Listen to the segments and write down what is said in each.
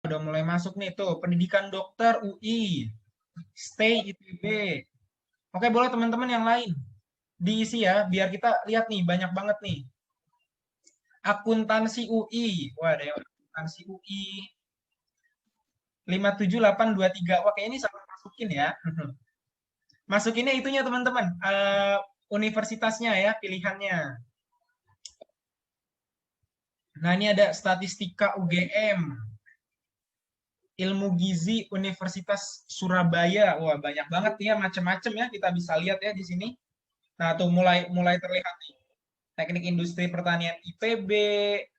udah mulai masuk nih tuh, pendidikan dokter UI, stay ITB. Oke, boleh teman-teman yang lain diisi ya, biar kita lihat nih, banyak banget nih. Akuntansi UI, wah ada yang akuntansi UI 57823. Wah, kayak ini sama masukin ya. Masukinnya itunya teman-teman, universitasnya ya, pilihannya. Nah, ini ada statistika UGM, ilmu gizi Universitas Surabaya. Wah, banyak banget ya, macam-macam ya, kita bisa lihat ya di sini. Nah, tuh mulai mulai terlihat nih. Teknik Industri Pertanian IPB,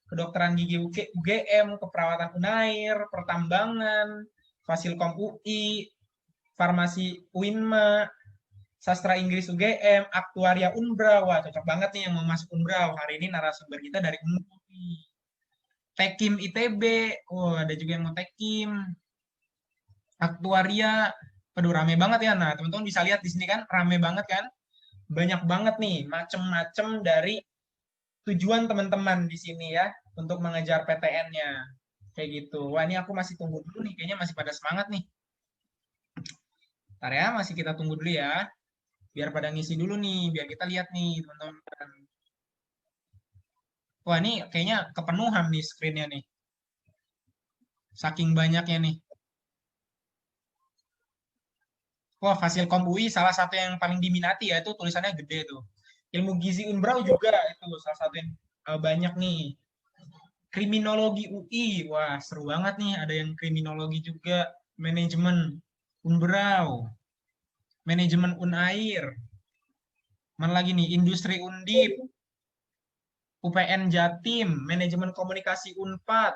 Kedokteran Gigi UGM, Keperawatan Unair, Pertambangan, Fasilkom UI, Farmasi UINMA, Sastra Inggris UGM, Aktuaria Unbra. Wah, cocok banget nih yang mau masuk Unbra. Hari ini narasumber kita dari Unbra. Tekim ITB. Wah, ada juga yang mau Tekim. Aktuaria. Aduh, rame banget ya. Nah, teman-teman bisa lihat di sini kan, rame banget kan? Banyak banget nih, macem-macem dari tujuan teman-teman di sini ya, untuk mengejar PTN-nya. Kayak gitu. Wah, ini aku masih tunggu dulu nih. Kayaknya masih pada semangat nih. Ntar ya, masih kita tunggu dulu ya. Biar pada ngisi dulu nih, biar kita lihat nih, teman-teman. Wah, ini kayaknya kepenuhan nih screen-nya nih. Saking banyaknya nih. Wah, Fasilkom UI salah satu yang paling diminati ya, itu tulisannya gede tuh. Ilmu Gizi Unbrau juga itu salah satu yang banyak nih. Kriminologi UI, wah seru banget nih, ada yang kriminologi juga. Manajemen Unbrau, manajemen Unair, mana lagi nih, industri Undip, UPN Jatim, manajemen komunikasi Unpad.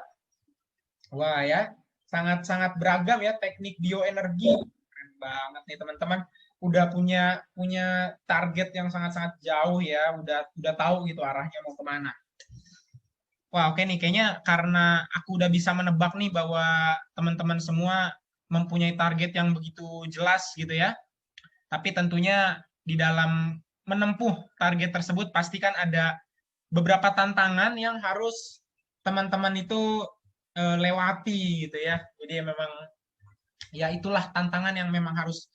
Wah ya, sangat-sangat beragam ya, teknik bioenergi. Keren banget nih teman-teman. Udah punya punya target yang sangat-sangat jauh ya, udah tahu gitu arahnya mau kemana. Wah, oke nih, kayaknya karena aku udah bisa menebak nih bahwa teman-teman semua mempunyai target yang begitu jelas gitu ya. Tapi tentunya di dalam menempuh target tersebut pasti kan ada beberapa tantangan yang harus teman-teman itu lewati gitu ya. Jadi memang ya itulah tantangan yang memang harus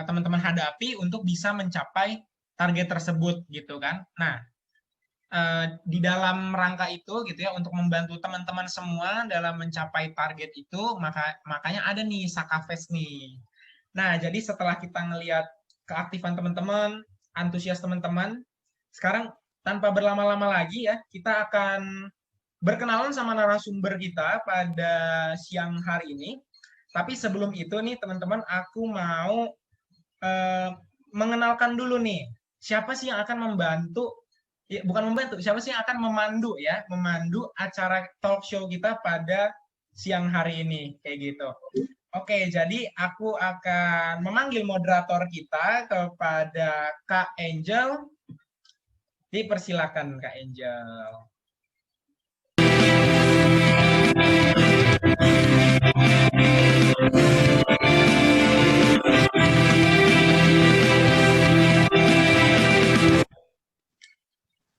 teman-teman hadapi untuk bisa mencapai target tersebut gitu kan. Nah, di dalam rangka itu gitu ya, untuk membantu teman-teman semua dalam mencapai target itu, makanya ada nih Sakafest nih. Nah, jadi setelah kita ngelihat keaktifan teman-teman, antusias teman-teman, sekarang tanpa berlama-lama lagi ya, kita akan berkenalan sama narasumber kita pada siang hari ini. Tapi sebelum itu nih teman-teman, aku mau eh, mengenalkan dulu nih, siapa sih yang akan membantu, ya, bukan membantu, siapa sih yang akan memandu ya, memandu acara talk show kita pada siang hari ini, kayak gitu. Oke, jadi aku akan memanggil moderator kita kepada Kak Angel. Dipersilakan Kak Angel.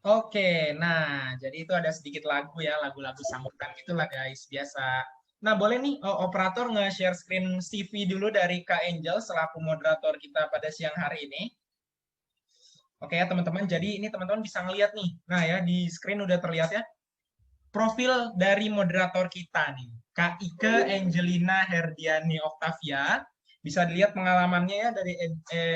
Oke, nah jadi itu ada sedikit lagu ya, lagu-lagu sambutan itulah guys, biasa. Nah boleh nih operator nge-share screen CV dulu dari Kak Angel selaku moderator kita pada siang hari ini. Oke ya teman-teman, jadi ini teman-teman bisa ngeliat nih. Nah ya, di screen udah terlihat ya, profil dari moderator kita nih, Kak Ike Angelina Herdiani Octavia. Bisa dilihat pengalamannya ya, dari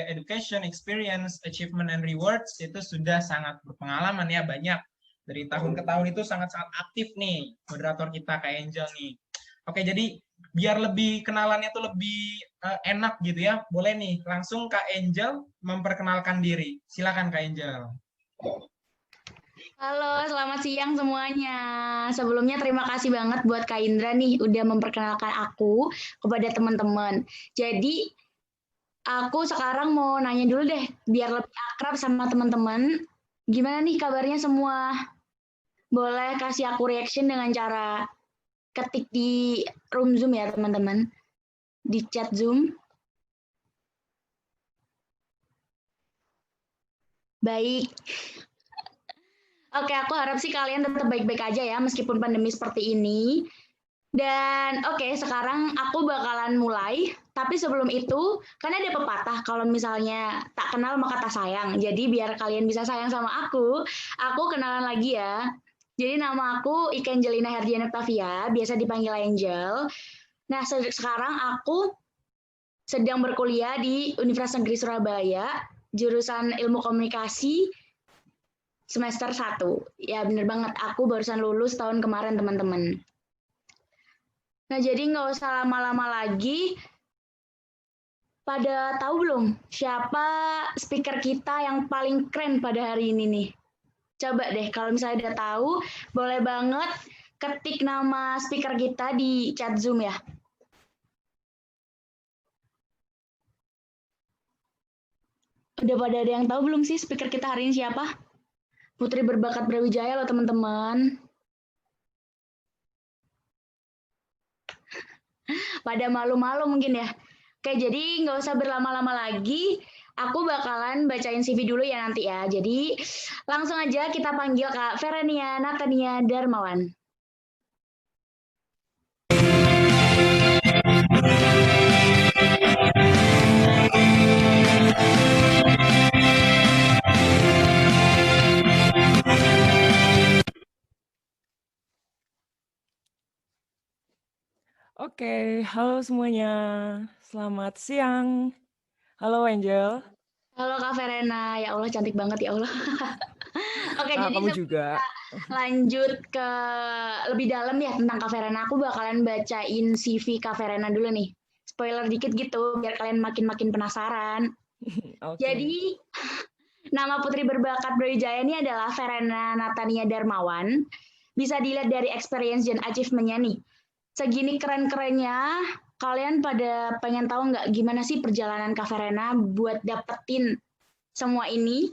education, experience, achievement, and rewards, itu sudah sangat berpengalaman ya, banyak. Dari tahun ke tahun itu sangat-sangat aktif nih, moderator kita Kak Angel nih. Oke, jadi biar lebih kenalannya tuh lebih enak gitu ya, boleh nih langsung Kak Angel memperkenalkan diri. Silakan Kak Angel. Halo, selamat siang semuanya. Sebelumnya terima kasih banget buat Kak Indra nih udah memperkenalkan aku kepada teman-teman. Jadi aku sekarang mau nanya dulu deh, biar lebih akrab sama teman-teman. Gimana nih kabarnya semua? Boleh kasih aku reaction dengan cara ketik di room Zoom ya teman-teman, di chat Zoom. Baik. Oke, aku harap sih kalian tetap baik-baik aja ya meskipun pandemi seperti ini. Dan oke, sekarang aku bakalan mulai, tapi sebelum itu, kan ada pepatah kalau misalnya tak kenal maka tak sayang. Jadi biar kalian bisa sayang sama aku kenalan lagi ya. Jadi nama aku Ika Angelina Herdiana Octavia, biasa dipanggil Angel. Nah, sekarang aku sedang berkuliah di Universitas Negeri Surabaya, jurusan Ilmu Komunikasi semester 1. Ya bener banget, aku barusan lulus tahun kemarin teman-teman. Nah, jadi nggak usah lama-lama lagi. Pada tahu belum siapa speaker kita yang paling keren pada hari ini nih? Coba deh, kalau misalnya udah tahu, boleh banget ketik nama speaker kita di chat Zoom ya. Udah pada ada yang tahu belum sih speaker kita hari ini siapa? Putri berbakat Brawijaya loh teman-teman. Pada malu-malu mungkin ya. Oke, jadi nggak usah berlama-lama lagi. Aku bakalan bacain CV dulu ya nanti ya. Jadi langsung aja kita panggil Kak Verenia Natania Darmawan. Oke, halo semuanya. Selamat siang. Halo Angel. Halo Kak Verena, ya Allah cantik banget ya Allah. Oke, Nah, jadi kamu sebelum juga. kita lanjut ke lebih dalam ya tentang Kak Verena, aku bakalan bacain CV Kak Verena dulu nih. Spoiler dikit gitu, biar kalian makin-makin penasaran. Oke. Jadi, nama putri berbakat Brawijaya ini adalah Verena Natania Darmawan. Bisa dilihat dari experience dan achievement-nya nih. Segini keren-kerennya, kalian pada pengen tahu nggak gimana sih perjalanan Kak Verena buat dapetin semua ini?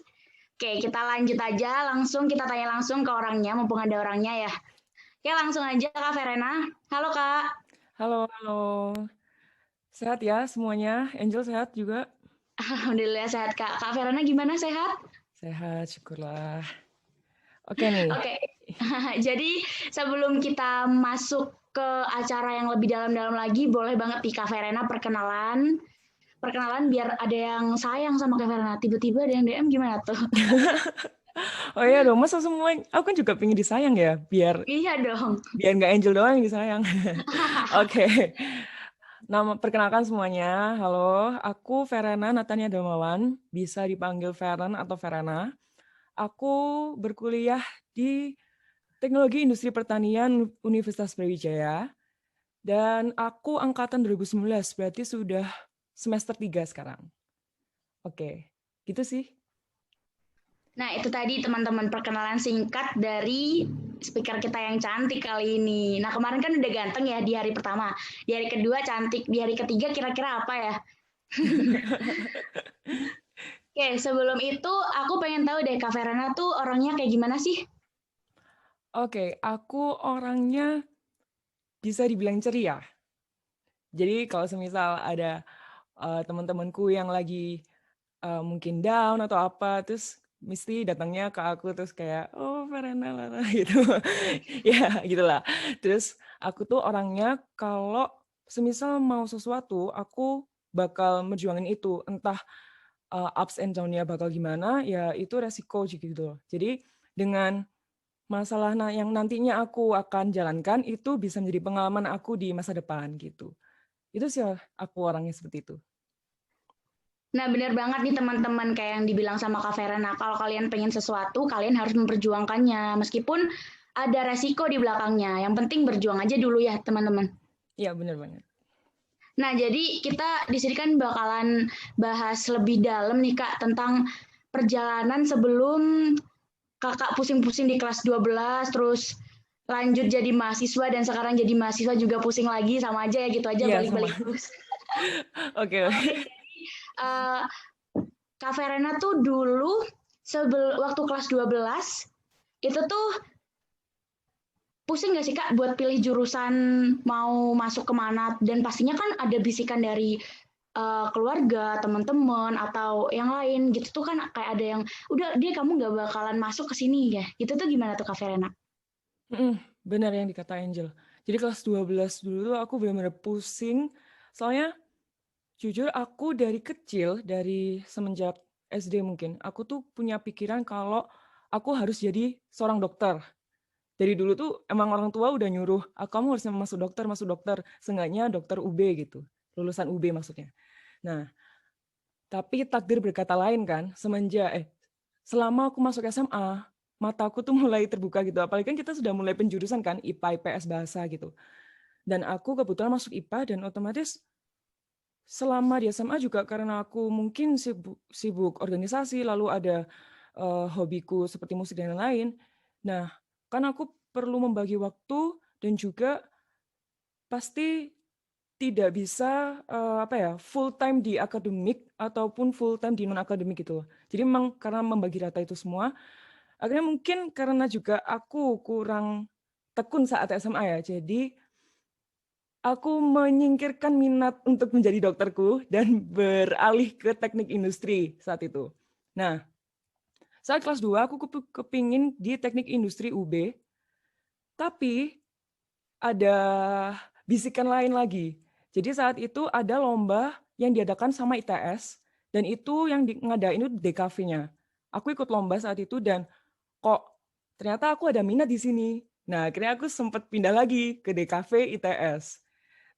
Oke, kita lanjut aja, langsung kita tanya langsung ke orangnya, mumpung ada orangnya ya. Oke, langsung aja Kak Verena. Halo Kak. Halo, halo. Sehat ya semuanya? Angel sehat juga? Alhamdulillah sehat Kak. Kak Verena gimana sehat? Sehat, syukurlah. Oke nih. Oke, jadi sebelum kita masuk ke acara yang lebih dalam-dalam lagi, boleh banget nih Kak Verena perkenalan. Perkenalan biar ada yang sayang sama Kak Verena. Tiba-tiba ada yang DM gimana tuh? Oh iya dong, masa semua aku kan juga pengen disayang ya, biar Iya dong. nggak Angel doang yang disayang. Oke. Perkenalkan semuanya. Halo, aku Verena Natania Darmawan, bisa dipanggil Veren atau Verena. Aku berkuliah di Teknologi Industri Pertanian Universitas Brawijaya, dan aku angkatan 2019, berarti sudah semester 3 sekarang. Oke, gitu sih. Nah, itu tadi teman-teman perkenalan singkat dari speaker kita yang cantik kali ini. Nah, kemarin kan udah ganteng ya di hari pertama. Di hari kedua cantik, di hari ketiga kira-kira apa ya? Oke, sebelum itu aku pengen tahu deh Kak Verena tuh orangnya kayak gimana sih? Oke, aku orangnya bisa dibilang ceria. Jadi kalau semisal ada teman-temanku yang lagi mungkin down atau apa, terus mesti datangnya ke aku terus kayak, oh Verena Lara gitu. Ya gitulah. Terus aku tuh orangnya kalau semisal mau sesuatu, aku bakal merjuangin itu. Entah ups and down-nya bakal gimana, ya itu resiko gitu. Jadi dengan masalah yang nantinya aku akan jalankan, itu bisa menjadi pengalaman aku di masa depan gitu. Itu sih aku orangnya seperti itu. Nah, benar banget nih teman-teman kayak yang dibilang sama Kak Verena. Kalau kalian pengen sesuatu, kalian harus memperjuangkannya. Meskipun ada resiko di belakangnya. Yang penting berjuang aja dulu ya, teman-teman. Iya, benar banget. Nah, jadi kita di sini kan bakalan bahas lebih dalam nih Kak tentang perjalanan sebelum Kakak pusing-pusing di kelas 12 terus lanjut jadi mahasiswa dan sekarang jadi mahasiswa juga pusing lagi sama aja ya gitu aja Iya, balik-balik sama. terus. Oke. Oke, jadi Kak Verena tuh dulu waktu kelas 12 itu tuh pusing nggak sih Kak buat pilih jurusan mau masuk kemana dan pastinya kan ada bisikan dari keluarga, teman-teman atau yang lain gitu tuh kan kayak ada yang udah dia kamu nggak bakalan masuk ke sini ya. Itu tuh gimana tuh Kak Verena? Benar yang dikata Angel. Jadi kelas 12 dulu tuh aku benar-benar pusing. Soalnya jujur aku dari kecil, dari semenjak SD mungkin, aku tuh punya pikiran kalau aku harus jadi seorang dokter. Dari dulu tuh emang orang tua udah nyuruh, kamu harus masuk dokter, seenggaknya dokter UB gitu, lulusan UB maksudnya. Nah, tapi takdir berkata lain kan, selama aku masuk SMA, mataku tuh mulai terbuka gitu. Apalagi kan kita sudah mulai penjurusan kan, IPA, IPS, bahasa gitu. Dan aku kebetulan masuk IPA dan otomatis selama di SMA juga karena aku mungkin sibuk organisasi, lalu ada hobiku seperti musik dan lain-lain. Nah, kan aku perlu membagi waktu dan juga pasti tidak bisa full time di akademik ataupun full time di non akademik gitu. Jadi memang karena membagi rata itu semua, akhirnya mungkin karena juga aku kurang tekun saat SMA ya. Jadi aku menyingkirkan minat untuk menjadi dokterku dan beralih ke teknik industri saat itu. Nah, saat kelas 2 aku kepingin di teknik industri UB, tapi ada bisikan lain lagi. Jadi saat itu ada lomba yang diadakan sama ITS, dan itu yang ngadain itu DKV-nya. Aku ikut lomba saat itu dan kok ternyata aku ada minat di sini. Nah, akhirnya aku sempat pindah lagi ke DKV ITS.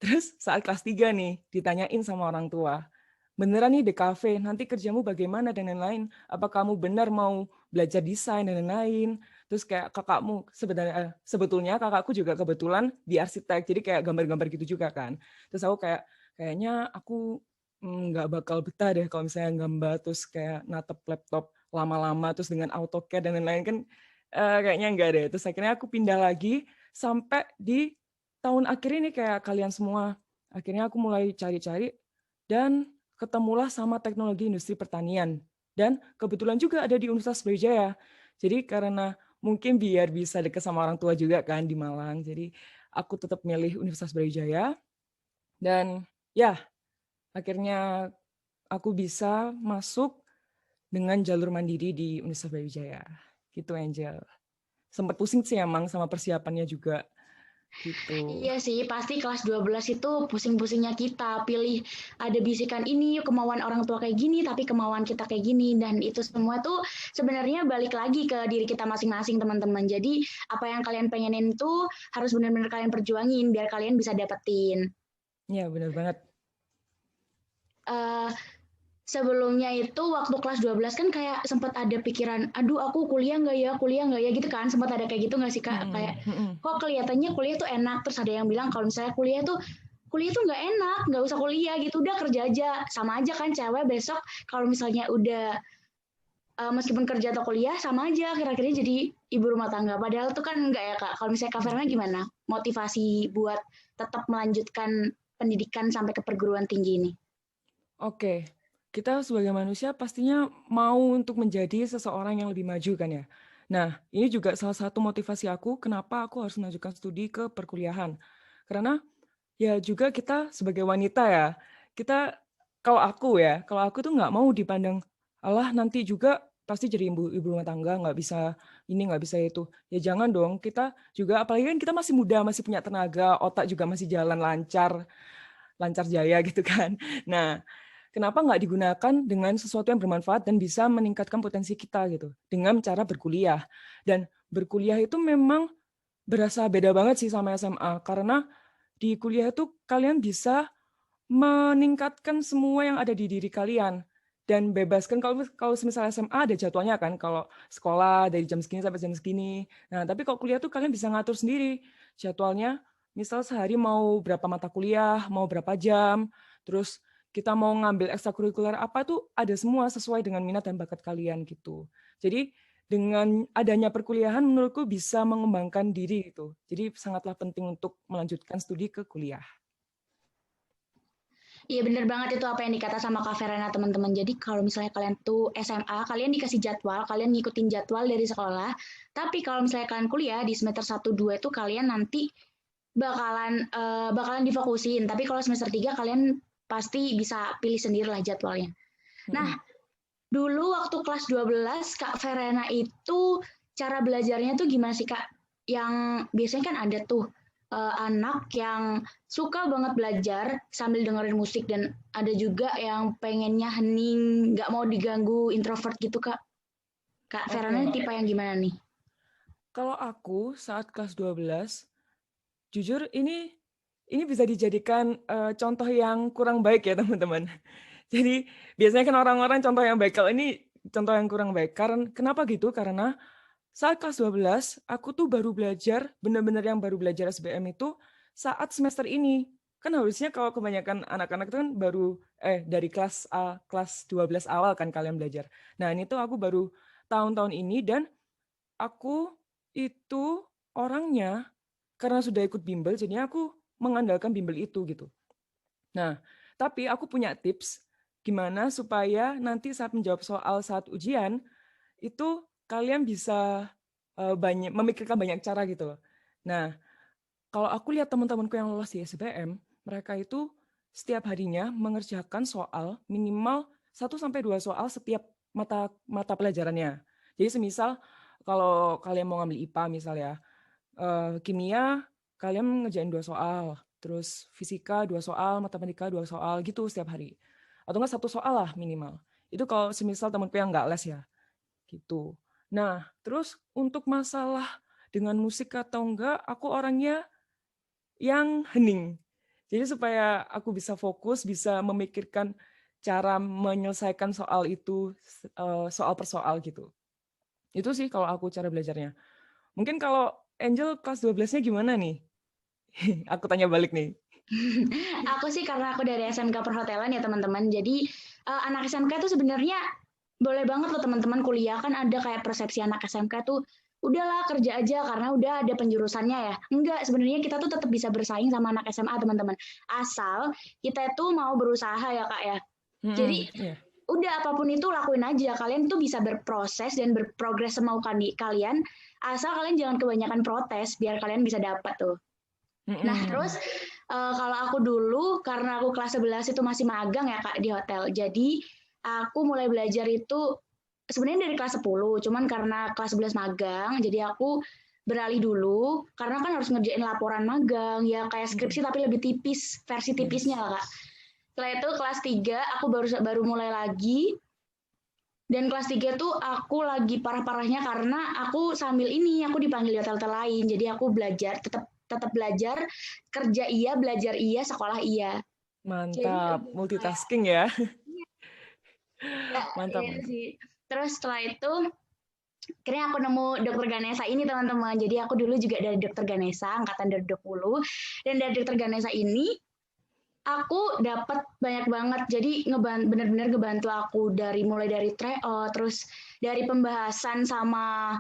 Terus saat kelas 3 nih, ditanyain sama orang tua, beneran nih DKV, nanti kerjamu bagaimana dan lain-lain. Apa kamu benar mau belajar desain dan lain-lain. Terus kayak kakakmu, sebetulnya kakakku juga kebetulan di arsitek, jadi kayak gambar-gambar gitu juga kan. Terus aku kayaknya aku nggak bakal betah deh kalau misalnya gambar terus kayak natep laptop lama-lama terus dengan AutoCAD dan lain-lain kan kayaknya enggak deh. Terus akhirnya aku pindah lagi sampai di tahun akhir ini kayak kalian semua. Akhirnya aku mulai cari-cari dan ketemulah sama teknologi industri pertanian. Dan kebetulan juga ada di Universitas Brawijaya. Jadi karena mungkin biar bisa dekat sama orang tua juga kan di Malang. Jadi aku tetap milih Universitas Brawijaya. Dan ya, akhirnya aku bisa masuk dengan jalur mandiri di Universitas Brawijaya. Gitu, Angel. Sempat pusing sih emang sama persiapannya juga. Gitu. Iya sih, pasti kelas 12 itu pusing-pusingnya kita. Pilih ada bisikan ini, kemauan orang tua kayak gini, tapi kemauan kita kayak gini. Dan itu semua tuh sebenarnya balik lagi ke diri kita masing-masing, teman-teman. Jadi apa yang kalian pengenin tuh harus benar-benar kalian perjuangin biar kalian bisa dapetin. Iya, benar banget. Sebelumnya itu waktu kelas 12 kan kayak sempat ada pikiran, aduh aku kuliah nggak ya gitu kan, sempat ada kayak gitu nggak sih Kak? Kayak kok kelihatannya kuliah tuh enak, terus ada yang bilang kalau misalnya kuliah tuh nggak enak, nggak usah kuliah gitu, udah kerja aja, sama aja kan cewek besok kalau misalnya udah meskipun kerja atau kuliah sama aja kira-kira jadi ibu rumah tangga, padahal tuh kan enggak ya Kak. Kalau misalnya Kak Verna gimana motivasi buat tetap melanjutkan pendidikan sampai ke perguruan tinggi ini? Oke, kita sebagai manusia pastinya mau untuk menjadi seseorang yang lebih maju kan ya. Nah, ini juga salah satu motivasi aku kenapa aku harus melanjutkan studi ke perkuliahan. Karena ya juga kita sebagai wanita ya, kita kalau aku tuh nggak mau dipandang, alah nanti juga pasti jadi ibu rumah tangga, nggak bisa ini, nggak bisa itu. Ya jangan dong, kita juga, apalagi kan kita masih muda, masih punya tenaga, otak juga masih jalan lancar jaya gitu kan. Nah, kenapa nggak digunakan dengan sesuatu yang bermanfaat dan bisa meningkatkan potensi kita gitu dengan cara berkuliah. Dan berkuliah itu memang berasa beda banget sih sama SMA karena di kuliah itu kalian bisa meningkatkan semua yang ada di diri kalian dan bebaskan kalau misalnya SMA ada jadwalnya kan, kalau sekolah dari jam segini sampai jam segini. Nah, tapi kalau kuliah tuh kalian bisa ngatur sendiri jadwalnya. Misal sehari mau berapa mata kuliah, mau berapa jam, terus kita mau ngambil ekstrakurikuler apa tuh ada semua sesuai dengan minat dan bakat kalian gitu. Jadi dengan adanya perkuliahan menurutku bisa mengembangkan diri gitu. Jadi sangatlah penting untuk melanjutkan studi ke kuliah. Iya bener banget itu apa yang dikata sama Kak Verena teman-teman. Jadi kalau misalnya kalian tuh SMA, kalian dikasih jadwal, kalian ngikutin jadwal dari sekolah. Tapi kalau misalnya kalian kuliah di semester 1 2 itu kalian nanti bakalan difokusin. Tapi kalau semester 3 kalian pasti bisa pilih sendiri lah jadwalnya. Nah, dulu waktu kelas 12 Kak Verena itu cara belajarnya tuh gimana sih Kak? Yang biasanya kan ada tuh anak yang suka banget belajar sambil dengerin musik dan ada juga yang pengennya hening, nggak mau diganggu, introvert gitu Kak. Kak Verana Oke. tipe yang gimana nih? Kalau aku saat kelas 12, jujur ini bisa dijadikan contoh yang kurang baik ya teman-teman. Jadi biasanya kan orang-orang contoh yang baik, kalau ini contoh yang kurang baik. Karena kenapa gitu? Karena saat kelas 12, aku tuh baru belajar, benar-benar yang baru belajar SBM itu saat semester ini. Kan harusnya kalau kebanyakan anak-anak itu kan baru dari kelas A, kelas 12 awal kan kalian belajar. Nah, ini tuh aku baru tahun-tahun ini dan aku itu orangnya karena sudah ikut bimbel, jadinya aku mengandalkan bimbel itu gitu. Nah, tapi aku punya tips gimana supaya nanti saat menjawab soal saat ujian itu kalian bisa banyak memikirkan banyak cara gitu loh. Nah, kalau aku lihat teman-temanku yang lolos di SBM, mereka itu setiap harinya mengerjakan soal minimal 1 sampai 2 soal setiap mata pelajarannya. Jadi semisal kalau kalian mau ngambil IPA misalnya, kimia kalian ngerjain 2 soal, terus fisika 2 soal, matematika 2 soal gitu setiap hari. Atau enggak 1 soal lah minimal. Itu kalau semisal temanku yang nggak les ya, gitu. Nah, terus untuk masalah dengan musik atau enggak, aku orangnya yang hening. Jadi supaya aku bisa fokus, bisa memikirkan cara menyelesaikan soal itu soal per soal gitu. Itu sih kalau aku cara belajarnya. Mungkin kalau Angel kelas 12-nya gimana nih? Aku tanya balik nih. Aku sih karena aku dari SMK Perhotelan ya teman-teman. Jadi anak SMK tuh sebenarnya boleh banget loh teman-teman kuliah kan ada kayak persepsi anak SMK tuh udahlah kerja aja karena udah ada penjurusannya ya. Enggak, sebenarnya kita tuh tetap bisa bersaing sama anak SMA teman-teman. Asal kita itu mau berusaha ya Kak ya. Jadi Iya. udah apapun itu lakuin aja. Kalian tuh bisa berproses dan berprogres semau kalian asal kalian jangan kebanyakan protes biar kalian bisa dapat tuh. Nah, terus kalau aku dulu karena aku kelas 11 itu masih magang ya Kak di hotel. Jadi aku mulai belajar itu sebenarnya dari kelas 10, cuman karena kelas 11 magang, jadi aku beralih dulu karena kan harus ngerjain laporan magang ya kayak skripsi tapi lebih tipis, versi tipisnya Yes. lah Kak. Setelah itu kelas 3 aku baru mulai lagi dan kelas 3 tuh aku lagi parah-parahnya karena aku sambil ini aku dipanggil di hotel-hotel lain. Jadi aku belajar tetap tetap belajar, kerja iya, belajar iya, sekolah iya. Jadi Mantap, lebih kayak multitasking ya. ya, Mantap, ya mantap. sih. Terus setelah itu akhirnya aku nemu dokter Ganesha ini teman-teman. Jadi aku dulu juga dari dokter Ganesha, angkatan dari 20. Dan dari dokter Ganesha ini aku dapat banyak banget. Jadi benar-benar ngebantu aku dari mulai dari tryout, terus dari pembahasan sama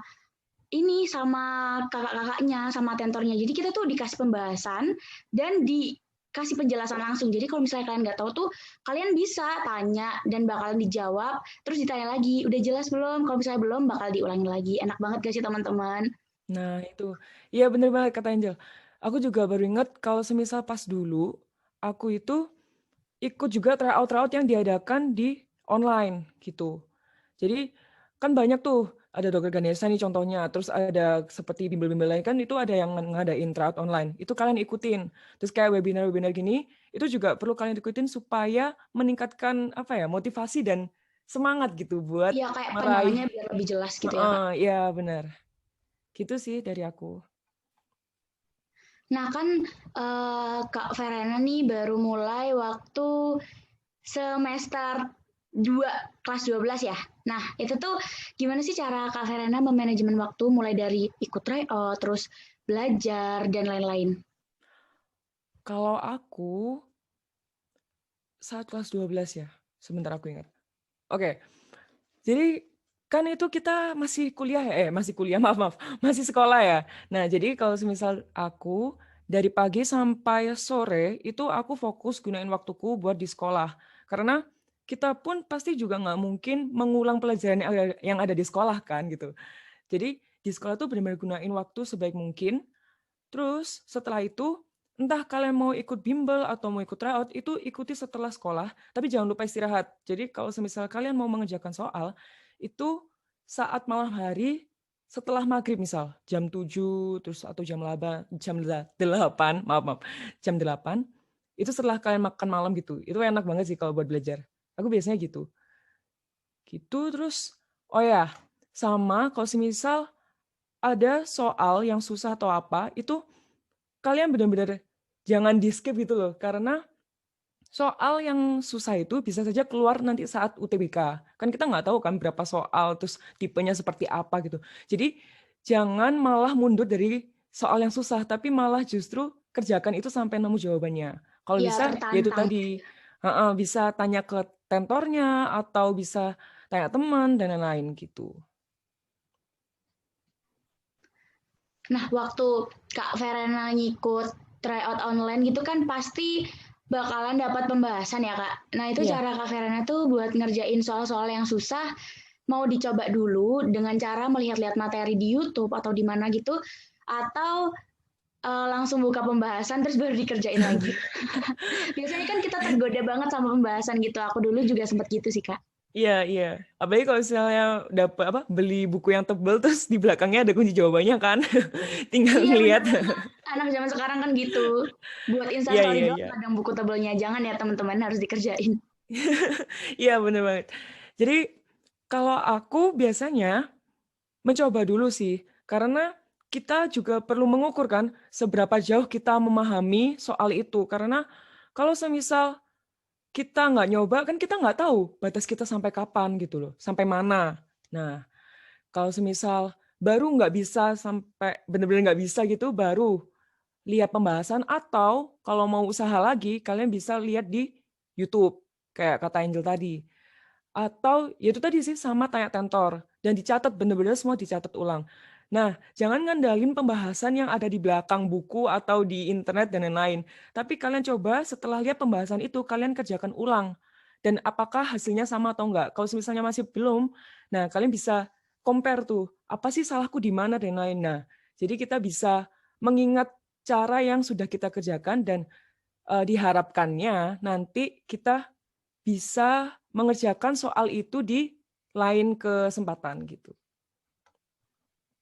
ini sama kakak-kakaknya, sama tentornya. Jadi kita tuh dikasih pembahasan dan dikasih penjelasan langsung. Jadi kalau misalnya kalian nggak tahu tuh, kalian bisa tanya dan bakalan dijawab. Terus ditanya lagi, udah jelas belum? Kalau misalnya belum, bakal diulangi lagi. Enak banget gak sih teman-teman? Nah, itu. Iya bener banget kata Angel. Aku juga baru ingat kalau semisal pas dulu, aku itu ikut juga tryout-tryout yang diadakan di online gitu. Jadi kan banyak tuh, ada Dokter Ganesha nih contohnya, terus ada seperti bimbel-bimbel lain kan itu ada yang ngadain tryout online. Itu kalian ikutin. Terus kayak webinar-webinar gini, itu juga perlu kalian ikutin supaya meningkatkan apa ya, motivasi dan semangat gitu buat Iya, kayak meraih. pandangannya biar lebih jelas gitu ya, Heeh, Kak. iya benar. Gitu sih dari aku. Nah, kan Kak Verena nih baru mulai waktu semester 2 kelas 12 ya. Nah, itu tuh gimana sih cara Kak Verena memanajemen waktu mulai dari ikut tryout, terus belajar dan lain-lain? Kalau aku saat kelas 12 ya, sebentar aku ingat. Oke, jadi kan itu kita masih kuliah ya, masih kuliah, maaf, maaf, masih sekolah ya. Nah, jadi kalau semisal aku dari pagi sampai sore itu aku fokus gunain waktuku buat di sekolah. Karena kita pun pasti juga nggak mungkin mengulang pelajaran yang ada di sekolah kan gitu. Jadi di sekolah tuh benar-benar gunain waktu sebaik mungkin. Terus setelah itu, entah kalian mau ikut bimbel atau mau ikut tryout, itu ikuti setelah sekolah, tapi jangan lupa istirahat. Jadi kalau semisal kalian mau mengerjakan soal, itu saat malam hari setelah maghrib misal jam 7 terus atau jam 8, maaf, jam 8 itu setelah kalian makan malam gitu. Itu enak banget sih kalau buat belajar. Aku biasanya gitu. Gitu terus oh ya, sama kalau semisal ada soal yang susah atau apa, itu kalian benar-benar jangan di-skip gitu loh. Karena soal yang susah itu bisa saja keluar nanti saat UTBK. Kan kita nggak tahu kan berapa soal, terus tipenya seperti apa gitu. Jadi jangan malah mundur dari soal yang susah, tapi malah justru kerjakan itu sampai nemu jawabannya. Kalau Ya, bisa, ya itu tertantang. tadi. Bisa tanya ke tentornya, atau bisa tanya teman, dan lain-lain gitu. Nah, waktu Kak Verena ngikut tryout online gitu kan pasti bakalan dapat pembahasan ya, Kak. Nah, itu Iya. cara Kak Verena tuh buat ngerjain soal-soal yang susah, mau dicoba dulu dengan cara melihat-lihat materi di YouTube atau di mana gitu, atau langsung buka pembahasan terus baru dikerjain lagi. Biasanya kan kita tergoda banget sama pembahasan gitu. Aku dulu juga sempat gitu sih, Kak. Iya, iya. Apalagi kalau misalnya beli buku yang tebel terus di belakangnya ada kunci jawabannya kan. Tinggal Iya, bener ngelihat. banget. Anak zaman sekarang kan gitu. Buat Iya, Instastory iya, doang iya. kadang buku tebelnya. Jangan ya teman-teman, harus dikerjain. Iya, bener banget. Jadi kalau aku biasanya mencoba dulu sih, karena kita juga perlu mengukur kan seberapa jauh kita memahami soal itu. Karena kalau semisal kita nggak nyoba, kan kita nggak tahu batas kita sampai kapan gitu loh, sampai mana. Nah, kalau semisal baru nggak bisa sampai benar-benar nggak bisa gitu, baru lihat pembahasan atau kalau mau usaha lagi, kalian bisa lihat di YouTube, kayak kata Angel tadi. Atau ya itu tadi sih sama tanya tentor dan dicatat benar-benar semua dicatat ulang. Nah, jangan ngandalin pembahasan yang ada di belakang buku atau di internet dan lain-lain. Tapi kalian coba setelah lihat pembahasan itu kalian kerjakan ulang. Dan apakah hasilnya sama atau enggak? Kalau misalnya masih belum, nah kalian bisa compare tuh, apa sih salahku di mana dan lain. Nah, jadi kita bisa mengingat cara yang sudah kita kerjakan dan diharapkannya nanti kita bisa mengerjakan soal itu di lain kesempatan gitu.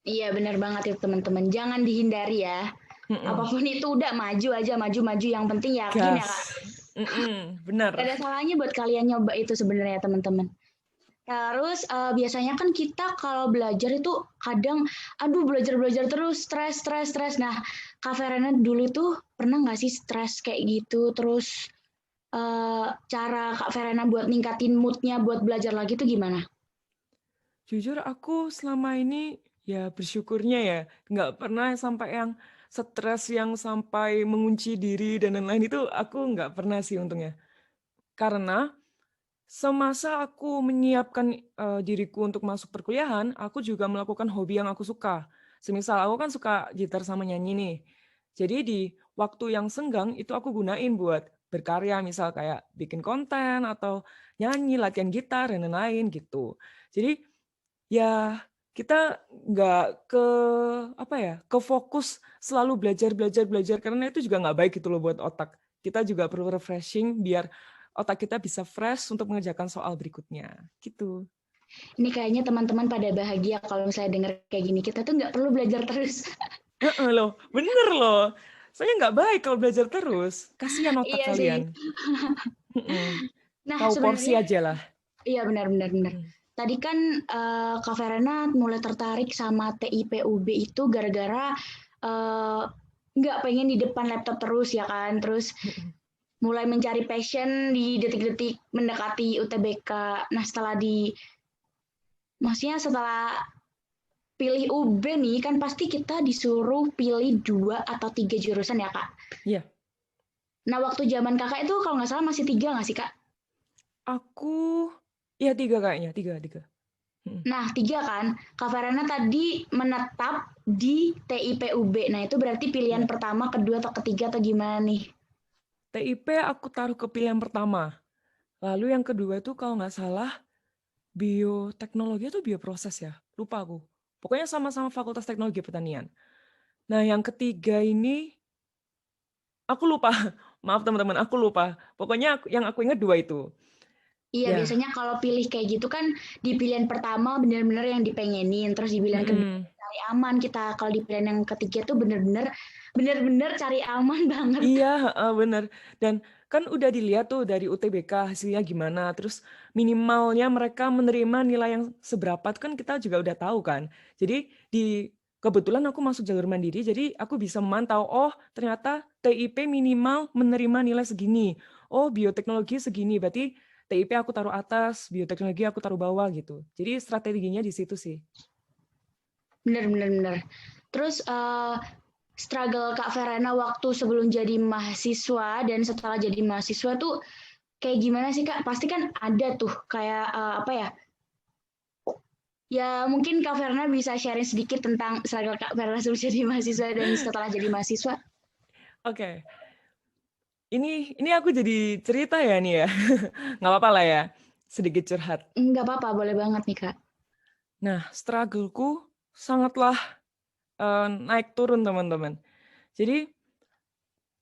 Iya, benar banget itu teman-teman. Jangan dihindari ya. Mhm. Apapun itu udah maju aja, maju-maju. Yang penting yakin ya, Kak. Gas. Benar. Gak ada salahnya buat kalian nyoba itu sebenarnya teman-teman. Terus biasanya kan kita kalau belajar itu kadang, aduh belajar terus, stres. Nah, Kak Verena dulu tuh pernah nggak sih stres kayak gitu? Terus cara Kak Verena buat ningkatin moodnya buat belajar lagi tuh gimana? Jujur aku selama ini ya bersyukurnya ya nggak pernah sampai yang stres yang sampai mengunci diri dan lain-lain itu aku nggak pernah sih untungnya. Karena semasa aku menyiapkan, diriku untuk masuk perkuliahan, aku juga melakukan hobi yang aku suka. Semisal aku kan suka gitar sama nyanyi nih. Jadi di waktu yang senggang itu aku gunain buat berkarya, misal kayak bikin konten atau nyanyi, latihan gitar, dan lain-lain gitu. Jadi ya kita nggak apa ya, ke fokus selalu belajar karena itu juga nggak baik gitu loh buat otak. Kita juga perlu refreshing biar otak kita bisa fresh untuk mengerjakan soal berikutnya, gitu. Ini kayaknya teman-teman pada bahagia kalau misalnya denger kayak gini. Kita tuh nggak perlu belajar terus. Heeh, loh, bener loh. Soalnya nggak baik kalau belajar terus, kasihan otak Iya sih. kalian. Mhm, Nah, tahu porsi sebenarnya aja lah. iya benar. Mhm, Tadi kan Kak Verena mulai tertarik sama TIPUB itu gara-gara eh, nggak pengen di depan laptop terus ya kan. Terus mhm. mulai mencari passion di detik-detik mendekati UTBK. Nah, maksudnya setelah pilih UB nih kan pasti kita disuruh pilih 2 atau 3 jurusan ya Kak. Iya, Nah, waktu zaman Kakak itu kalau nggak salah masih 3 nggak sih Kak? aku iya 3 kayaknya, 3. Mhm, Nah, 3 kan. Kak Verena tadi menetap di TIPUB. Nah, itu berarti pilihan iya. pertama, kedua, atau ketiga atau gimana nih? TIP aku taruh ke pilihan pertama, lalu yang kedua itu kalau nggak salah bioteknologi atau bioproses ya? Lupa aku. Pokoknya sama-sama Fakultas Teknologi Pertanian. Nah, yang ketiga ini aku lupa. Maaf teman-teman, aku lupa. Pokoknya yang aku ingat 2 itu. Iya, Ya, biasanya kalau pilih kayak gitu kan di pilihan pertama benar-benar yang dipengenin, terus di pilihan kedua mhm. cari aman kita. Kalau di pilihan yang ketiga tuh bener-bener cari aman banget. Iya, bener. Dan kan udah dilihat tuh dari UTBK hasilnya gimana, terus minimalnya mereka menerima nilai yang seberapa itu kan kita juga udah tahu kan. Jadi kebetulan aku masuk jalur mandiri, jadi aku bisa memantau, oh ternyata TIP minimal menerima nilai segini. Oh bioteknologi segini, berarti TIP aku taruh atas, bioteknologi aku taruh bawah gitu. Jadi strateginya di situ sih. Bener. Terus struggle Kak Verena waktu sebelum jadi mahasiswa dan setelah jadi mahasiswa tuh kayak gimana sih Kak? Pasti kan ada tuh kayak apa ya? Ya mungkin Kak Verena bisa sharing sedikit tentang struggle Kak Verena sebelum jadi mahasiswa dan setelah jadi mahasiswa. Oke. Ini aku jadi cerita ya nih ya. Nggak apa-apa lah ya. Sedikit curhat. Nggak apa-apa, boleh banget nih Kak. Nah, struggle-ku sangatlah naik turun teman-teman. Jadi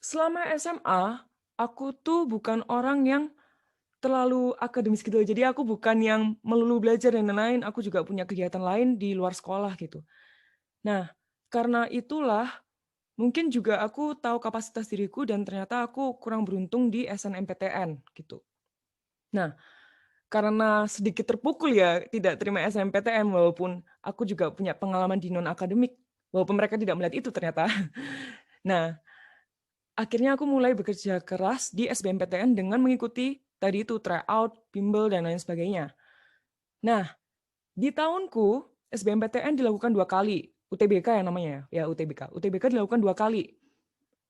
selama SMA, aku tuh bukan orang yang terlalu akademis gitu. Jadi aku bukan yang melulu belajar dan lain-lain, aku juga punya kegiatan lain di luar sekolah gitu. Nah, karena itulah mungkin juga aku tahu kapasitas diriku dan ternyata aku kurang beruntung di SNMPTN gitu. Nah, karena sedikit terpukul ya tidak terima SNMPTN walaupun aku juga punya pengalaman di non akademik, walaupun mereka tidak melihat itu ternyata. Nah, akhirnya aku mulai bekerja keras di SBMPTN dengan mengikuti tadi itu tryout, bimbel dan lain sebagainya. Nah, di tahunku SBMPTN dilakukan 2 kali, UTBK yang namanya ya UTBK. UTBK dilakukan 2 kali.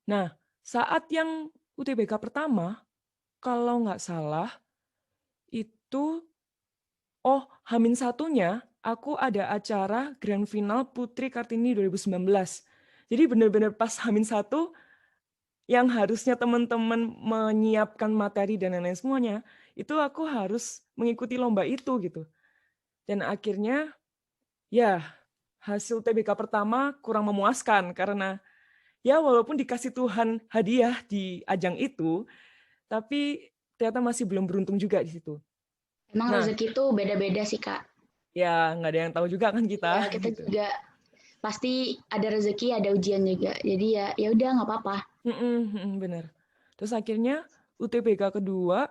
Nah, saat yang UTBK pertama, kalau nggak salah itu H-1-nya aku ada acara grand final Putri Kartini 2019. Jadi benar-benar pas H-1 yang harusnya teman-teman menyiapkan materi dan lain-lain semuanya, itu aku harus mengikuti lomba itu gitu. Dan akhirnya ya hasil TBK pertama kurang memuaskan karena ya walaupun dikasih Tuhan hadiah di ajang itu, tapi ternyata masih belum beruntung juga di situ. Emang Nah, rezeki itu beda-beda sih Kak. ya nggak ada yang tahu juga kan kita Ya kita gitu. juga pasti ada rezeki, ada ujian juga. Jadi ya udah nggak apa-apa. Bener. Terus akhirnya UTBK kedua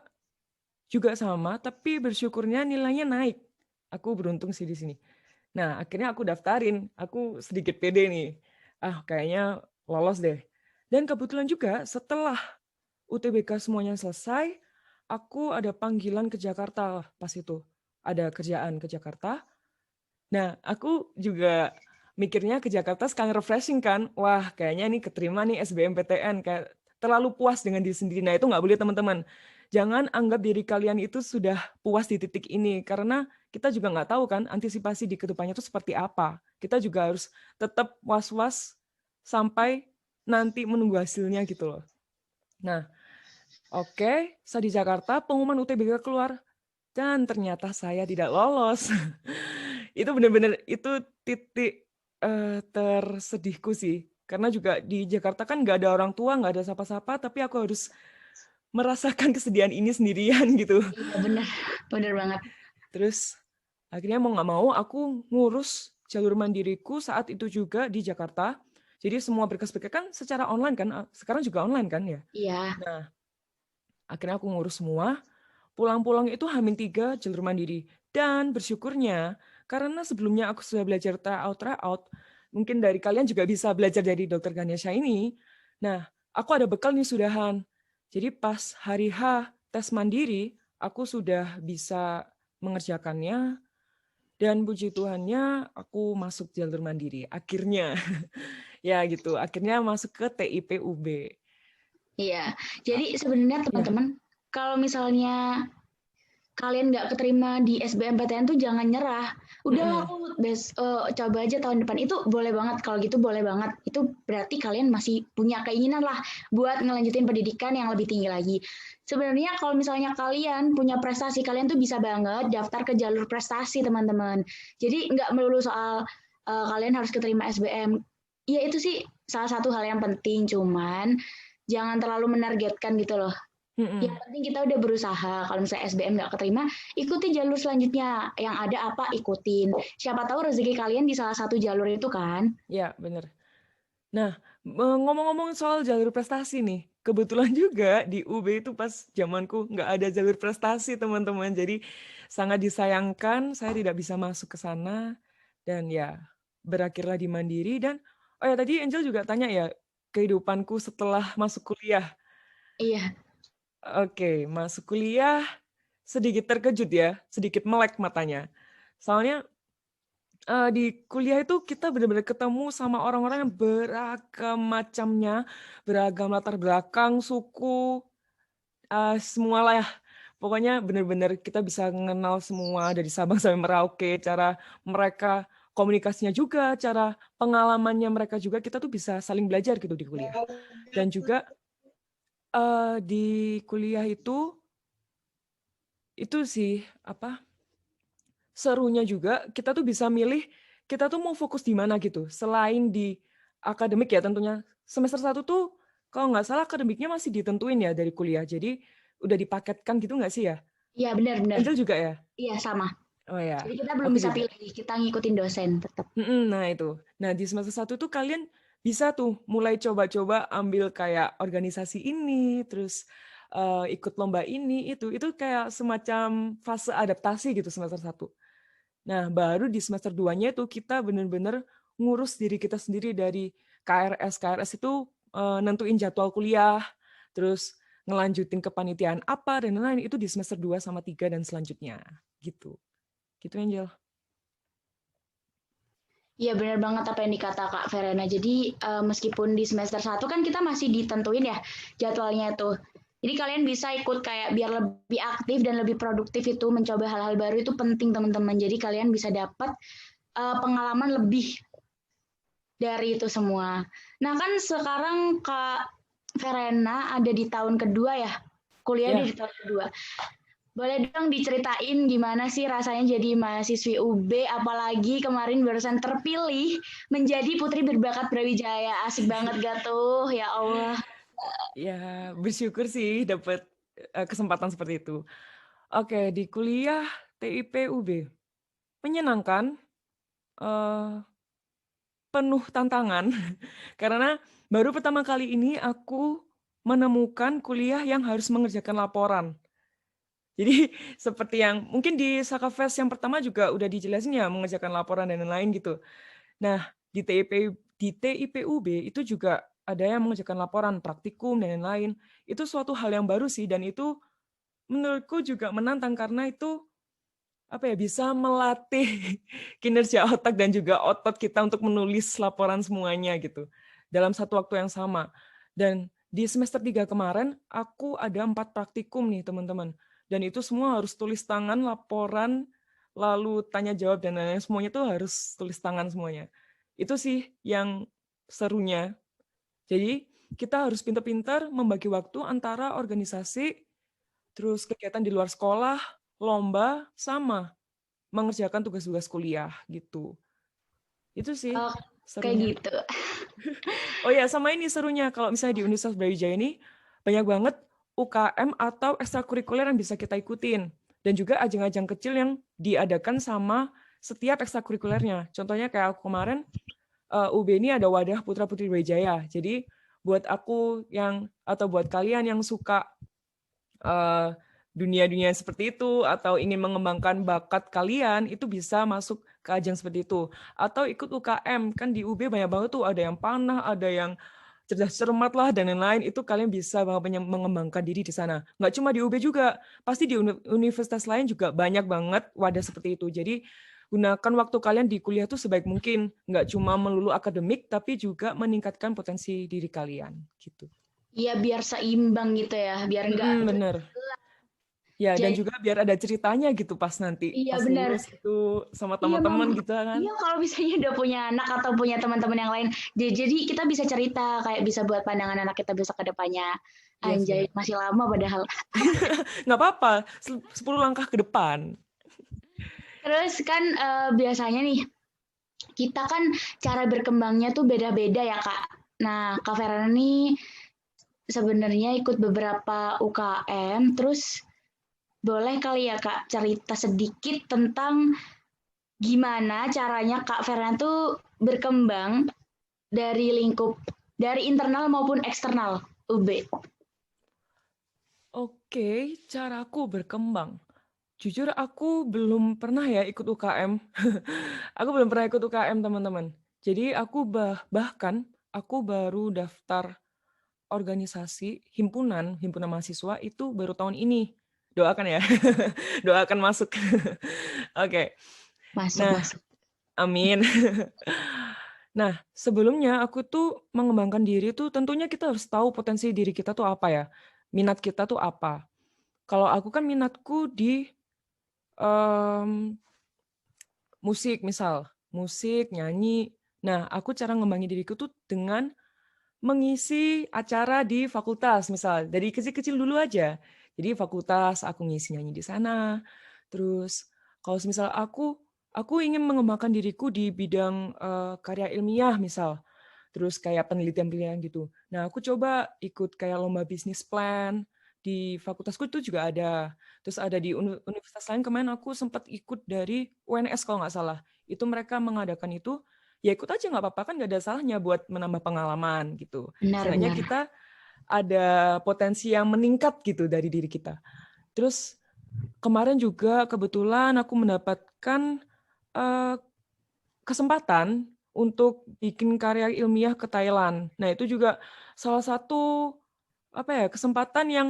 juga sama, tapi bersyukurnya nilainya naik. Aku beruntung sih di sini. Nah, akhirnya aku daftarin. Aku sedikit pede nih. Kayaknya lolos deh. Dan kebetulan juga setelah UTBK semuanya selesai, aku ada panggilan ke Jakarta pas itu. Ada kerjaan ke Jakarta. Nah, aku juga mikirnya ke Jakarta sekalian refreshing kan. Wah, kayaknya nih keterima nih SBMPTN. Kayak terlalu puas dengan diri sendiri. Nah, itu nggak boleh teman-teman. Jangan anggap diri kalian itu sudah puas di titik ini. Karena kita juga nggak tahu kan antisipasi di kedepannya itu seperti apa. Kita juga harus tetap was-was sampai nanti menunggu hasilnya gitu loh. Nah, oke, saya di Jakarta, pengumuman UTBK keluar. Dan ternyata saya tidak lolos. Itu benar-benar itu titik tersedihku sih. Karena juga di Jakarta kan nggak ada orang tua, nggak ada siapa-siapa, tapi aku harus merasakan kesedihan ini sendirian gitu. Iya bener banget. Terus akhirnya mau nggak mau aku ngurus jalur mandiriku saat itu juga di Jakarta. Jadi semua berkas-berkas kan secara online kan, sekarang juga online kan ya. Iya. Nah, akhirnya aku ngurus semua. Pulang-pulang itu H-3 jalur mandiri. Dan bersyukurnya, karena sebelumnya aku sudah belajar tryout, mungkin dari kalian juga bisa belajar dari Dr. Ganesha ini. Nah, aku ada bekal nih sudahan. Jadi pas hari H tes mandiri, aku sudah bisa mengerjakannya. Dan puji Tuhannya, aku masuk jalur mandiri. Akhirnya, ya gitu. Akhirnya masuk ke TIP UB. Iya. Jadi sebenarnya Ya. teman-teman, kalau misalnya kalian nggak keterima di SBMPTN tuh jangan nyerah. Udahlah aku coba aja tahun depan. Itu boleh banget. Kalau gitu boleh banget. Itu berarti kalian masih punya keinginan lah buat ngelanjutin pendidikan yang lebih tinggi lagi. Sebenarnya kalau misalnya kalian punya prestasi, kalian tuh bisa banget daftar ke jalur prestasi teman-teman. Jadi nggak melulu soal kalian harus keterima SBM. Ya itu sih salah satu hal yang penting. Cuman jangan terlalu menargetkan gitu loh. Yang Mm-mm. penting kita udah berusaha. Kalau misalnya SBM nggak keterima, ikuti jalur selanjutnya. Yang ada apa, ikutin. Siapa tahu rezeki kalian di salah satu jalur itu kan. Ya, bener. Nah, ngomong-ngomong soal jalur prestasi nih, kebetulan juga di UB itu pas zamanku nggak ada jalur prestasi, teman-teman. Jadi sangat disayangkan saya tidak bisa masuk ke sana dan ya berakhirlah di Mandiri dan oh ya tadi Angel juga tanya ya kehidupanku setelah masuk kuliah. Iya, Oke, masuk kuliah sedikit terkejut ya, sedikit melek matanya. Soalnya di kuliah itu kita benar-benar ketemu sama orang-orang yang beragam macamnya, beragam latar belakang, suku, semualah ya. Pokoknya benar-benar kita bisa mengenal semua dari Sabang sampai Merauke, cara mereka komunikasinya juga, cara pengalamannya mereka juga, kita tuh bisa saling belajar gitu di kuliah. Dan juga di kuliah itu sih apa serunya juga kita tuh bisa milih kita tuh mau fokus di mana gitu. Selain di akademik ya tentunya. Semester 1 tuh kalau nggak salah akademiknya masih ditentuin ya dari kuliah. Jadi udah dipaketkan gitu nggak sih ya? iya benar-benar. Angel juga ya? Iya sama. Oh ya, Jadi kita belum aku bisa juga. pilih, kita ngikutin dosen tetap. Nah itu. Nah di semester 1 tuh kalian bisa tuh mulai coba-coba ambil kayak organisasi ini, terus ikut lomba ini, itu. Itu kayak semacam fase adaptasi gitu semester 1. Nah, baru di semester 2-nya itu kita benar-benar ngurus diri kita sendiri dari KRS. KRS itu nentuin jadwal kuliah, terus ngelanjutin kepanitiaan apa, dan lain-lain. Itu di semester 2 sama 3 dan selanjutnya. Gitu. Gitu, Angel. Iya benar banget apa yang dikata Kak Verena. Jadi meskipun di semester 1 kan kita masih ditentuin ya jadwalnya tuh. Jadi kalian bisa ikut kayak biar lebih aktif dan lebih produktif itu mencoba hal-hal baru itu penting teman-teman. Jadi kalian bisa dapat pengalaman lebih dari itu semua. Nah kan sekarang Kak Verena ada di tahun kedua ya, kuliah Ya, di tahun kedua. Boleh dong diceritain gimana sih rasanya jadi mahasiswi UB, apalagi kemarin barusan terpilih menjadi Putri Berbakat Brawijaya. Asik banget gak tuh, ya Allah. ya bersyukur sih dapat kesempatan seperti itu. Oke, di kuliah TIP UB. Menyenangkan, eh, penuh tantangan, karena baru pertama kali ini aku menemukan kuliah yang harus mengerjakan laporan. Jadi seperti yang mungkin di Sakafest yang pertama juga udah dijelasin ya mengerjakan laporan dan lain-lain gitu. Nah, di TIPUB itu juga ada yang mengerjakan laporan, praktikum dan lain-lain. Itu suatu hal yang baru sih dan itu menurutku juga menantang karena itu apa ya bisa melatih kinerja otak dan juga otot kita untuk menulis laporan semuanya gitu dalam satu waktu yang sama. Dan di semester 3 kemarin aku ada 4 praktikum nih teman-teman. Dan itu semua harus tulis tangan, laporan, lalu tanya jawab dan lain-lain semuanya tuh harus tulis tangan semuanya. Itu sih yang serunya. Jadi kita harus pintar-pintar membagi waktu antara organisasi, terus kegiatan di luar sekolah, lomba, sama mengerjakan tugas-tugas kuliah gitu. Itu sih Oh, kayak serunya. gitu. Oh ya, sama ini serunya kalau misalnya di Universitas Brawijaya ini banyak banget UKM atau ekstrakurikuler yang bisa kita ikutin dan juga ajang-ajang kecil yang diadakan sama setiap ekstrakurikulernya. Contohnya kayak aku kemarin UB ini ada wadah Putra Putri Brawijaya. Jadi buat aku yang atau buat kalian yang suka dunia-dunia seperti itu atau ingin mengembangkan bakat kalian itu bisa masuk ke ajang seperti itu atau ikut UKM kan di UB banyak banget tuh ada yang panah ada yang cerdas cermat lah dan lain-lain itu kalian bisa banget mengembangkan diri di sana nggak cuma di UB juga pasti di universitas lain juga banyak banget wadah seperti itu jadi gunakan waktu kalian di kuliah tuh sebaik mungkin nggak cuma melulu akademik tapi juga meningkatkan potensi diri kalian gitu. Iya biar seimbang gitu ya, biar enggak. Bener. Ya, dan Jadi juga biar ada ceritanya gitu pas nanti, iya pas benar. lulus itu sama Iya teman-teman mam. gitu kan. Iya kalau misalnya udah punya anak atau punya teman-teman yang lain, jadi kita bisa cerita kayak bisa buat pandangan anak kita bisa ke depannya. Yes, Anjay, benar. masih lama padahal. Nggak apa-apa, 10 langkah ke depan. Terus kan biasanya nih kita kan cara berkembangnya tuh beda-beda ya Kak. Nah, Kak Verena nih sebenarnya ikut beberapa UKM, terus boleh kali ya Kak cerita sedikit tentang gimana caranya Kak Fernanda tuh berkembang dari internal maupun eksternal UB. Oke, caraku berkembang. Jujur aku belum pernah ya ikut UKM. Aku belum pernah ikut UKM, teman-teman. Jadi aku bahkan aku baru daftar organisasi himpunan mahasiswa itu baru tahun ini. Doakan ya. Doakan masuk. Oke. Masuk, Nah, masuk. amin. Nah, sebelumnya aku tuh mengembangkan diri tuh tentunya kita harus tahu potensi diri kita tuh apa ya. Minat kita tuh apa. Kalau aku kan minatku di musik misal, musik, nyanyi. Nah, aku cara ngembangin diriku tuh dengan mengisi acara di fakultas misal, dari kecil-kecil dulu aja. Jadi fakultas aku ngisi nyanyi di sana. Terus kalau misal aku ingin mengembangkan diriku di bidang karya ilmiah misal. Terus kayak penelitian-penelitian gitu. Nah, aku coba ikut kayak lomba bisnis plan di fakultasku itu juga ada. Terus ada di universitas lain kemarin aku sempat ikut dari UNS kalau nggak salah. Itu mereka mengadakan itu, ya ikut aja nggak apa-apa kan nggak ada salahnya buat menambah pengalaman gitu. Seenggaknya Benar-benar. kita ada potensi yang meningkat gitu dari diri kita. Terus kemarin juga kebetulan aku mendapatkan eh, kesempatan untuk bikin karya ilmiah ke Thailand. Nah, itu juga salah satu kesempatan yang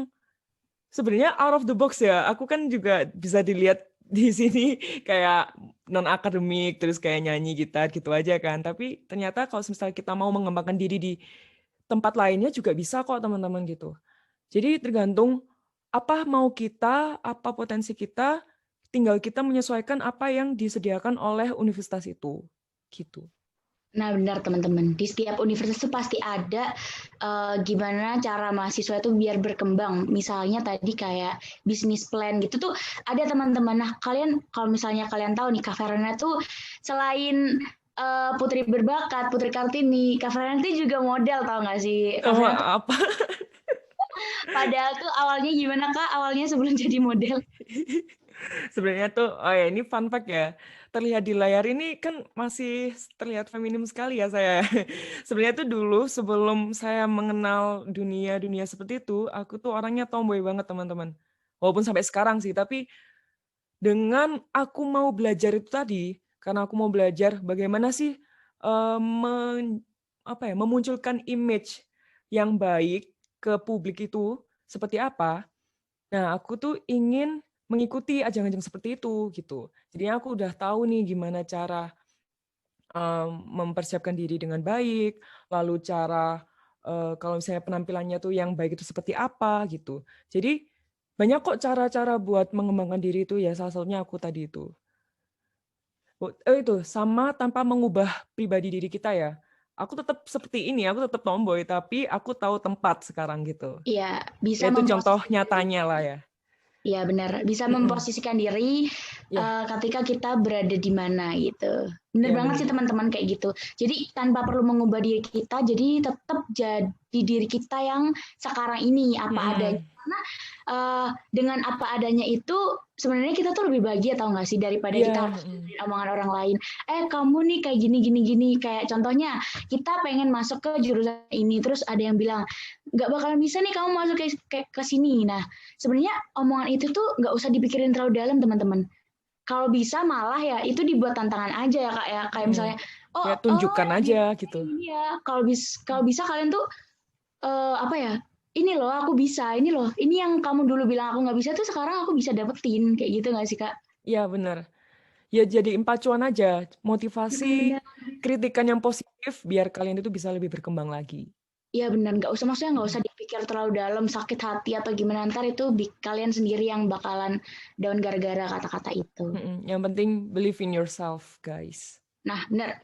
sebenarnya out of the box ya. Aku kan juga bisa dilihat di sini kayak non akademik terus kayak nyanyi gitar gitu aja kan. Tapi ternyata kalau misalnya kita mau mengembangkan diri di tempat lainnya juga bisa kok teman-teman gitu. Jadi tergantung apa mau kita, apa potensi kita, tinggal kita menyesuaikan apa yang disediakan oleh universitas itu. Gitu. Nah, benar teman-teman. Di setiap universitas itu pasti ada gimana cara mahasiswa itu biar berkembang. Misalnya tadi kayak bisnis plan gitu tuh ada teman-teman. Nah, kalian kalau misalnya kalian tahu nih Kak Verena tuh selain Putri Berbakat, Putri Kartini, Kak Verena itu juga model tau nggak sih? Kak Oh, Verena tuh apa? padahal tuh awalnya gimana Kak? Awalnya sebelum jadi model. Sebenarnya tuh, oh ya ini fun fact ya. Terlihat di layar ini kan masih terlihat feminim sekali ya saya. Sebenarnya tuh dulu sebelum saya mengenal dunia seperti itu, aku tuh orangnya tomboy banget teman-teman. Walaupun sampai sekarang sih, tapi dengan aku mau belajar itu tadi, karena aku mau belajar bagaimana sih memunculkan image yang baik ke publik itu seperti apa. Nah, aku tuh ingin mengikuti ajang-ajang seperti itu gitu. Jadinya aku udah tahu nih gimana cara mempersiapkan diri dengan baik, lalu cara kalau misalnya penampilannya tuh yang baik itu seperti apa gitu. Jadi banyak kok cara-cara buat mengembangkan diri itu ya, salah satunya aku tadi itu. Itu sama tanpa mengubah pribadi diri kita ya. Aku tetap seperti ini, aku tetap tomboy, tapi aku tahu tempat sekarang gitu. Iya, bisa Ya itu contoh memposisikan diri. nyatanya lah ya. Iya benar, bisa Mm-mm. memposisikan diri Ya, ketika kita berada di mana gitu. Bener ya banget sih benar. teman-teman kayak gitu. Jadi tanpa perlu mengubah diri kita, jadi tetap jadi diri kita yang sekarang ini apa adanya. Mm-mm. Karena dengan apa adanya itu sebenarnya kita tuh lebih bahagia tau gak sih daripada Iya, kita harus dengerin omongan orang lain. Kamu nih kayak gini gini gini kayak contohnya kita pengen masuk ke jurusan ini terus ada yang bilang nggak bakalan bisa nih kamu masuk ke sini. Nah sebenarnya omongan itu tuh nggak usah dipikirin terlalu dalam teman-teman. Kalau bisa malah ya itu dibuat tantangan aja ya kak ya kayak mm. misalnya oh Kayak tunjukkan aja gitu. ini ya kalau bisa kalian tuh apa ya ini loh aku bisa ini loh ini yang kamu dulu bilang aku nggak bisa tuh sekarang aku bisa dapetin kayak gitu nggak sih kak? Iya benar. Ya jadi pacuan aja, motivasi, Benar-benar. kritikan yang positif biar kalian itu bisa lebih berkembang lagi. Iya benar nggak usah maksudnya nggak Mm. usah dipikir terlalu dalam sakit hati atau gimana ntar itu kalian sendiri yang bakalan down gara-gara kata-kata itu. Mm-mm. Yang penting believe in yourself, guys. Nah benar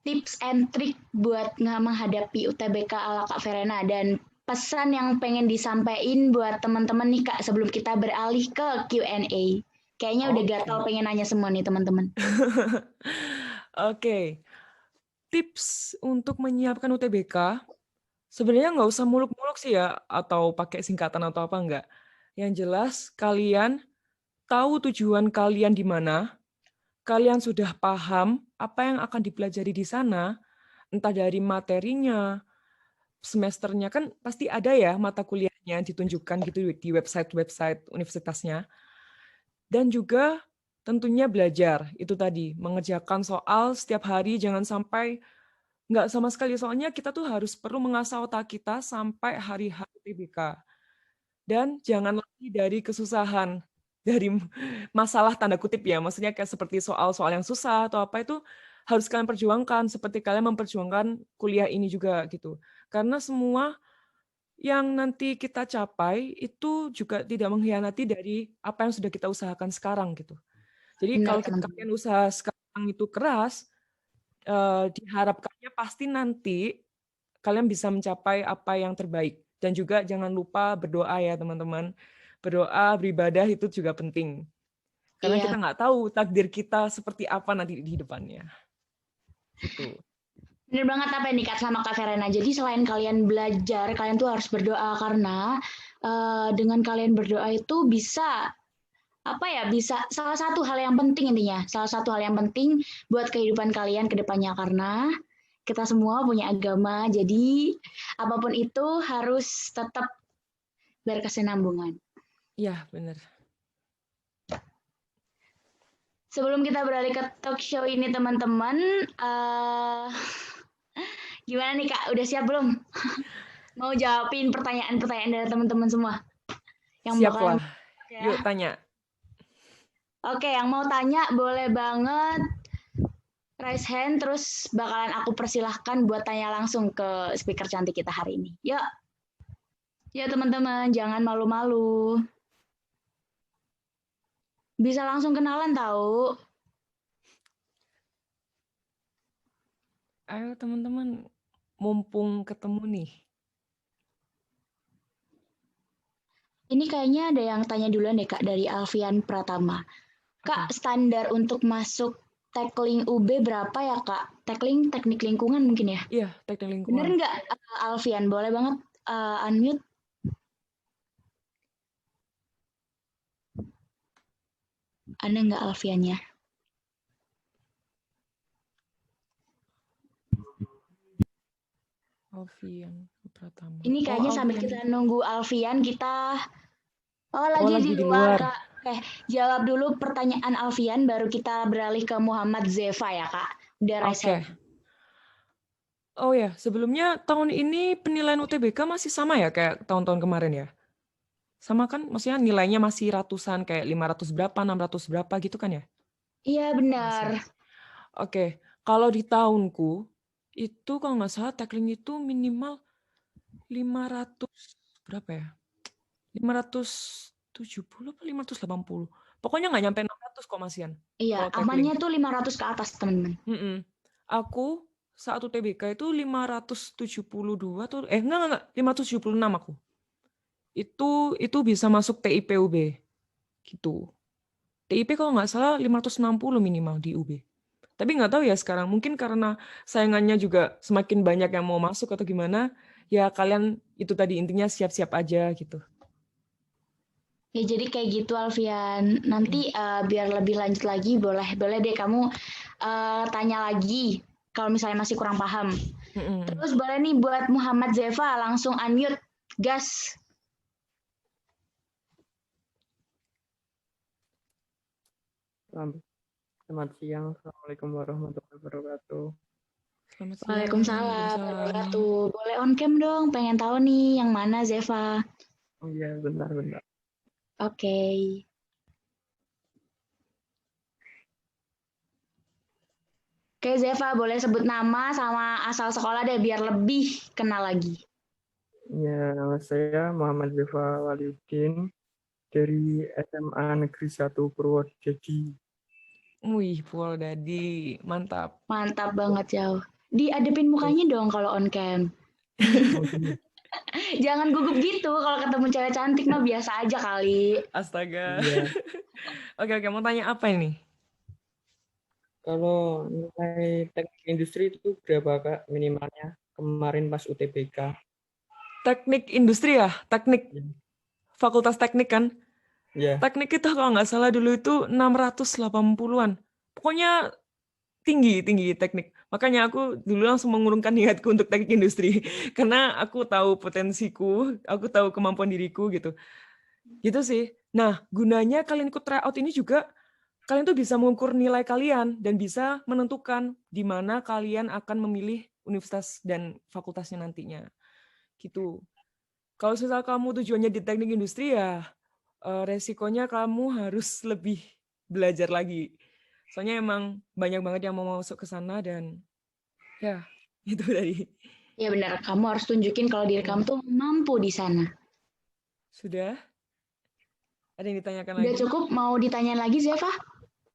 tips and trick buat menghadapi UTBK ala Kak Verena dan pesan yang pengen disampaikan buat teman-teman nih Kak sebelum kita beralih ke Q&A. Kayaknya udah Oke. gatal pengen nanya semua nih teman-teman. Oke. tips untuk menyiapkan UTBK, sebenarnya nggak usah muluk-muluk sih ya, atau pakai singkatan atau apa enggak. Yang jelas kalian tahu tujuan kalian di mana, kalian sudah paham apa yang akan dipelajari di sana, entah dari materinya, semesternya kan pasti ada ya mata kuliahnya ditunjukkan gitu di website-website universitasnya. Dan juga tentunya belajar, itu tadi, mengerjakan soal setiap hari, jangan sampai nggak sama sekali, soalnya kita tuh harus perlu mengasah otak kita sampai hari UTBK. Dan jangan lagi dari kesusahan, dari masalah tanda kutip ya, maksudnya kayak seperti soal-soal yang susah atau apa itu harus kalian perjuangkan, seperti kalian memperjuangkan kuliah ini juga gitu. Karena semua yang nanti kita capai itu juga tidak mengkhianati dari apa yang sudah kita usahakan sekarang gitu. Jadi Benar, kalau teman-teman. kalian usaha sekarang itu keras, diharapkannya pasti nanti kalian bisa mencapai apa yang terbaik. Dan juga jangan lupa berdoa ya teman-teman. Berdoa, beribadah itu juga penting. Karena Iya, kita nggak tahu takdir kita seperti apa nanti di depannya. Itu. bener banget apa yang Kak sama Kak Verena. Jadi selain kalian belajar, kalian tuh harus berdoa karena dengan kalian berdoa itu bisa bisa salah satu hal yang penting intinya. Salah satu hal yang penting buat kehidupan kalian ke depannya karena kita semua punya agama. Jadi apapun itu harus tetap berkesinambungan. Iya, benar. Sebelum kita beralih ke talk show ini teman-teman, gimana nih Kak? Udah siap belum? Mau jawabin pertanyaan-pertanyaan dari teman-teman semua? Yang Siap bakalan lah. ya. Yuk tanya. Oke, yang mau tanya boleh banget raise hand, terus bakalan aku persilahkan buat tanya langsung ke speaker cantik kita hari ini. Yuk. Ya teman-teman, jangan malu-malu. Bisa langsung kenalan tahu. Ayo teman-teman, mumpung ketemu nih. Ini kayaknya ada yang tanya duluan deh Kak dari Alfian Pratama. Kak, standar untuk masuk tackling UB berapa ya Kak? Tackling teknik lingkungan mungkin ya? Iya, teknik Bener lingkungan. nggak Alfian? Boleh banget unmute. Ada nggak Alfiannya? Alfian Pratama. Ini kayaknya sambil Alfian. kita nunggu Alfian, kita lagi di luar Kak. Oke, jawab dulu pertanyaan Alfian, baru kita beralih ke Muhammad Zeva ya Kak. Udah raise hand. Oh ya, sebelumnya tahun ini penilaian UTBK masih sama ya kayak tahun-tahun kemarin ya? Sama kan? Maksudnya nilainya masih ratusan, kayak 500 berapa, 600 berapa gitu kan ya? Iya benar. Oke, kalau di tahunku, itu kalau nggak salah tackling itu minimal 500, berapa ya? 570 atau 580. Pokoknya nggak nyampe 600 kok Masian. Iya, amannya tuh 500 ke atas teman-teman. Aku saat UTBK itu 572 atau enggak 576 aku. Itu bisa masuk TIP UB gitu. TIP kalau nggak salah 560 minimal di UB. Tapi nggak tahu ya sekarang, mungkin karena saingannya juga semakin banyak yang mau masuk atau gimana, ya kalian itu tadi intinya siap-siap aja gitu. Ya jadi kayak gitu Alfian. Nanti biar lebih lanjut lagi boleh deh kamu tanya lagi kalau misalnya masih kurang paham. Terus boleh nih buat Muhammad Zeva langsung unmute, gas. Selamat siang, Assalamualaikum warahmatullahi wabarakatuh. Waalaikumsalam warahmatullahi wabarakatuh. Boleh on cam dong, pengen tahu nih yang mana Zeva. Oh iya, bentar. Oke. Oke Zeva, boleh sebut nama sama asal sekolah deh biar lebih kenal lagi. Ya, nama saya Muhammad Zeva Waliuddin dari SMA Negeri 1 Purwodadi. Wih, Purwodadi, mantap. Mantap banget jauh. Diadepin mukanya dong kalau on cam. Jangan gugup gitu kalau ketemu cewek cantik mah biasa aja kali. Astaga. Iya. Oke, mau tanya apa ini? Kalau nilai teknik industri itu berapa Kak minimalnya kemarin pas UTBK? Teknik industri ya, teknik Ya. fakultas teknik kan. Ya. Teknik itu kalau nggak salah dulu itu 680-an. Pokoknya tinggi teknik. Makanya aku dulu langsung mengurungkan niatku untuk teknik industri karena aku tahu potensiku, aku tahu kemampuan diriku gitu. Gitu sih. Nah, gunanya kalian ikut tryout ini juga kalian tuh bisa mengukur nilai kalian dan bisa menentukan di mana kalian akan memilih universitas dan fakultasnya nantinya. Gitu. Kalau misal kamu tujuannya di teknik industri ya resikonya kamu harus lebih belajar lagi. Soalnya emang banyak banget yang mau masuk ke sana dan ya itu dari Ya benar, kamu harus tunjukin kalau diri kamu tuh mampu di sana. sudah ada yang ditanyakan Udah lagi. cukup, mau ditanyain lagi Zeva?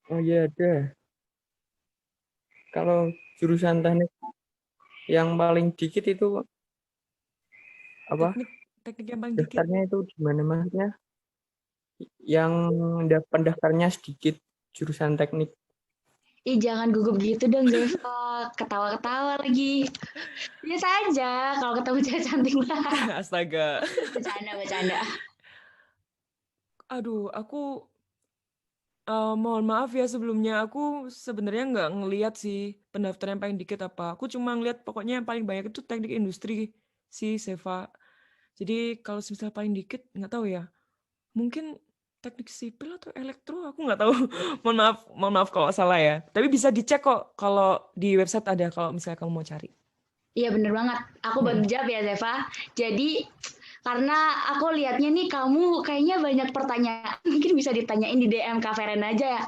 Oh iya ada. Kalau jurusan teknik yang paling dikit itu apa? Teknik yang paling dikit. Daftarnya itu di mana Masnya? Yang pendaftarnya sedikit jurusan teknik. Ih, jangan gugup gitu dong, Zeva. Ketawa-ketawa lagi. Biasa aja kalau ketemu cewek cantik lah. Astaga. Bercanda. Aduh, aku mohon maaf ya sebelumnya. Aku sebenarnya nggak ngelihat sih pendaftaran yang paling dikit apa. Aku cuma ngelihat pokoknya yang paling banyak itu teknik industri sih, Seva. Jadi kalau misal paling dikit nggak tahu ya. Mungkin teknik sipil atau elektro, aku nggak tahu. Mohon maaf kalau salah ya. Tapi bisa dicek kok kalau di website ada kalau misalnya kamu mau cari. Iya bener banget. Aku bantu jawab ya Zeva. Jadi karena aku lihatnya nih kamu kayaknya banyak pertanyaan. Mungkin bisa ditanyain di DM Kak Feren aja ya.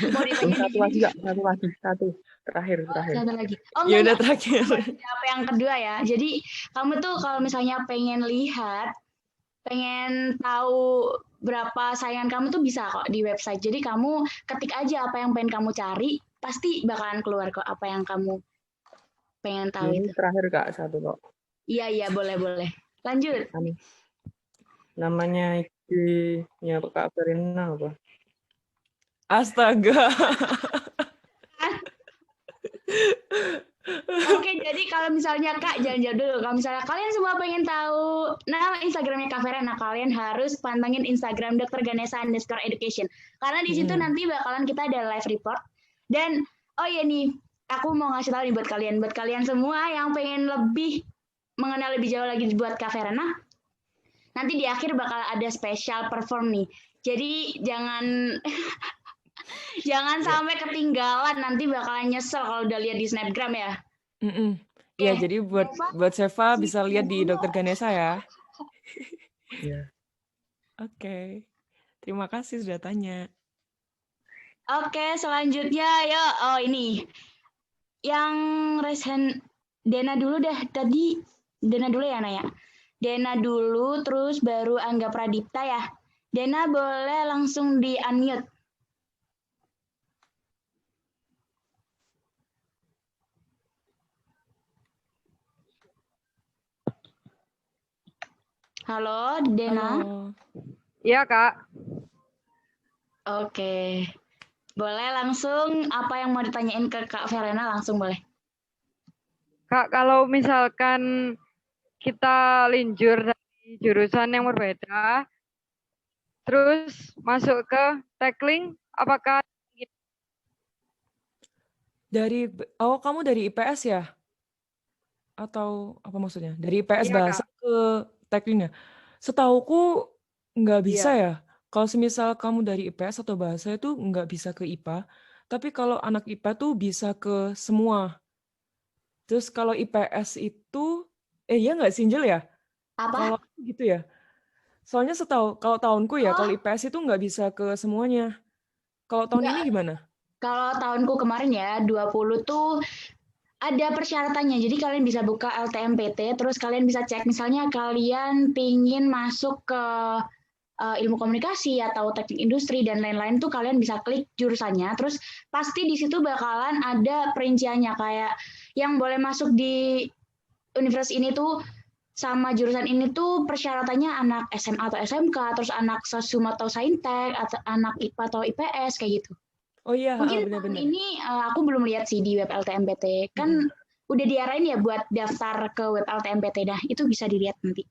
Mau ditanyain Satu lagi Kak, satu. Terakhir. satu lagi. Oh Ya udah enggak. terakhir. Apa yang kedua ya. Jadi kamu tuh kalau misalnya pengen tahu berapa saingan kamu tuh bisa kok di website. Jadi kamu ketik aja apa yang pengen kamu cari, pasti bakalan keluar kok apa yang kamu pengen tahu Ini itu. terakhir Kak, satu kok. Iya, boleh. Lanjut. Namanya IG-nya Kak Verena apa? Astaga. Oke, jadi kalau misalnya Kak, jangan jawab dulu. Kalau misalnya kalian semua pengen tahu nama Instagramnya Kak Verena, kalian harus pantengin Instagram Dr. Ganesha _education. Karena di situ nanti bakalan kita ada live report. Dan, oh iya nih, aku mau ngasih tahu nih buat kalian semua yang pengen lebih mengenal lebih jauh lagi buat Kak Verena, nanti di akhir bakal ada special perform nih. Jadi jangan sampai ketinggalan, nanti bakalan nyesel kalau udah lihat di Snapgram ya. Iya, jadi buat Seva bisa lihat di Dr. Ganesha ya. Iya. Oke. Terima kasih sudah tanya. Oke, selanjutnya yuk. Oh ini. Yang resen Dena dulu dah. Tadi Dena dulu ya Naya. Dena dulu terus baru Angga Pradipta ya. Dena boleh langsung di unmute. Halo, Dena. Iya, Kak. Oke. Boleh langsung apa yang mau ditanyain ke Kak Verena langsung boleh. Kak, kalau misalkan kita linjur dari jurusan yang berbeda, terus masuk ke tackling, apakah kamu dari IPS ya? Atau apa maksudnya? Dari IPS Iya, bahasa Kak. ke tackling ya? Setauku nggak bisa Iya. ya. Kalau semisal kamu dari IPS atau bahasa itu nggak bisa ke IPA. Tapi kalau anak IPA tuh bisa ke semua. Terus kalau IPS itu, iya nggak sih Angel ya? Apa? Kalau gitu ya. Soalnya kalau tahunku ya, kalau IPS itu nggak bisa ke semuanya. Kalau tahun ini gimana? Kalau tahunku kemarin ya, 20 tuh ada persyaratannya. Jadi kalian bisa buka LTMPT, terus kalian bisa cek misalnya kalian pingin masuk ke ilmu komunikasi atau teknik industri dan lain-lain tuh kalian bisa klik jurusannya. Terus pasti di situ bakalan ada perinciannya kayak yang boleh masuk di universitas ini tuh sama jurusan ini tuh persyaratannya anak SMA atau SMK, terus anak Sosum atau Saintek, atau anak IPA atau IPS kayak gitu. Oh iya, Mungkin tahun benar-benar. ini aku belum lihat sih di web LTMPT. Kan udah diarahin ya buat daftar ke web LTMPT. Dah, itu bisa dilihat nanti.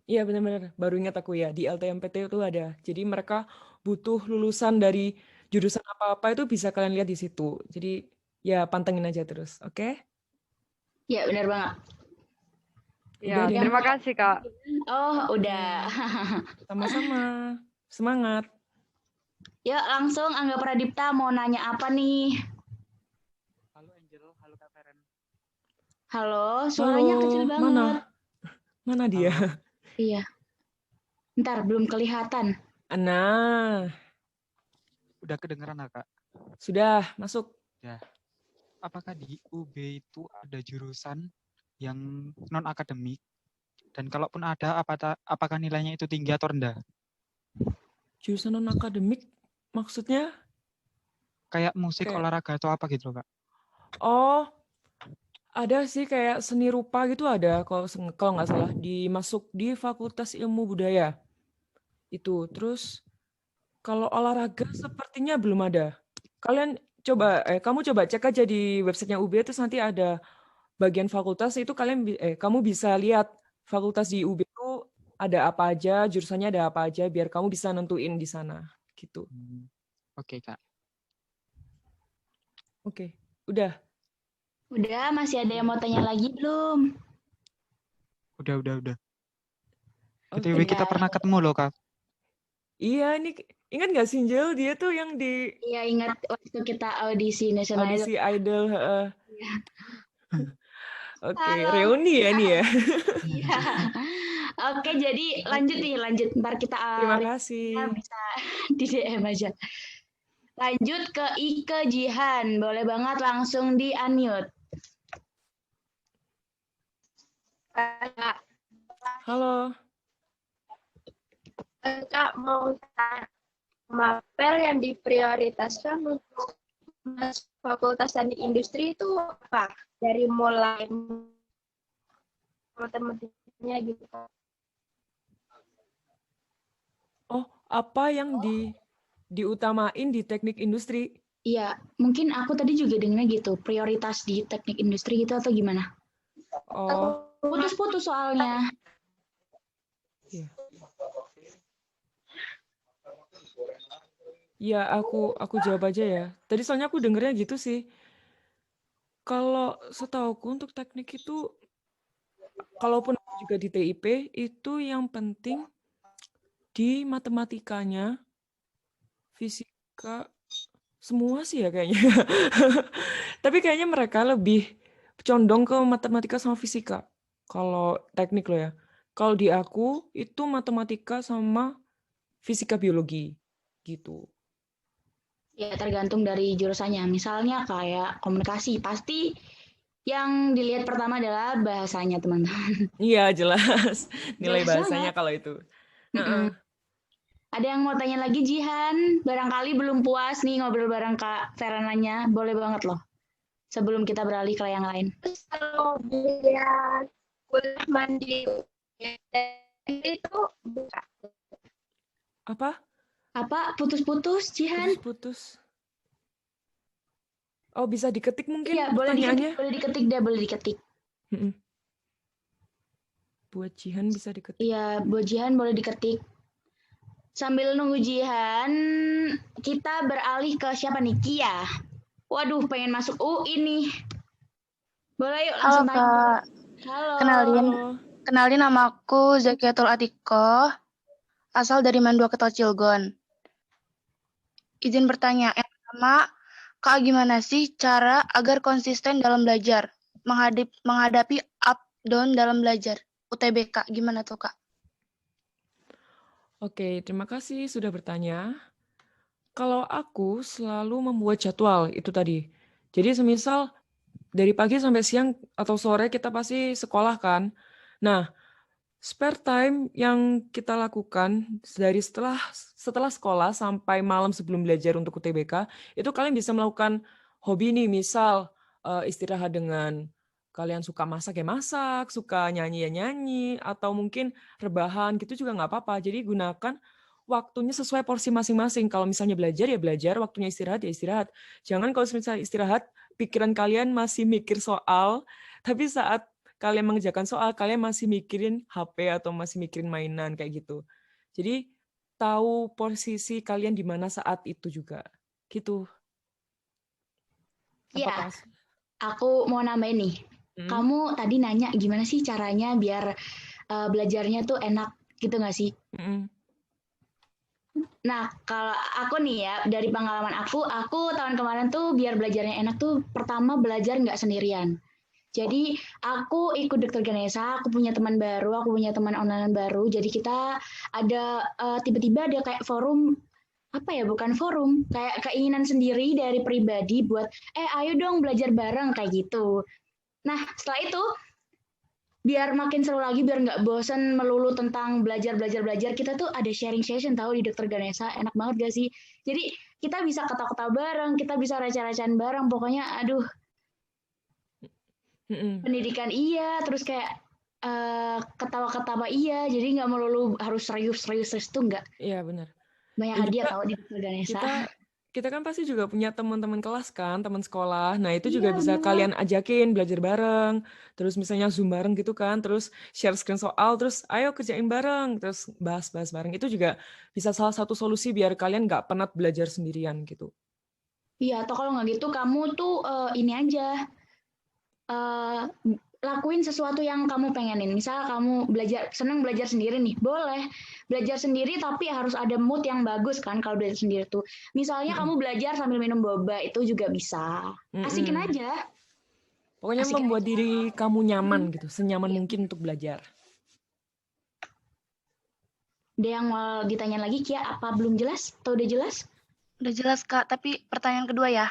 Iya benar-benar. Baru ingat aku ya, di LTMPT itu ada. Jadi mereka butuh lulusan dari jurusan apa-apa itu bisa kalian lihat di situ. Jadi ya pantengin aja terus, oke? Ya, benar banget. Udah Ya, deh. terima kasih, Kak. Oh, udah. Sama-sama. Semangat. Yuk, langsung Angga Pradipta mau nanya apa nih? Halo Angel, halo Kak Feren. Halo, suaranya Halo, kecil banget. Mana dia? Halo. Iya. Ntar, belum kelihatan. Nah, Udah kedengeran Kak? sudah masuk. Ya. Apakah di UB itu ada jurusan yang non akademik? Dan kalaupun ada, apakah nilainya itu tinggi atau rendah? Jurusan non-akademik maksudnya? Kayak musik, Kayak, olahraga atau apa gitu Kak? oh, ada sih kayak seni rupa gitu ada kalau nggak salah dimasuk di Fakultas Ilmu Budaya itu. Terus kalau olahraga sepertinya belum ada. Kamu coba cek aja di websitenya UB terus nanti ada bagian fakultas itu kamu bisa lihat fakultas di UB itu ada apa aja, jurusannya ada apa aja biar kamu bisa nentuin di sana gitu. Oke Kak. Oke, udah. Udah, masih ada yang mau tanya lagi belum? Udah. Oke. BTW kita pernah ketemu loh Kak. Iya, ini ingat nggak sih Angel? Dia tuh yang di Iya, ingat waktu kita audisi National Idol. audisi Idol. Iya. Oke, Halo. reuni ya nih ya. Iya. Oke, jadi lanjut. Ntar kita Terima kasih. bisa di DM aja. Lanjut ke Ike Jihan. Boleh banget langsung di unmute. Halo. Kak mau tanya, mapel yang diprioritaskan untuk Fakultas Teknik Industri itu apa? Dari mulai matematikanya gitu. Oh, apa yang diutamain di teknik industri? Iya, mungkin aku tadi juga dengarnya gitu. Prioritas di teknik industri gitu atau gimana? Oh, Putus-putus soalnya. iya. Ya, aku jawab aja ya. Tadi soalnya aku dengernya gitu sih. Kalau setauku untuk teknik itu, kalaupun juga di TIP, itu yang penting di matematikanya, fisika, semua sih ya kayaknya. Tapi kayaknya mereka lebih condong ke matematika sama fisika. Kalau teknik loh ya. Kalau di aku, itu matematika sama fisika biologi. Gitu. Ya, tergantung dari jurusannya. Misalnya kayak komunikasi, pasti yang dilihat pertama adalah bahasanya, teman-teman. Iya, jelas. Nilai Jelas bahasanya banget. kalau itu. Ada yang mau tanya lagi, Jihan? Barangkali belum puas nih ngobrol bareng Kak Ferananya. Boleh banget loh. Sebelum kita beralih ke yang lain. Terus kalau biar kuliah mandiri itu buka. Apa? Apa? Putus-putus, Jihan? Putus-putus. Oh, bisa diketik mungkin Iya, boleh pertanyaannya? boleh diketik. Buat Jihan bisa diketik. Iya, buat Jihan boleh diketik. Sambil nunggu Jihan, kita beralih ke siapa nih? Kia. Waduh, pengen masuk UI nih. Boleh yuk Halo langsung tanya. Kak, Halo. kenalin nama aku Zakiatul Atikoh, asal dari Mandua Keto Cilegon. Izin bertanya, yang pertama, Kak gimana sih cara agar konsisten dalam belajar, menghadapi up down dalam belajar, UTBK, gimana tuh Kak? Oke, terima kasih sudah bertanya. Kalau aku selalu membuat jadwal itu tadi. Jadi semisal dari pagi sampai siang atau sore kita pasti sekolah kan. Nah, spare time yang kita lakukan dari setelah sekolah sampai malam sebelum belajar untuk UTBK, itu kalian bisa melakukan hobi nih, misal istirahat dengan kalian suka masak ya masak, suka nyanyi ya nyanyi, atau mungkin rebahan gitu juga nggak apa-apa. Jadi gunakan waktunya sesuai porsi masing-masing. Kalau misalnya belajar ya belajar, waktunya istirahat ya istirahat. Jangan kalau misalnya istirahat, pikiran kalian masih mikir soal, tapi saat kalian mengerjakan soal, kalian masih mikirin HP atau masih mikirin mainan kayak gitu. Jadi tahu posisi kalian di mana saat itu juga. Gitu. Iya, Apakah aku mau nambahin nih. Kamu tadi nanya gimana sih caranya biar belajarnya tuh enak gitu nggak sih? Nah, kalau aku nih ya, dari pengalaman aku tahun kemarin tuh biar belajarnya enak tuh pertama belajar nggak sendirian. Jadi aku ikut Dokter Ganesha, aku punya teman baru, aku punya teman online baru. Jadi kita ada tiba-tiba ada kayak forum apa ya, bukan forum, kayak keinginan sendiri dari pribadi buat ayo dong belajar bareng kayak gitu. Nah, setelah itu biar makin seru lagi, biar nggak bosan melulu tentang belajar, kita tuh ada sharing session tahu di Dokter Ganesha, enak banget gak sih? Jadi kita bisa ketawa-ketawa bareng, kita bisa receh-recehan bareng, pokoknya aduh, pendidikan iya, terus kayak ketawa-ketawa iya, jadi nggak melulu harus serius tuh nggak. Iya benar. Banyak Dan hadiah juga tahu di Dokter Ganesha. kita kan pasti juga punya teman-teman kelas kan, teman sekolah. Nah, itu juga Iya, bisa benar. kalian ajakin belajar bareng. Terus misalnya Zoom bareng gitu kan, terus share screen soal, terus ayo kerjain bareng, terus bahas-bahas bareng. Itu juga bisa salah satu solusi biar kalian nggak penat belajar sendirian gitu. Iya, atau kalau nggak gitu kamu tuh ini aja, lakuin sesuatu yang kamu pengenin. Misal kamu seneng belajar sendiri nih, boleh belajar sendiri tapi harus ada mood yang bagus kan kalau belajar sendiri tuh. Misalnya kamu belajar sambil minum boba, itu juga bisa. Asikin aja. Pokoknya Asikin membuat aja. diri kamu nyaman gitu, senyaman mungkin untuk belajar. Ada yang mau ditanya lagi, Kia? Apa belum jelas? Atau udah jelas? Udah jelas, Kak. Tapi pertanyaan kedua ya.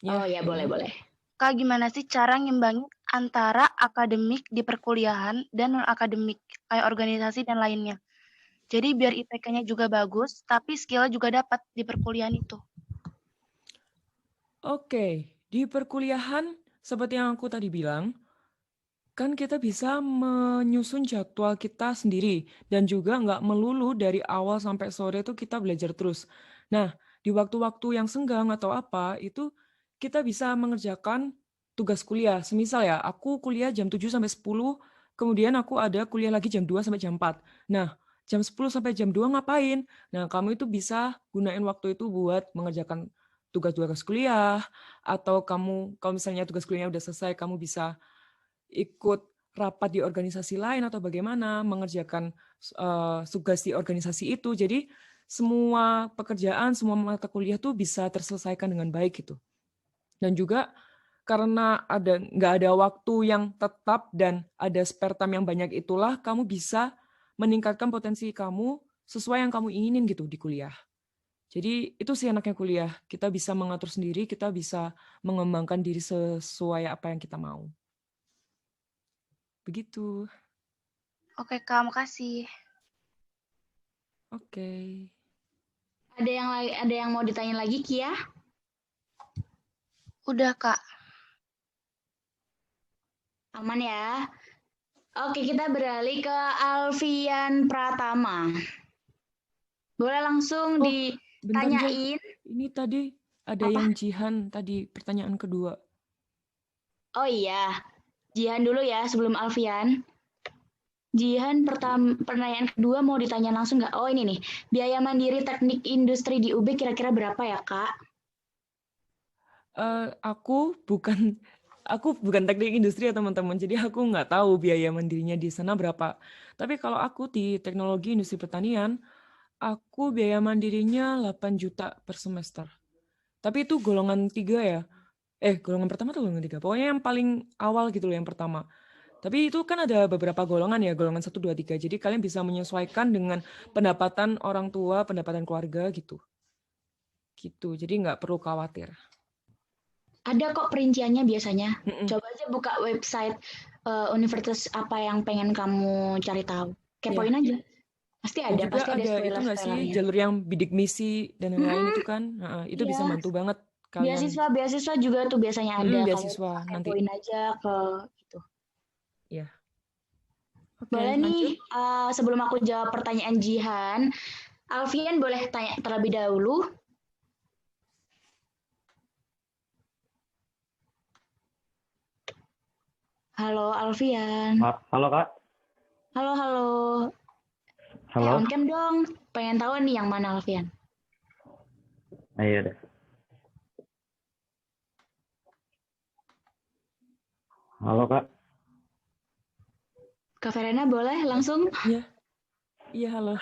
Oh ya, boleh. Kak, gimana sih cara ngimbangin antara akademik di perkuliahan dan non-akademik, kayak organisasi dan lainnya? Jadi biar IPK-nya juga bagus, tapi skill-nya juga dapat di perkuliahan itu. Oke, di perkuliahan seperti yang aku tadi bilang, kan kita bisa menyusun jadwal kita sendiri dan juga nggak melulu dari awal sampai sore itu kita belajar terus. Nah, di waktu-waktu yang senggang atau apa, itu kita bisa mengerjakan tugas kuliah. Semisal ya, aku kuliah jam 7 sampai 10, kemudian aku ada kuliah lagi jam 2 sampai jam 4. Nah, jam 10 sampai jam 2 ngapain? Nah, kamu itu bisa gunain waktu itu buat mengerjakan tugas-tugas kuliah, atau kamu, kalau misalnya tugas kuliahnya udah selesai, kamu bisa ikut rapat di organisasi lain atau bagaimana, mengerjakan tugas di organisasi itu. Jadi semua pekerjaan, semua mata kuliah tuh bisa terselesaikan dengan baik gitu. Dan juga karena nggak ada waktu yang tetap dan ada spare time yang banyak, itulah kamu bisa meningkatkan potensi kamu sesuai yang kamu inginin gitu di kuliah. Jadi itu sih enaknya kuliah. Kita bisa mengatur sendiri, kita bisa mengembangkan diri sesuai apa yang kita mau. Begitu. Oke, Kak, makasih. Oke. Ada yang mau ditanya lagi, Kia? Udah, Kak. Aman ya? Oke, kita beralih ke Alfian Pratama. Boleh langsung ditanyain. Ini tadi ada apa? yang Jihan tadi, pertanyaan kedua. Oh iya, Jihan dulu ya sebelum Alfian. Jihan pertanyaan kedua mau ditanya langsung nggak? Oh ini nih, biaya mandiri teknik industri di UB kira-kira berapa ya, Kak? Aku bukan teknik industri ya teman-teman, jadi aku nggak tahu biaya mandirinya di sana berapa. Tapi kalau aku di teknologi industri pertanian, aku biaya mandirinya 8 juta per semester. Tapi itu golongan 3 ya. Golongan pertama atau golongan 3? Pokoknya yang paling awal gitu loh, yang pertama. Tapi itu kan ada beberapa golongan ya, golongan 1, 2, 3. Jadi kalian bisa menyesuaikan dengan pendapatan orang tua, pendapatan keluarga gitu. Jadi nggak perlu khawatir. Ada kok perinciannya biasanya. Coba aja buka website universitas apa yang pengen kamu cari tahu. Kepoin aja. Pasti ada, juga pasti ada itu nggak sih jalur yang bidik misi dan lain-lain itu kan, itu bisa bantu banget kalian. Beasiswa juga tuh biasanya ada. Beasiswa nanti. Kepoin aja ke itu. Iya. Boleh nih, sebelum aku jawab pertanyaan Jihan, Alfian boleh tanya terlebih dahulu. Halo Alfian. Halo Kak. Halo, halo. Halo. On cam dong. Pengen tahu nih yang mana Alfian. Ayo deh. Halo Kak. Kak Verena boleh langsung? Iya. Iya, halo.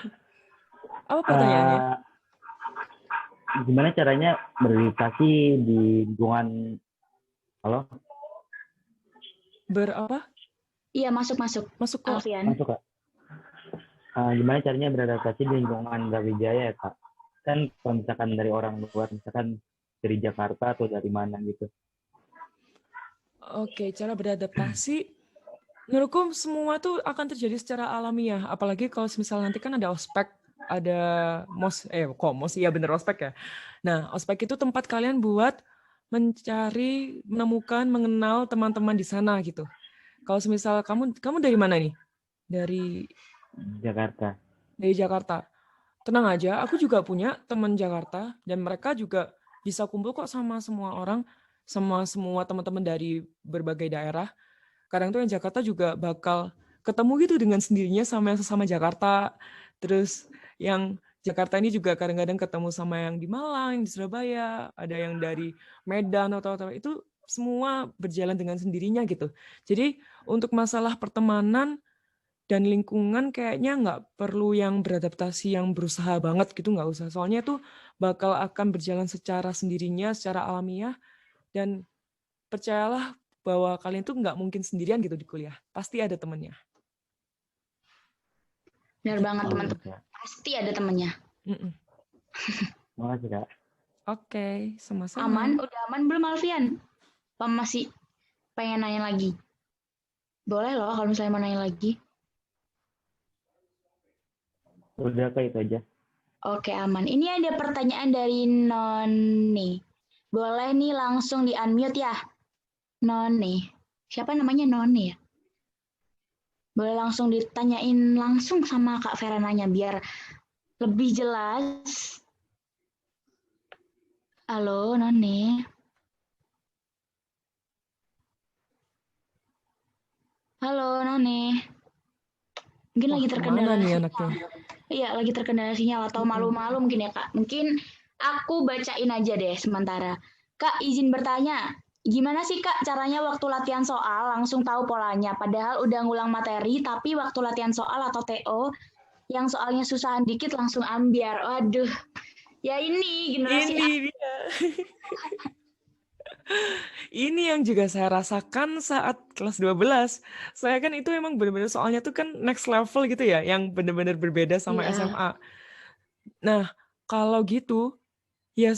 Apa pertanyaannya? Gimana caranya beradaptasi di lingkungan? Halo? Berapa? Iya, masuk. Masuk kok. Alfian. Masuk Kak. Gimana caranya beradaptasi di lingkungan Brawijaya ya Kak? Kan kalau misalkan dari orang luar, misalkan dari Jakarta atau dari mana gitu. Oke, cara beradaptasi. Menurutku semua tuh akan terjadi secara alamiah. Apalagi kalau misalnya nanti kan ada ospek, ada iya bener ospek ya. Nah, ospek itu tempat kalian buat mencari, menemukan, mengenal teman-teman di sana gitu. Kalau misal kamu dari mana nih? Dari Jakarta. Dari Jakarta. Tenang aja, aku juga punya teman Jakarta dan mereka juga bisa kumpul kok sama semua orang, sama semua teman-teman dari berbagai daerah. Kadang tuh yang Jakarta juga bakal ketemu gitu dengan sendirinya sama yang sesama Jakarta. Terus yang Jakarta ini juga kadang-kadang ketemu sama yang di Malang, di Surabaya, ada yang dari Medan atau itu semua berjalan dengan sendirinya gitu. Jadi untuk masalah pertemanan dan lingkungan kayaknya nggak perlu yang beradaptasi yang berusaha banget gitu, nggak usah. Soalnya itu bakal akan berjalan secara sendirinya, secara alamiah, dan percayalah bahwa kalian tuh nggak mungkin sendirian gitu di kuliah. Pasti ada temennya. Benar banget teman-teman. Pasti ada temennya. Makasih Kak. Oke, sama-sama. Aman? Udah aman belum Alfian? Apa masih pengen nanya lagi? Boleh loh kalau misalnya mau nanya lagi. Udah Kak, itu aja. Oke, aman. Ini ada pertanyaan dari Noni. Boleh nih langsung di-unmute ya. Noni. Siapa namanya Noni ya? Boleh langsung ditanyain langsung sama Kak Verenanya biar lebih jelas. Halo, Noni. Halo, Noni. Mungkin lagi terkendala sinyal. Iya, lagi terkendala sinyal atau malu-malu mungkin ya, Kak. Mungkin aku bacain aja deh sementara. Kak, izin bertanya. Gimana sih, Kak, caranya waktu latihan soal langsung tahu polanya? Padahal udah ngulang materi, tapi waktu latihan soal atau TO, yang soalnya susahan dikit langsung ambiar. Waduh. Ya ini generasi Ini dia. Ini yang juga saya rasakan saat kelas 12. Saya kan itu emang benar-benar soalnya tuh kan next level gitu ya, yang benar-benar berbeda sama SMA. Nah, kalau gitu, ya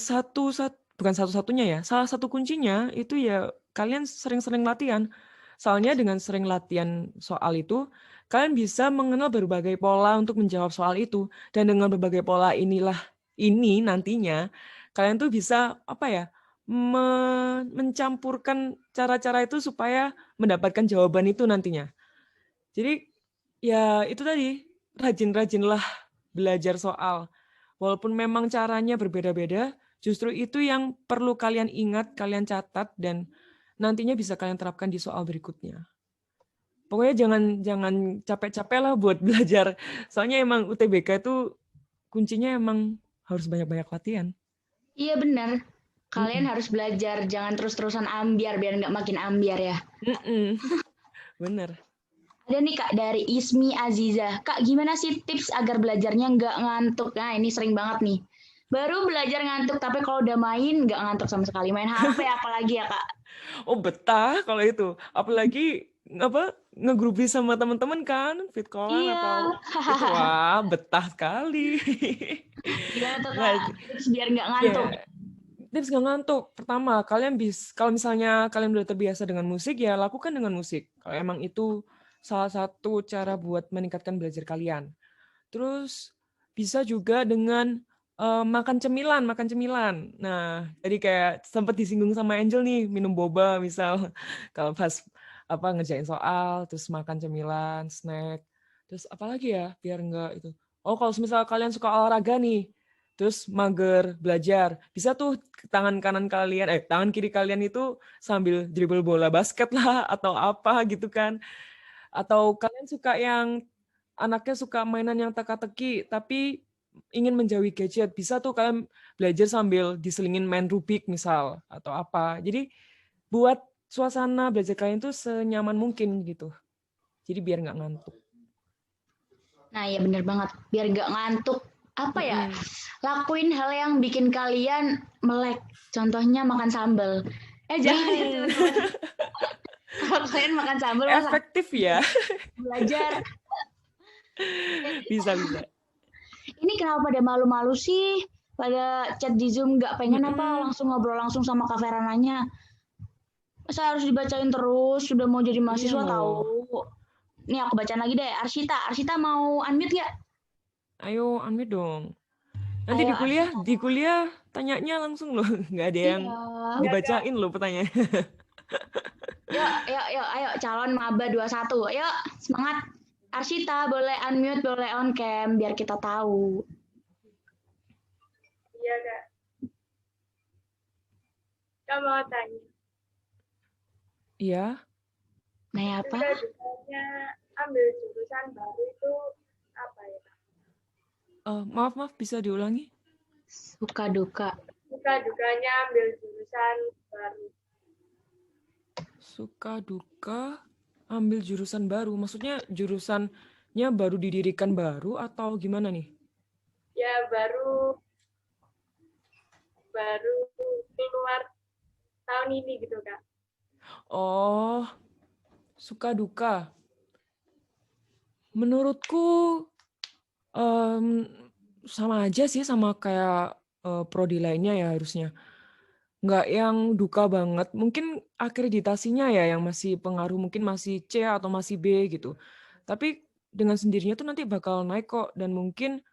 bukan satu-satunya ya, salah satu kuncinya itu ya kalian sering-sering latihan. Soalnya dengan sering latihan soal itu, kalian bisa mengenal berbagai pola untuk menjawab soal itu. Dan dengan berbagai pola ini nantinya, kalian tuh bisa mencampurkan cara-cara itu supaya mendapatkan jawaban itu nantinya. Jadi ya itu tadi, rajin-rajinlah belajar soal. Walaupun memang caranya berbeda-beda, justru itu yang perlu kalian ingat, kalian catat, dan nantinya bisa kalian terapkan di soal berikutnya. Pokoknya jangan capek-capek lah buat belajar. Soalnya emang UTBK itu kuncinya emang harus banyak-banyak latihan. Iya benar. Kalian harus belajar, jangan terus-terusan ambiar biar nggak makin ambiar ya. Bener. Ada nih Kak dari Ismi Aziza. Kak, gimana sih tips agar belajarnya nggak ngantuk? Nah, ini sering banget nih. Baru belajar ngantuk, tapi kalau udah main nggak ngantuk sama sekali. Main HP apalagi ya Kak? Oh betah kalau itu. Apalagi ngegrupi sama teman-teman kan, fit callan atau itu, wah betah sekali. Gimana tuh Kak? Tips biar nggak ngantuk. Tips nggak ngantuk. Pertama, kalau misalnya kalian udah terbiasa dengan musik, ya lakukan dengan musik. Kalau emang itu salah satu cara buat meningkatkan belajar kalian. Terus bisa juga dengan makan cemilan. Nah, jadi kayak sempat disinggung sama Angel nih, minum boba misal. Kalau pas ngerjain soal, terus makan cemilan, snack. Terus apalagi ya, biar nggak itu. oh kalau misal kalian suka olahraga nih, terus mager belajar, bisa tuh tangan kiri kalian itu sambil dribble bola basket lah atau apa gitu kan. Atau kalian suka yang anaknya suka mainan yang teka-teki tapi ingin menjauhi gadget, bisa tuh kalian belajar sambil diselingin main Rubik misal atau apa. Jadi buat suasana belajar kalian tuh senyaman mungkin gitu. Jadi biar nggak ngantuk. Nah, ya bener banget. Biar nggak ngantuk. Apa ya? Lakuin hal yang bikin kalian melek. Contohnya makan sambal. Jangan. Kalau kalian makan sambal, masa Efektif ya. belajar. Bisa. Ini kenapa pada malu-malu sih? Pada chat di Zoom nggak pengen apa langsung ngobrol langsung sama Kak Verananya? Masa harus dibacain terus? Sudah mau jadi mahasiswa Iya tahu. loh. Nih aku bacain lagi deh. Arsita mau unmute nggak? Ayo unmute dong. Nanti Ayo, di kuliah tanyanya langsung loh, nggak ada yang Iya. dibacain loh pertanyaan. Yuk, ayo calon maba 21. Ayo, semangat. Arsita boleh unmute, boleh on cam biar kita tahu. Iya, Kak. Kak mau tanya. Iya. Nah, apa? Dukanya ambil jurusan baru itu apa ya, Kak? Maaf, bisa diulangi? Suka duka. Duka-dukanya ambil jurusan baru. Suka duka ambil jurusan baru. Maksudnya jurusannya baru didirikan baru atau gimana nih? Ya baru keluar tahun ini gitu, Kak. Oh, suka duka. Menurutku sama aja sih sama kayak prodi lainnya ya harusnya. Nggak yang duka banget. Mungkin akreditasinya ya yang masih pengaruh, mungkin masih C atau masih B gitu. Tapi dengan sendirinya tuh nanti bakal naik kok. Dan mungkin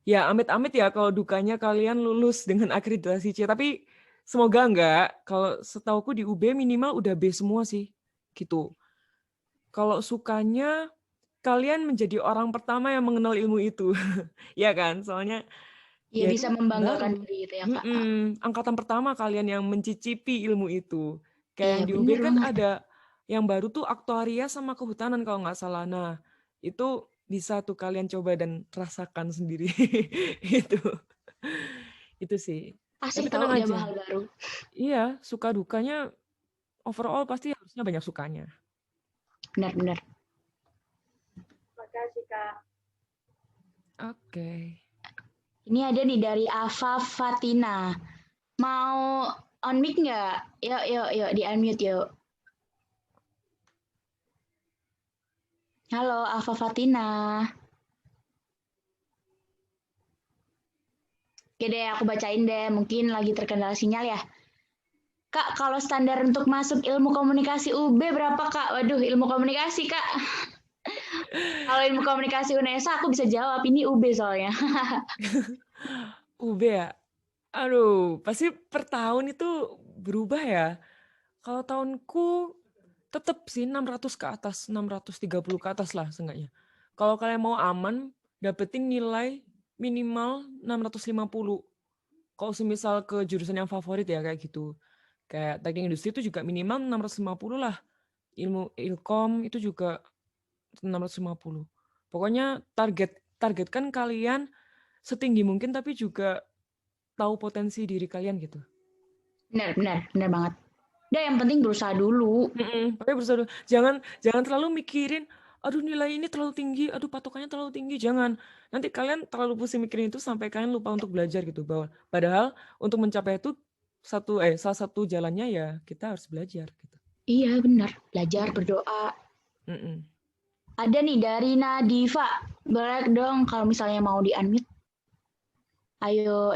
ya amit-amit ya kalau dukanya kalian lulus dengan akreditasi C. Tapi semoga enggak. Kalau setauku di UB minimal udah B semua sih. Gitu. Kalau sukanya kalian menjadi orang pertama yang mengenal ilmu itu. Ya kan? Soalnya Ya, ya bisa itu membanggakan baru. diri gitu ya, Kak. Angkatan pertama kalian yang mencicipi ilmu itu. Kayak Iya, yang di UB bener kan banget. ada yang baru tuh aktuaria sama kehutanan kalau nggak salah. Nah, itu bisa tuh kalian coba dan rasakan sendiri. Itu sih. Asik Tapi tenang tahu aja. hal baru. Iya, suka dukanya overall pasti harusnya banyak sukanya. Benar. Makasih, Kak. Oke. Ini ada nih dari Ava Fatina. Mau on mic nggak? Yuk, di unmute yuk. Halo, Ava Fatina. Oke deh, aku bacain deh. Mungkin lagi terkendala sinyal ya. Kak, kalau standar untuk masuk ilmu komunikasi UB berapa, Kak? Waduh, ilmu komunikasi, Kak. Kalau ilmu komunikasi UNESA aku bisa jawab. Ini UB soalnya. UB ya? Aduh, pasti per tahun itu berubah ya. Kalau tahunku tetap sih 600 ke atas, 630 ke atas lah seenggaknya. Kalau kalian mau aman, dapetin nilai minimal 650. Kalau semisal ke jurusan yang favorit ya kayak gitu. Kayak teknik industri itu juga minimal 650 lah. Ilmu ilkom itu juga 650. Pokoknya targetkan kalian setinggi mungkin tapi juga tahu potensi diri kalian gitu. Benar banget. Udah yang penting berusaha dulu. Pokoknya berusaha dulu. Jangan terlalu mikirin, aduh nilai ini terlalu tinggi, aduh patokannya terlalu tinggi. Jangan. Nanti kalian terlalu pusing mikirin itu sampai kalian lupa untuk belajar gitu. Padahal untuk mencapai itu salah satu jalannya ya kita harus belajar gitu. Iya benar, belajar, berdoa. Ada nih dari Nadifa. Boleh dong kalau misalnya mau di unmute. Ayo,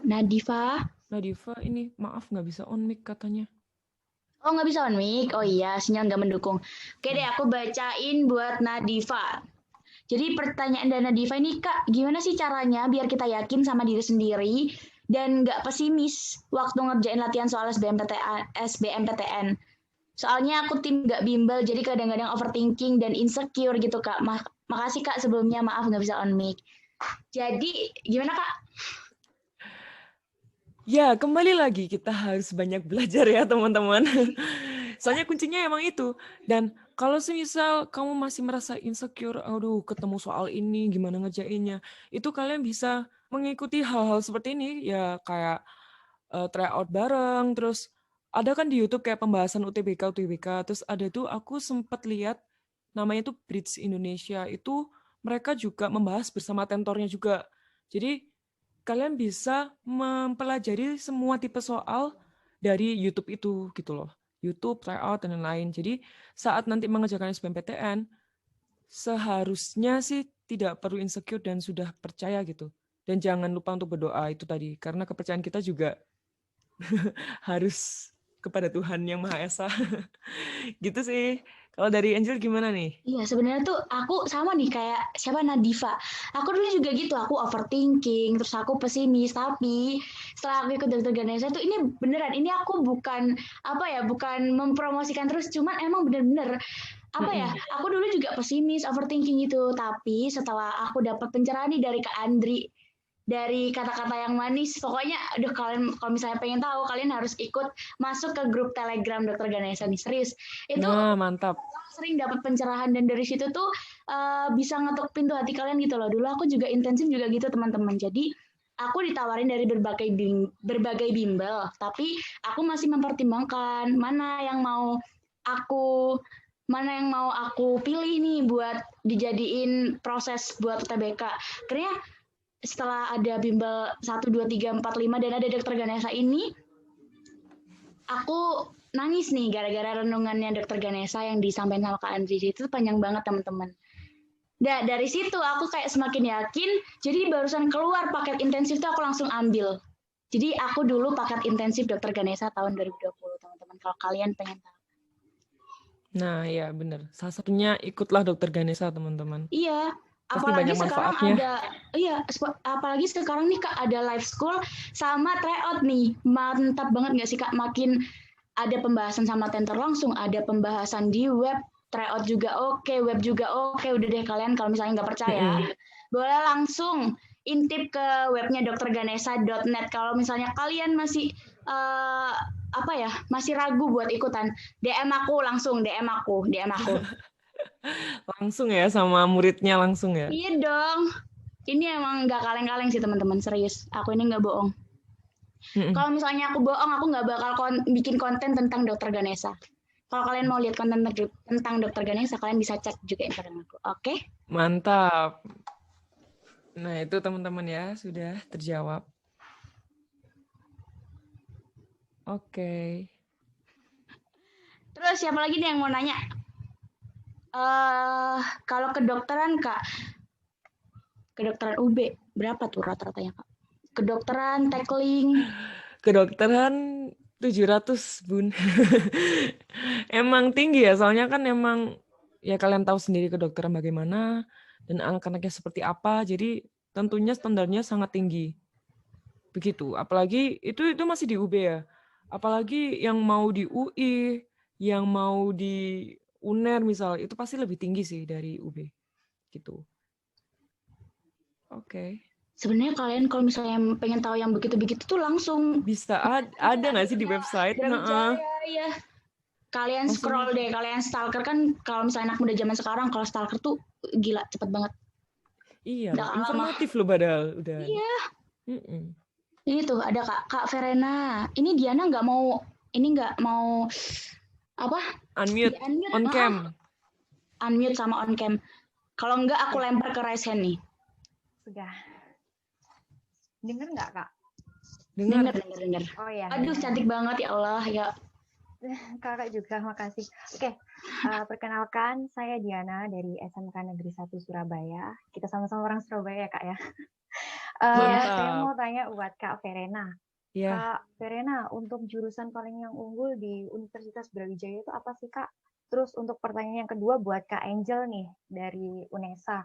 Nadifa. Nadifa ini maaf nggak bisa on mic katanya. Oh nggak bisa on mic? Oh iya, sinyal nggak mendukung. Oke deh, aku bacain buat Nadifa. Jadi pertanyaan dari Nadifa ini, Kak, gimana sih caranya biar kita yakin sama diri sendiri dan nggak pesimis waktu ngerjain latihan soal SBMPTN? Soalnya aku tim nggak bimbel, jadi kadang-kadang overthinking dan insecure gitu, Kak. Makasih Kak sebelumnya, maaf nggak bisa on mic. Jadi gimana Kak? Ya, kembali lagi kita harus banyak belajar ya teman-teman. Soalnya kuncinya emang itu. Dan kalau semisal kamu masih merasa insecure, aduh ketemu soal ini, gimana ngerjainnya, itu kalian bisa mengikuti hal-hal seperti ini, ya kayak try out bareng, terus ada kan di YouTube kayak pembahasan UTBK, terus ada tuh aku sempat lihat namanya tuh Bridge Indonesia, itu mereka juga membahas bersama tentornya juga. Jadi kalian bisa mempelajari semua tipe soal dari YouTube itu gitu loh. YouTube, tryout, dan lain-lain. Jadi saat nanti mengerjakan SBMPTN, seharusnya sih tidak perlu insecure dan sudah percaya gitu. Dan jangan lupa untuk berdoa itu tadi. Karena kepercayaan kita juga harus kepada Tuhan Yang Maha Esa. Gitu sih. Kalau dari Angel gimana nih? Iya, sebenarnya tuh aku sama nih kayak siapa Nadifa. Aku dulu juga gitu, aku overthinking, terus aku pesimis. Tapi setelah aku ikut Dokter Ganesha tuh ini beneran, ini aku bukan bukan mempromosikan terus, cuman emang bener-bener aku dulu juga pesimis, overthinking gitu. Tapi setelah aku dapat pencerahan nih dari Kak Andri, dari kata-kata yang manis, pokoknya aduh kalian kalau misalnya pengen tahu, kalian harus ikut masuk ke grup Telegram Dokter Ganesha nih, serius. Itu Nah, mantap. sering dapat pencerahan dan dari situ tuh bisa ngetuk pintu hati kalian gitu loh. Dulu aku juga intensif juga gitu teman-teman. Jadi aku ditawarin dari berbagai bimbel, tapi aku masih mempertimbangkan mana yang mau aku pilih nih buat dijadiin proses buat UTBK. Akhirnya setelah ada bimbel 1, 2, 3, 4, 5 dan ada Dokter Ganesha ini, aku nangis nih gara-gara renungannya Dokter Ganesha yang disampaikan sama Kak Andri. Itu panjang banget teman-teman. Nah, dari situ aku kayak semakin yakin, jadi barusan keluar paket intensif tuh aku langsung ambil. Jadi aku dulu paket intensif Dokter Ganesha tahun 2020 teman-teman, kalau kalian pengen tahu. Nah, ya benar. Salah satunya ikutlah Dokter Ganesha, teman-teman. Iya, Pasti apalagi banyak sekarang manfaatnya. apalagi sekarang nih Kak ada live school sama tryout nih. Mantap banget nggak sih Kak? Makin ada pembahasan sama tentor langsung, ada pembahasan di web, tryout juga oke, web juga oke. Udah deh kalian kalau misalnya nggak percaya, boleh langsung intip ke webnya drganesha.net. Kalau misalnya kalian masih masih ragu buat ikutan, DM aku langsung, DM aku. Langsung ya sama muridnya langsung ya. Iya dong. Ini emang nggak kaleng-kaleng sih teman-teman, serius. Aku ini nggak bohong. Kalau misalnya aku bohong, aku nggak bakal bikin konten tentang Dokter Ganesha. Kalau kalian mau lihat konten tentang Dokter Ganesha, kalian bisa cek juga Instagram aku. Oke? Mantap. Nah, itu teman-teman ya, sudah terjawab. Oke. Terus siapa lagi nih yang mau nanya? Kalau kedokteran Kak, kedokteran UB berapa tuh rata-ratanya Kak? Kedokteran, tackling. Kedokteran 700, Bun. Emang tinggi ya, soalnya kan emang ya kalian tahu sendiri kedokteran bagaimana dan anak-anaknya seperti apa, jadi tentunya standarnya sangat tinggi. Begitu. Apalagi itu masih di UB ya. Apalagi yang mau di UI, yang mau di UNER misal, itu pasti lebih tinggi sih dari UB. Gitu. Oke. Sebenarnya kalian kalau misalnya pengen tahu yang begitu-begitu tuh langsung bisa ada nggak sih di website? Ya. Kalian scroll deh, kalian stalker kan kalau misalnya anak muda zaman sekarang kalau stalker tuh gila cepet banget. Iya, informatif loh padahal udah. Iya. Ini tuh ada Kak Verena. Ini Diana nggak mau unmute on cam. Unmute sama on cam. Kalau enggak aku lempar ke raise hand nih. Sudah. Dengar nggak Kak? Dengar. Oh ya. Aduh cantik banget ya Allah ya. Kakak juga, makasih. Oke, perkenalkan saya Diana dari SMK Negeri 1 Surabaya. Kita sama-sama orang Surabaya ya Kak ya. Saya mau tanya buat Kak Verena. Yeah. Kak Verena, untuk jurusan paling yang unggul di Universitas Brawijaya itu apa sih Kak? Terus untuk pertanyaan yang kedua buat Kak Angel nih dari UNESA.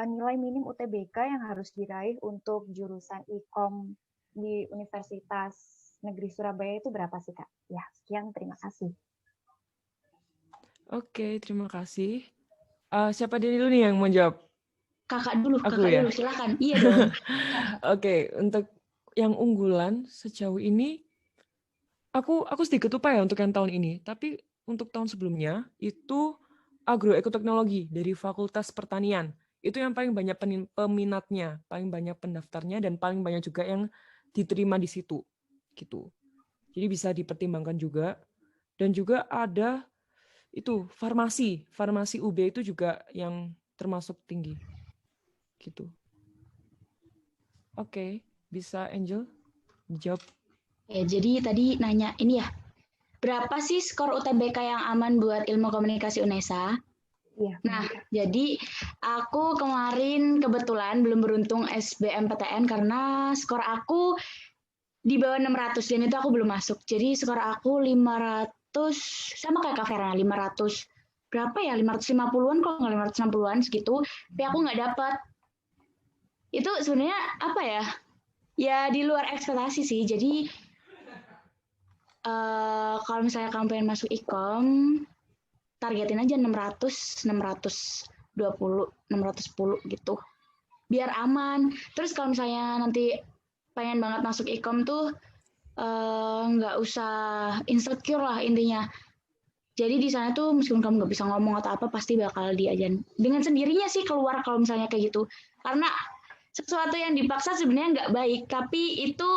Nilai minim UTBK yang harus diraih untuk jurusan IKOM di Universitas Negeri Surabaya itu berapa sih Kak? Ya, sekian, terima kasih. Oke, terima kasih. Siapa dulu nih yang mau jawab? Kakak dulu, Aku kakak ya? dulu, silakan. Iya dong. Oke, untuk yang unggulan sejauh ini, aku sedikit lupa ya untuk yang tahun ini, tapi untuk tahun sebelumnya itu agroekoteknologi dari Fakultas Pertanian. Itu yang paling banyak peminatnya, paling banyak pendaftarnya, dan paling banyak juga yang diterima di situ. Gitu. Jadi bisa dipertimbangkan juga. Dan juga ada itu farmasi UB itu juga yang termasuk tinggi. Gitu. Oke, bisa Angel dijawab. Ya, jadi tadi nanya ini ya, berapa sih skor UTBK yang aman buat ilmu komunikasi UNESA? Iya. Nah, jadi aku kemarin kebetulan belum beruntung SBMPTN karena skor aku di bawah 600 dan itu aku belum masuk. Jadi skor aku 500 sama kayak Kak Vera, 500 berapa ya? 550-an kok nggak 560-an segitu. Tapi aku nggak dapat. Itu sebenarnya apa ya? Ya di luar ekspektasi sih. Jadi kalau misalnya kamu pengen masuk Ikom, targetin aja 600, 620, 610 gitu. Biar aman. Terus kalau misalnya nanti pengen banget masuk Ikom tuh nggak usah insecure lah intinya. Jadi di sana tuh meskipun kamu nggak bisa ngomong atau apa pasti bakal diajarin. Dengan sendirinya sih keluar kalau misalnya kayak gitu. Karena sesuatu yang dipaksa sebenarnya nggak baik, tapi itu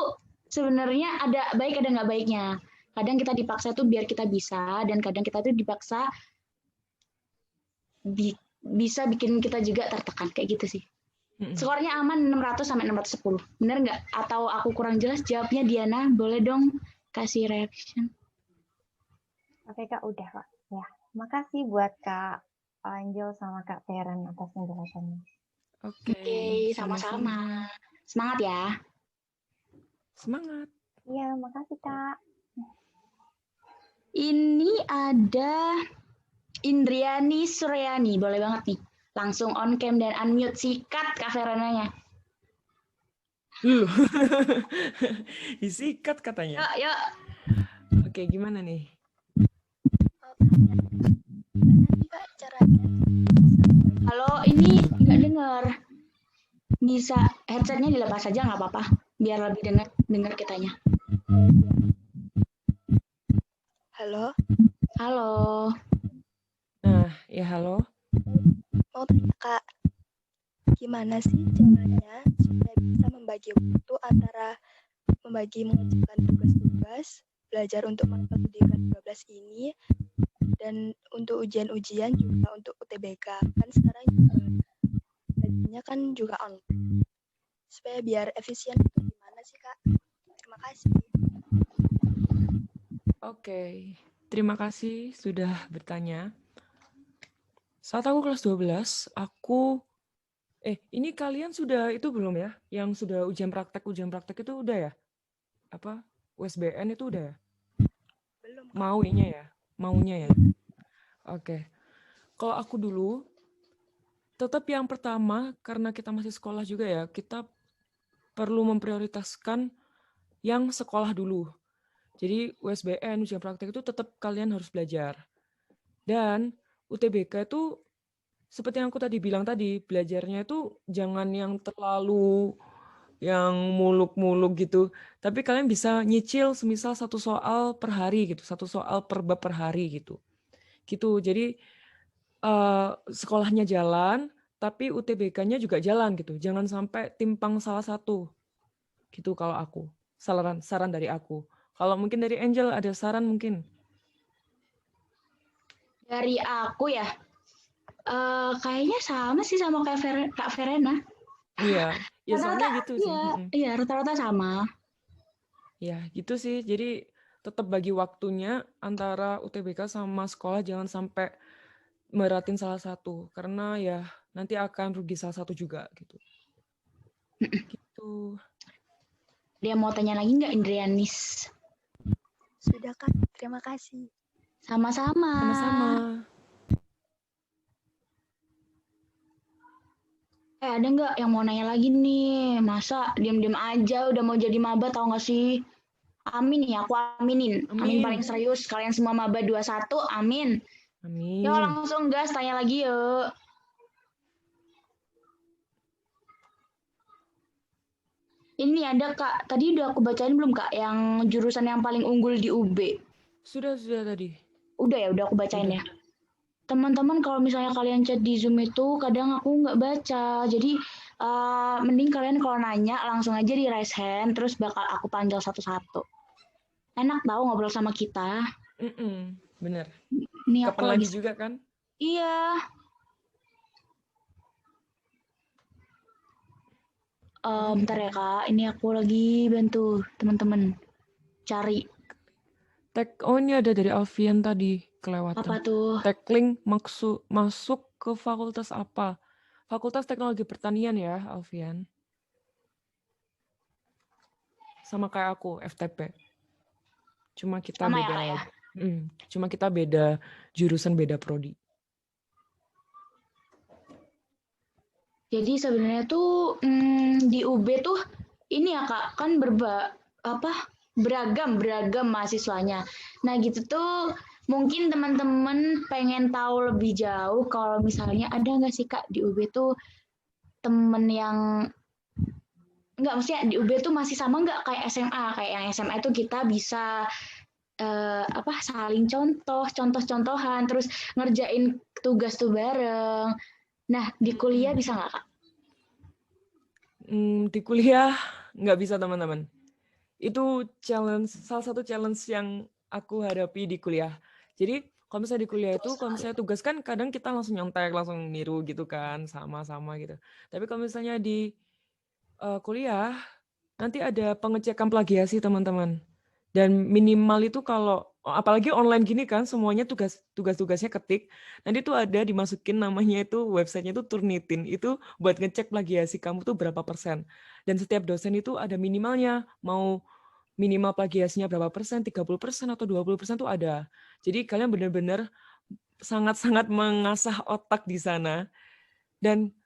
sebenarnya ada baik ada nggak baiknya. Kadang kita dipaksa tuh biar kita bisa, dan kadang kita tuh dipaksa bisa bikin kita juga tertekan kayak gitu sih. Skornya aman 600 sampai 610. Bener nggak? Atau aku kurang jelas jawabnya Diana? Boleh dong kasih reaction. Oke Kak, udah Kak. Ya, makasih buat Kak Angel sama Kak Feren atas penjelasannya. Oke, sama-sama. Semangat ya. Semangat. Iya, makasih Kak. Ini ada Indriani Suryani, boleh banget nih. Langsung on cam dan unmute, sikat Kak Ferenanya. Disikat katanya. Yuk. Oke, gimana nih? Halo, ini nggak dengar. Bisa headsetnya dilepas aja nggak apa-apa, biar lebih dengar kitanya. Halo. Halo. Nah, ya halo. Mau tanya Kak, gimana sih caranya supaya bisa membagi waktu antara mengerjakan tugas-tugas, belajar untuk mata pendidikan 12 ini, dan untuk ujian-ujian juga untuk UTBK. Kan sekarang juga belajarnya kan juga online. Supaya biar efisien itu gimana sih Kak? Terima kasih. Oke, terima kasih sudah bertanya. Saat aku kelas 12, ini kalian sudah itu belum ya? Yang sudah ujian praktek itu udah ya? Apa? USBN itu udah ya? Belum. Maunya ya. Oke. Kalau aku dulu, tetap yang pertama, karena kita masih sekolah juga ya, kita perlu memprioritaskan yang sekolah dulu. Jadi USBN, ujian praktek itu tetap kalian harus belajar. Dan UTBK itu, seperti yang aku tadi bilang tadi, belajarnya itu jangan yang terlalu yang muluk-muluk gitu. Tapi kalian bisa nyicil semisal 1 soal per hari gitu, 1 soal per bab per hari gitu. Jadi sekolahnya jalan, tapi UTBK-nya juga jalan gitu. Jangan sampai timpang salah satu. Gitu kalau aku. Saran dari aku. Kalau mungkin dari Angel ada saran mungkin? Dari aku ya, kayaknya sama sih sama kayak Kak Verena. Iya, ya soalnya gitu sih. Iya, rata-rata sama. Ya, gitu sih. Jadi tetap bagi waktunya antara UTBK sama sekolah, jangan sampai meratin salah satu. Karena ya nanti akan rugi salah satu juga gitu. Gitu. Dia mau tanya lagi nggak, Indrianis? Sudah Kak, terima kasih. Sama-sama. Ada nggak yang mau nanya lagi nih? Masa diam-diam aja udah mau jadi maba, tau nggak sih? Amin ya, aku aminin. Amin paling serius. Kalian semua maba 21, amin. Amin. Yuk langsung gas, tanya lagi yuk. Ini ada Kak, tadi udah aku bacain belum Kak, yang jurusan yang paling unggul di UB? Sudah tadi. Udah ya, udah aku bacain Udah. ya. Teman-teman kalau misalnya kalian chat di Zoom itu kadang aku nggak baca. Jadi mending kalian kalau nanya langsung aja di raise hand, terus bakal aku panggil satu-satu. Enak tahu ngobrol sama kita. Bener. Ini aku Kapan lagi lagi juga kan? Iya. Bentar ya Kak, ini aku lagi bantu teman-teman cari. Ini ada dari Alfian tadi, kelewatan. Apa tuh? Tackling masuk ke fakultas apa? Fakultas Teknologi Pertanian ya, Alfian. Sama kayak aku, FTP. Cuma kita Sama ya, beda Kak, ya? Cuma kita beda jurusan, beda prodi. Jadi sebenarnya tuh di UB tuh ini ya Kak, kan beragam mahasiswanya. Nah gitu tuh mungkin teman-teman pengen tahu lebih jauh kalau misalnya ada nggak sih Kak di UB tuh temen yang nggak, maksudnya di UB tuh masih sama nggak kayak SMA? Kayak yang SMA itu kita bisa saling contoh-contohan, terus ngerjain tugas tuh bareng. Nah di kuliah bisa nggak Kak? Di kuliah nggak bisa teman-teman. Itu salah satu challenge yang aku hadapi di kuliah. Jadi kalau misalnya di kuliah itu, kalau misalnya tugas kan kadang kita langsung nyontek, langsung niru gitu kan, sama-sama gitu. Tapi kalau misalnya di kuliah, nanti ada pengecekan plagiasi teman-teman. Dan minimal itu kalau, apalagi online gini kan, semuanya tugas-tugasnya ketik, nanti tuh ada dimasukin namanya itu, websitenya itu Turnitin, itu buat ngecek plagiasi kamu tuh berapa persen. Dan setiap dosen itu ada minimalnya, mau minimal plagiasinya berapa persen, 30% atau 20% tuh ada. Jadi kalian benar-benar sangat-sangat mengasah otak di sana. Dan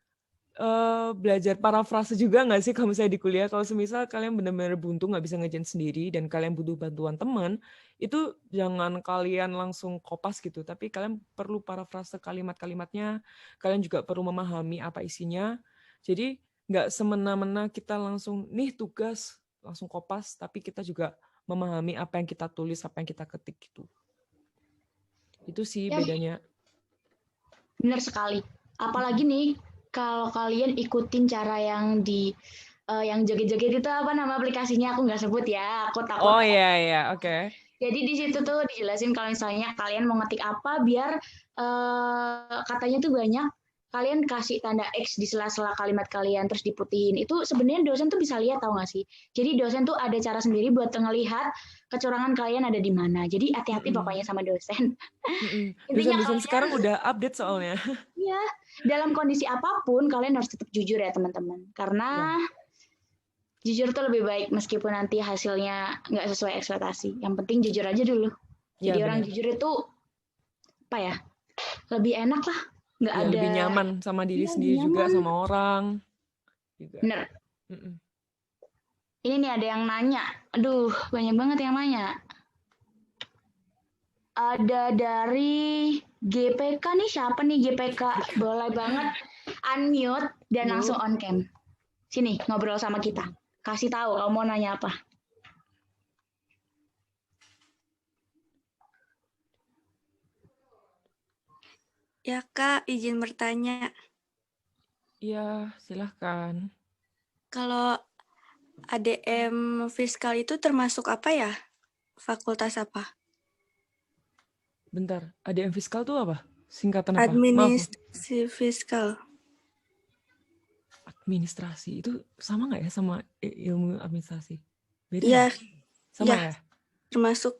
belajar parafrase juga nggak sih kalau misalnya di kuliah? Kalau semisal kalian benar-benar buntu nggak bisa ngerjain sendiri dan kalian butuh bantuan teman, itu jangan kalian langsung kopas gitu, tapi kalian perlu parafrase kalimat-kalimatnya, kalian juga perlu memahami apa isinya. Jadi nggak semena-mena kita langsung, nih tugas, langsung kopas, tapi kita juga memahami apa yang kita tulis, apa yang kita ketik gitu. Itu sih bedanya. Benar sekali. Apalagi nih, kalau kalian ikutin cara yang yang joget-joget itu apa nama aplikasinya, aku nggak sebut ya, aku takut. Oh iya, oke. Jadi di situ tuh dijelasin kalau misalnya kalian mau ngetik apa biar katanya tuh banyak, kalian kasih tanda X di sela-sela kalimat kalian terus diputihin. Itu sebenarnya dosen tuh bisa lihat, tahu nggak sih? Jadi dosen tuh ada cara sendiri buat ngelihat kecurangan kalian ada di mana. Jadi hati-hati pokoknya sama dosen. Dosen-dosen sekarang udah update soalnya. Iya, dalam kondisi apapun kalian harus tetap jujur ya teman-teman. Karena jujur tuh lebih baik meskipun nanti hasilnya nggak sesuai ekspektasi. Yang penting jujur aja dulu. Jadi orang jujur itu apa ya? Lebih enak lah. Nggak ada. Lebih nyaman sama diri sendiri juga, sama orang. Juga. Bener. Ini nih ada yang nanya. Aduh, banyak banget yang nanya. Ada dari GPK nih, siapa nih GPK? Boleh banget unmute dan langsung on cam. Sini ngobrol sama kita. Kasih tahu kamu mau nanya apa. Ya Kak, izin bertanya. Iya, silahkan. Kalau ADM fiskal itu termasuk apa ya? Fakultas apa? Bentar, ADM fiskal tuh apa? Singkatan apa? Administrasi fiskal. Administrasi itu sama nggak ya sama ilmu administrasi? Beda ya? Sama ya? Termasuk.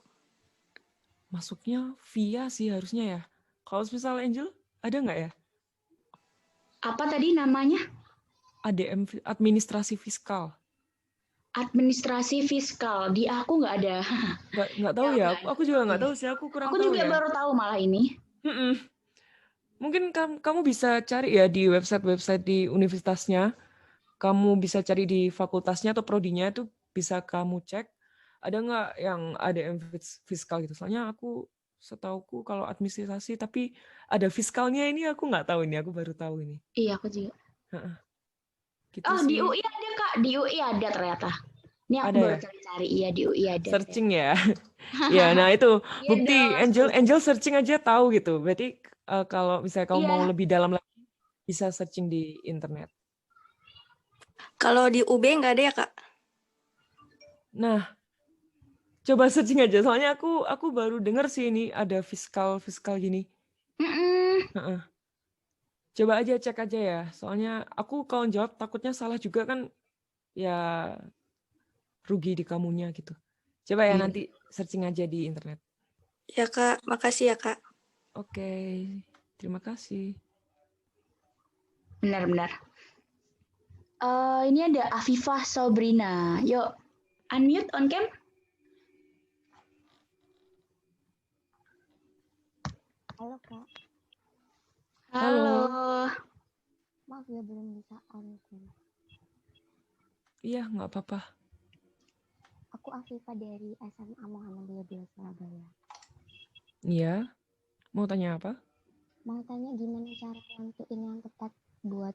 Masuknya via sih harusnya ya. Kalau misal Angel, ada nggak ya? Apa tadi namanya? ADM, administrasi fiskal. Administrasi fiskal, di aku nggak ada. Nggak tahu ya, aku juga nggak tahu sih, aku kurang tahu ya. Aku juga baru tahu malah ini. Mungkin kamu bisa cari ya di website di universitasnya. Kamu bisa cari di fakultasnya atau prodinya, itu bisa kamu cek. Ada nggak yang ADM fiskal gitu? Soalnya aku setauku kalau administrasi tapi ada fiskalnya, ini aku nggak tahu, ini aku baru tahu ini. Iya, aku juga. Gitu Oh, sih. di UI ada Kak, Kak, di UI ada ternyata. Ini aku Ada baru ya? cari-cari, iya di UI ada. Searching ya. Ya, nah itu Iya bukti dong. Angel searching aja tahu gitu. Berarti kalau misalnya kamu mau Iya. lebih dalam lagi bisa searching di internet. Kalau di UB nggak ada ya, Kak? Nah, coba searching aja. Soalnya aku baru dengar sih ini ada fiskal gini. Heeh. Coba aja cek aja ya. Soalnya aku kalau jawab takutnya salah juga kan ya rugi di kamunya gitu. Coba ya Iya. nanti searching aja di internet. Ya, Kak. Makasih ya, Kak. Oke, terima kasih. Benar-benar. Ini ada Afifah Sobrina. Yuk, unmute on cam. Halo Kak, Halo. maaf ya belum bisa on cam. Iya, nggak apa-apa. Aku Afifah dari SMA Muhammadiyah 2 Surabaya. Iya. Mau tanya apa? Mau tanya gimana cara nentuin yang tepat buat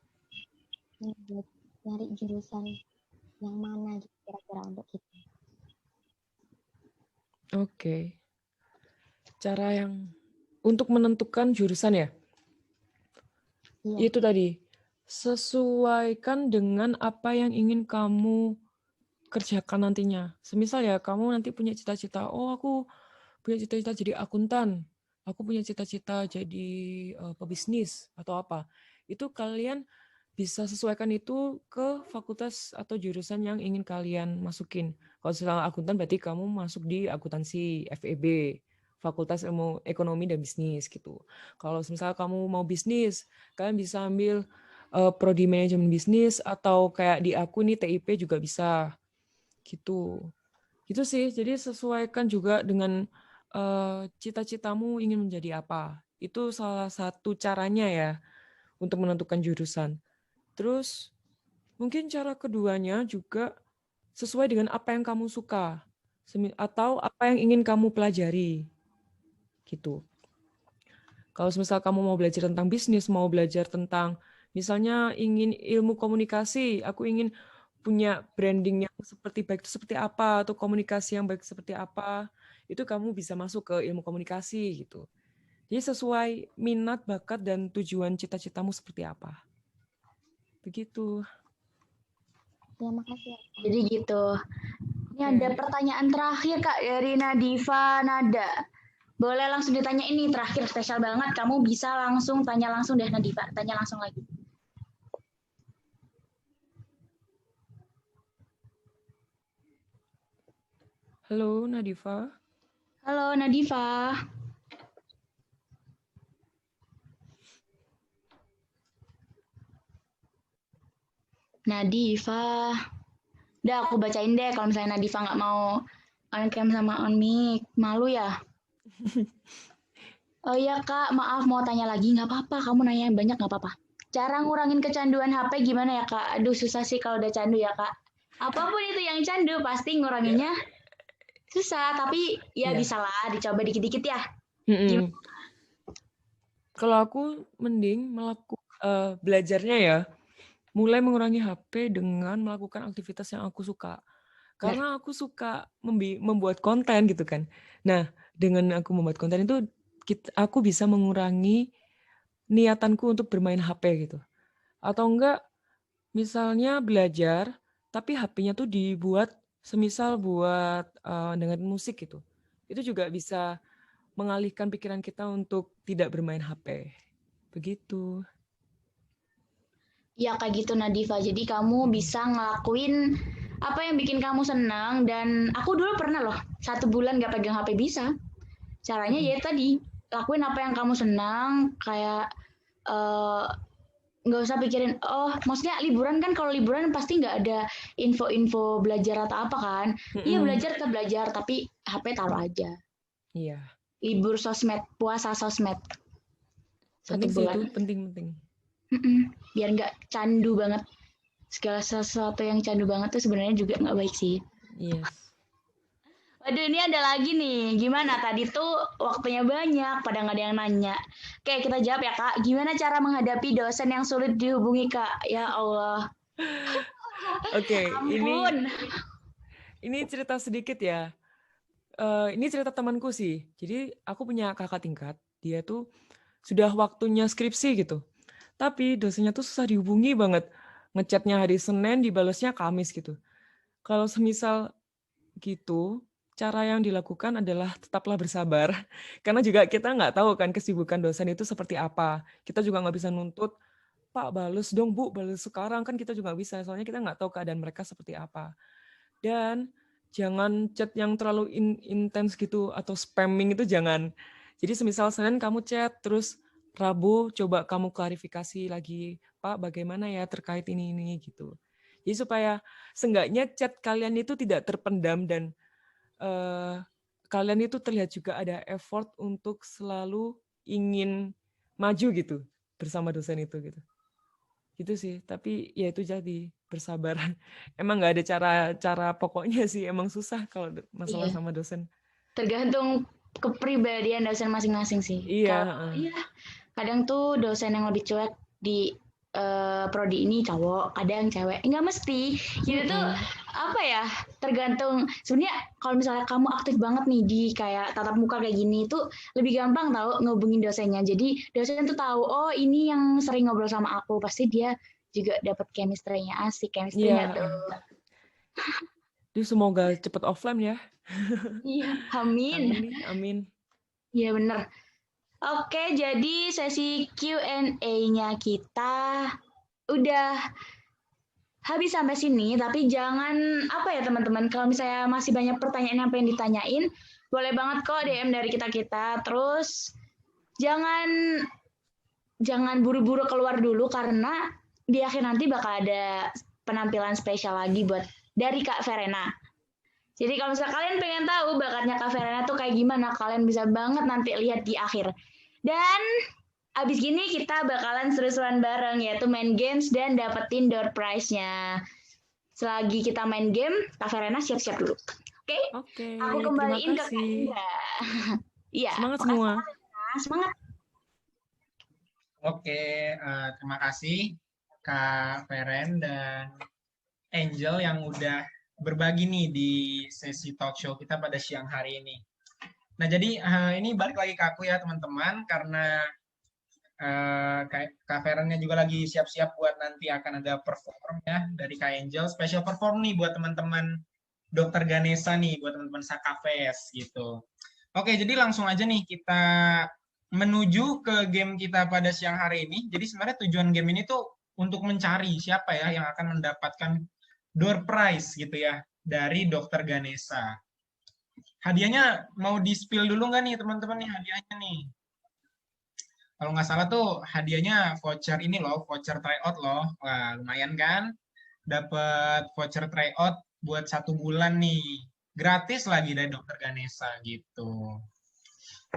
nyari jurusan yang mana gitu kira-kira untuk kita. Oke. Cara yang untuk menentukan jurusan ya? Iya. Itu tadi. Sesuaikan dengan apa yang ingin kamu kerjakan nantinya. Semisal ya, kamu nanti punya cita-cita, oh aku punya cita-cita jadi akuntan, aku punya cita-cita jadi pebisnis atau apa. Itu kalian bisa sesuaikan itu ke fakultas atau jurusan yang ingin kalian masukin. Kalau misalnya akuntan berarti kamu masuk di akuntansi FEB, Fakultas Ilmu Ekonomi dan Bisnis gitu. Kalau misalnya kamu mau bisnis, kalian bisa ambil prodi manajemen bisnis atau kayak di aku nih TIP juga bisa gitu. Gitu sih. Jadi sesuaikan juga dengan cita-citamu ingin menjadi apa. Itu salah satu caranya ya untuk menentukan jurusan. Terus mungkin cara keduanya juga sesuai dengan apa yang kamu suka atau apa yang ingin kamu pelajari. Gitu. Kalau misal kamu mau belajar tentang bisnis, mau belajar tentang misalnya ingin ilmu komunikasi, aku ingin punya branding yang seperti baik itu seperti apa atau komunikasi yang baik seperti apa, itu kamu bisa masuk ke ilmu komunikasi gitu. Jadi sesuai minat, bakat dan tujuan cita-citamu seperti apa. Begitu. Ya makasih ya. Jadi gitu. Ini ada pertanyaan terakhir Kak dari Nadifa Nada. Boleh langsung ditanya ini terakhir spesial banget. Kamu bisa langsung tanya langsung deh Nadifa. Tanya langsung lagi. Halo Nadifa. Halo Nadifa. Nadifa. Udah aku bacain deh kalau misalnya Nadifa nggak mau on cam sama on mic. Malu ya? Oh iya Kak, maaf mau tanya lagi. Nggak apa-apa, kamu nanya yang banyak nggak apa-apa. Cara ngurangin kecanduan HP gimana ya Kak? Aduh susah sih kalau udah candu ya Kak. Apapun itu yang candu pasti nguranginnya susah. Tapi ya bisa lah dicoba dikit-dikit ya. Kalau aku mending belajarnya ya, mulai mengurangi HP dengan melakukan aktivitas yang aku suka. Karena aku suka membuat konten gitu kan. Nah, dengan aku membuat konten itu, aku bisa mengurangi niatanku untuk bermain HP gitu. Atau enggak, misalnya belajar, tapi HP-nya tuh dibuat semisal buat dengerin musik gitu. Itu juga bisa mengalihkan pikiran kita untuk tidak bermain HP. Begitu. Ya kayak gitu Nadifa. Jadi kamu bisa ngelakuin apa yang bikin kamu senang. Dan aku dulu pernah loh 1 bulan gak pegang HP bisa. Caranya ya tadi lakuin apa yang kamu senang. Kayak nggak usah pikirin. Oh maksudnya liburan kan, kalau liburan pasti nggak ada info-info belajar atau apa kan. Iya belajar tetap belajar, tapi HP taruh aja. Iya. Libur sosmed, puasa sosmed. 1 Penting sih bulan. itu, penting. Biar nggak candu banget. Segala sesuatu yang candu banget tuh sebenarnya juga nggak baik sih. Yes. Waduh, ini ada lagi nih. Gimana? Tadi tuh waktunya banyak, pada nggak ada yang nanya. Oke, kita jawab ya, Kak. Gimana cara menghadapi dosen yang sulit dihubungi, Kak? Ya Allah. Oke, Ampun. ini cerita sedikit ya. Ini cerita temanku sih. Jadi aku punya kakak tingkat, dia tuh sudah waktunya skripsi gitu. Tapi dosennya tuh susah dihubungi banget. Ngechatnya hari Senin, dibalasnya Kamis gitu. Kalau semisal gitu, cara yang dilakukan adalah tetaplah bersabar. Karena juga kita nggak tahu kan kesibukan dosen itu seperti apa. Kita juga nggak bisa nuntut, Pak bales dong Bu, bales sekarang. Kan kita juga nggak bisa, soalnya kita nggak tahu keadaan mereka seperti apa. Dan jangan chat yang terlalu intens gitu, atau spamming itu jangan. Jadi semisal Senin kamu chat, terus Rabu coba kamu klarifikasi lagi, Pak bagaimana ya terkait ini gitu. Jadi supaya seenggaknya chat kalian itu tidak terpendam dan kalian itu terlihat juga ada effort untuk selalu ingin maju gitu bersama dosen itu gitu. Gitu sih, tapi ya itu jadi bersabar. Emang nggak ada cara pokoknya sih, emang susah kalau masalah Iya. sama dosen. Tergantung kepribadian dosen masing-masing sih. Iya, Kalau iya, kadang tuh dosen yang lebih cuek di prodi ini cowok, kadang cewek. Enggak mesti. Gitu tuh apa ya? Tergantung. Sebenarnya kalau misalnya kamu aktif banget nih di kayak tatap muka kayak gini tuh lebih gampang tahu ngehubungin dosennya. Jadi dosen tuh tahu, oh ini yang sering ngobrol sama aku, pasti dia juga dapat chemistry-nya asik, chemistry-nya Iya. tuh. Duh, semoga cepet offline ya. Iya, amin. Amin. Iya bener. Oke, jadi sesi Q&A-nya kita udah habis sampai sini, tapi jangan apa ya teman-teman, kalau misalnya masih banyak pertanyaan yang pengen ditanyain, boleh banget kok DM dari kita-kita. Terus jangan buru-buru keluar dulu karena di akhir nanti bakal ada penampilan spesial lagi buat dari Kak Verena. Jadi kalau misalnya kalian pengen tahu bakatnya Kak Verena tuh kayak gimana, kalian bisa banget nanti lihat di akhir. Dan abis gini kita bakalan seru-seruan bareng, yaitu main games dan dapetin door prize-nya. Selagi kita main game, Kak Verena siap-siap dulu. Oke? Oke, Aku kembaliin terima ke Kak kasih. Indra. Iya. Semangat makasih, semua. Kak Verena. Semangat. Oke, terima kasih Kak Feren dan Angel yang udah berbagi nih di sesi talk show kita pada siang hari ini. Nah, jadi ini balik lagi ke aku ya teman-teman, karena Kak Ferennya juga lagi siap-siap buat nanti akan ada perform ya dari Kak Angel, special perform nih buat teman-teman Dr. Ganesha nih, buat teman-teman Sakafes gitu. Oke, jadi langsung aja nih kita menuju ke game kita pada siang hari ini. Jadi sebenarnya tujuan game ini tuh untuk mencari siapa ya yang akan mendapatkan door prize gitu ya dari Dr. Ganesha. Hadiahnya mau di-spill dulu nggak nih teman-teman nih hadiahnya nih? Kalau nggak salah tuh hadiahnya voucher ini loh, voucher tryout loh. Wah, lumayan kan? Dapat voucher tryout buat 1 bulan nih. Gratis lagi dari Dr. Ganesha gitu.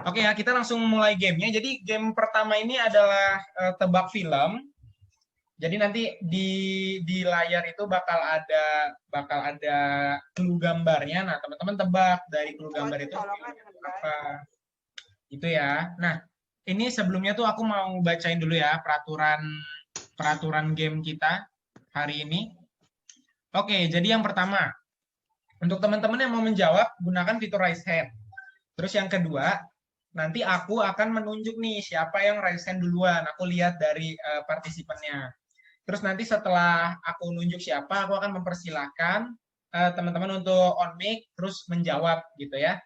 Oke ya, kita langsung mulai gamenya. Jadi game pertama ini adalah tebak film. Jadi nanti di layar itu bakal ada clue gambarnya. Nah, teman-teman tebak dari clue gambar itu apa. Itu ya. Nah, ini sebelumnya tuh aku mau bacain dulu ya peraturan game kita hari ini. Oke, jadi yang pertama, untuk teman-teman yang mau menjawab, gunakan fitur raise hand. Terus yang kedua, nanti aku akan menunjuk nih siapa yang raise hand duluan. Aku lihat dari partisipannya. Terus nanti setelah aku nunjuk siapa, aku akan mempersilahkan teman-teman untuk on mic, terus menjawab gitu ya.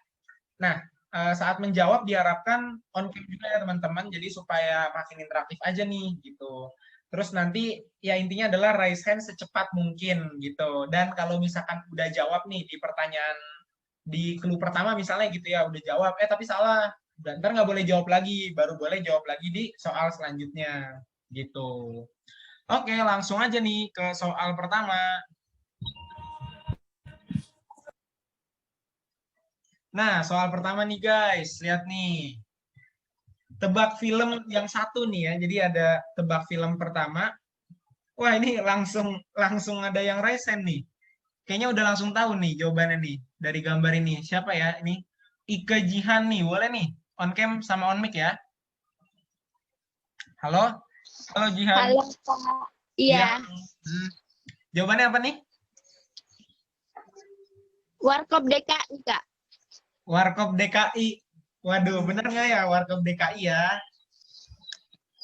Nah, saat menjawab diharapkan on cam juga ya teman-teman, jadi supaya makin interaktif aja nih gitu. Terus nanti ya intinya adalah raise hand secepat mungkin gitu. Dan kalau misalkan udah jawab nih di pertanyaan di clue pertama misalnya gitu ya, udah jawab, tapi salah, dan ntar nggak boleh jawab lagi, baru boleh jawab lagi di soal selanjutnya gitu. Oke, langsung aja nih ke soal pertama. Nah, soal pertama nih guys, lihat nih. Tebak film yang satu nih ya. Jadi ada tebak film pertama. Wah, ini langsung ada yang raise hand nih. Kayaknya udah langsung tahu nih jawabannya nih dari gambar ini. Siapa ya ini? Ike Jihan nih, boleh nih on cam sama on mic ya. Halo? Halo Jihan. Halo Kak. Iya. Jawabannya apa nih? Warkop DKI, Kak. Warkop DKI. Waduh, bener nggak ya Warkop DKI ya?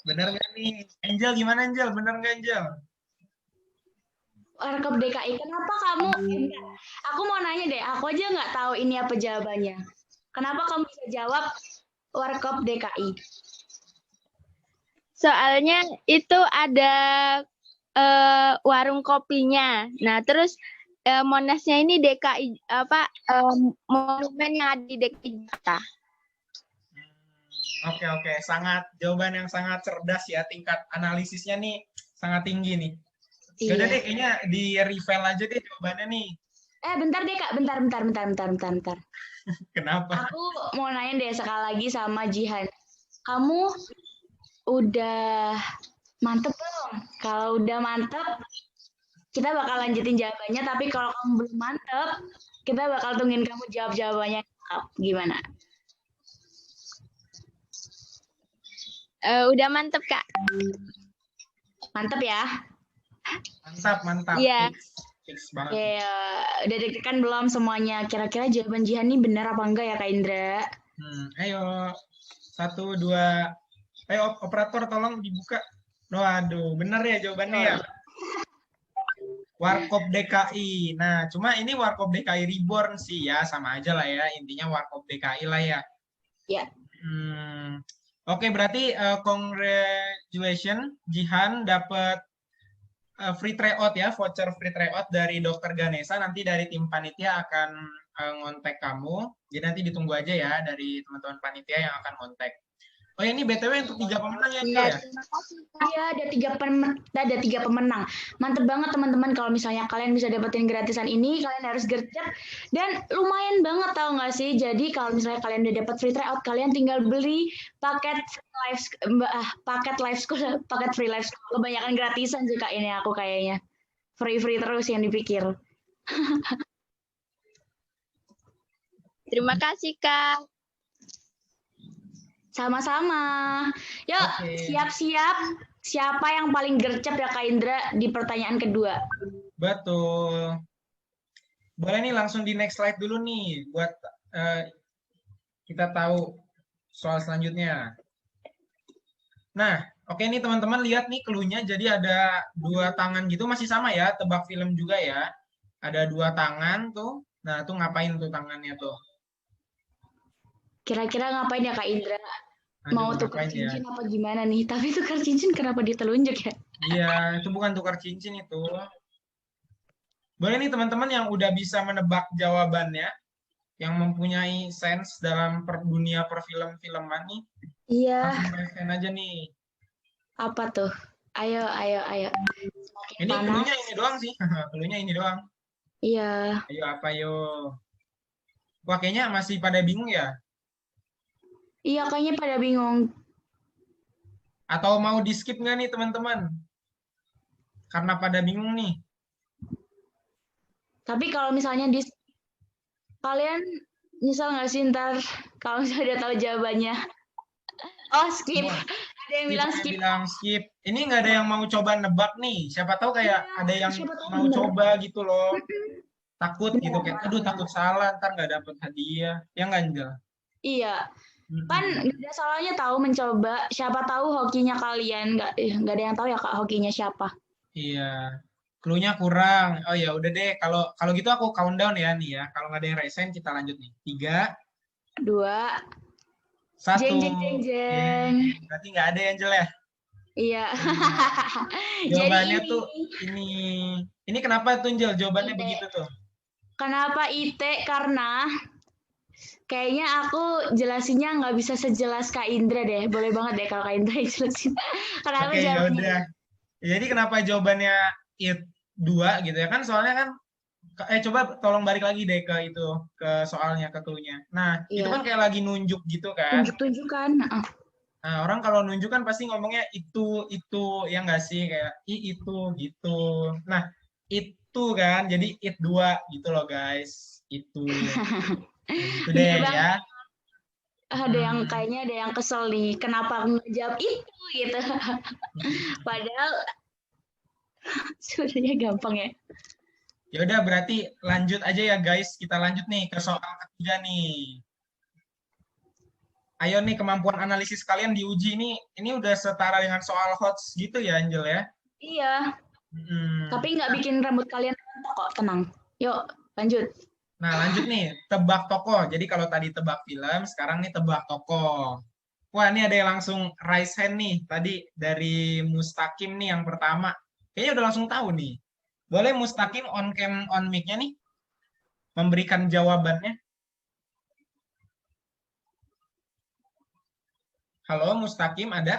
Bener nggak nih? Angel gimana Angel? Bener nggak Angel? Warkop DKI, kenapa kamu? Bentar. Aku mau nanya deh, aku aja nggak tahu ini apa jawabannya. Kenapa kamu bisa jawab Warkop DKI? Soalnya itu ada warung kopinya. Nah, terus Monasnya ini DKI monumen yang ada di DKI Jakarta. Oke, jawaban yang sangat cerdas ya, tingkat analisisnya nih sangat tinggi nih. Yaudah Iya. deh, kayaknya di reveal aja deh jawabannya nih. Bentar deh Kak, bentar. Kenapa? Aku mau nanya deh sekali lagi sama Jihan. Kamu udah mantep belum? Kalau udah mantep, kita bakal lanjutin jawabannya. Tapi kalau kamu belum mantep, kita bakal tungguin kamu jawab jawabannya. Gimana? Udah mantep, Kak. Mantep ya? Mantap. Iya. Fix banget. Oke, udah deg-degan belum semuanya? Kira-kira jawaban Jihan ini benar apa enggak ya Kak Indra? Ayo, 1, 2. Ayo operator tolong dibuka. Waduh, bener ya jawabannya ya. Warkop DKI. Nah, cuma ini Warkop DKI Reborn sih ya, sama aja lah ya. Intinya Warkop DKI lah ya. Ya. Oke, berarti congratulations Jihan dapat free tryout ya, voucher free tryout dari Dr. Ganesha. Nanti dari tim panitia akan ngontek kamu. Jadi nanti ditunggu aja ya dari teman-teman panitia yang akan ngontek. Oh ya, ini BTW untuk 3 pemenang ya, Angel ya? Iya, ada 3 pemenang. Mantep banget teman-teman kalau misalnya kalian bisa dapetin gratisan ini, kalian harus gercep. Dan lumayan banget tau nggak sih? Jadi kalau misalnya kalian udah dapat free tryout, kalian tinggal beli paket live school, paket free live school. Kebanyakan gratisan sih Kak ini aku kayaknya. Free terus yang dipikir. Terima kasih, Kak. Sama-sama. Yuk, siap-siap. Siapa yang paling gercep ya Kak Indra di pertanyaan kedua? Betul. Boleh nih langsung di next slide dulu nih buat kita tahu soal selanjutnya. Nah, oke nih teman-teman lihat nih clue-nya. Jadi ada 2 tangan gitu, masih sama ya, tebak film juga ya. Ada 2 tangan tuh. Nah, tuh ngapain tuh tangannya tuh? Kira-kira ngapain ya Kak Indra? Mau tukar ngapain ya? cincin apa gimana nih? Tapi tukar cincin kenapa ditelunjuk ya? Iya, itu bukan tukar cincin itu. Boleh nih teman-teman yang udah bisa menebak jawabannya, yang mempunyai sense dalam dunia perfilm-filman nih. Iya. Langsung resen aja nih. Apa tuh? Ayo. Ini clue-nya ini doang sih. Clue-nya ini doang. Iya. Ayo apa yo? Wah, kayaknya masih pada bingung ya? Iya, kayaknya pada bingung. Atau mau di-skip nggak nih teman-teman? Karena pada bingung nih. Tapi kalau misalnya kalian nyesal nggak sih ntar kalau misalnya udah tahu jawabannya? Oh, skip. Ada yang bilang skip. Ini nggak ada yang mau coba nebak nih. Siapa tahu kayak ada yang mau coba gitu loh. Takut gitu kayak, aduh takut salah, ntar nggak dapet hadiah. Ya nggak, Angel? Iya. Kan nggak ada salahnya tahu mencoba. Siapa tahu hokinya kalian nggak ada yang tahu ya Kak hokinya siapa. Iya. Clue-nya kurang. Oh ya udah deh. Kalau gitu aku countdown ya nih ya. Kalau nggak ada yang resen kita lanjut nih. 3, 2, 1. Jeng. Berarti nggak ada ya, Angel ya? Iya. Jawabannya tuh ini. Ini kenapa tuh, Angel? Jawabannya begitu tuh. Kenapa IT? Karena kayaknya aku jelasinnya nggak bisa sejelas Kak Indra deh. Boleh banget deh kalau Kak Indra jelasin. Kenapa Oke, jawabannya? yaudah. Jadi kenapa jawabannya IT 2 gitu ya kan? Soalnya kan coba tolong balik lagi deh ke itu, ke soalnya, ke clue-nya. Nah, itu kan kayak lagi nunjuk gitu kan. Tunjuk-tunjukkan. Nah, orang kalau nunjuk kan pasti ngomongnya itu ya nggak sih? Kayak itu gitu. Nah, itu kan jadi it 2 gitu loh guys. Itu. Itu deh ya. Ada yang kayaknya ada yang kesel nih. Kenapa ngejawab itu gitu. Padahal Sebenarnya gampang ya. Ya udah berarti lanjut aja ya guys. Kita lanjut nih ke soal ketiga nih. Ayo nih kemampuan analisis kalian diuji nih. Ini udah setara dengan soal HOTS gitu ya Angel ya. Iya. Hmm. Tapi nggak bikin rambut kalian rontok kok, tenang. Yuk, lanjut. Nah lanjut nih, tebak tokoh. Jadi kalau tadi tebak film, sekarang nih tebak tokoh. Wah ini ada yang langsung raise hand nih. Tadi dari Mustaqim nih yang pertama. Kayaknya udah langsung tahu nih. Boleh Mustaqim on cam on mic-nya nih memberikan jawabannya. Halo Mustaqim ada?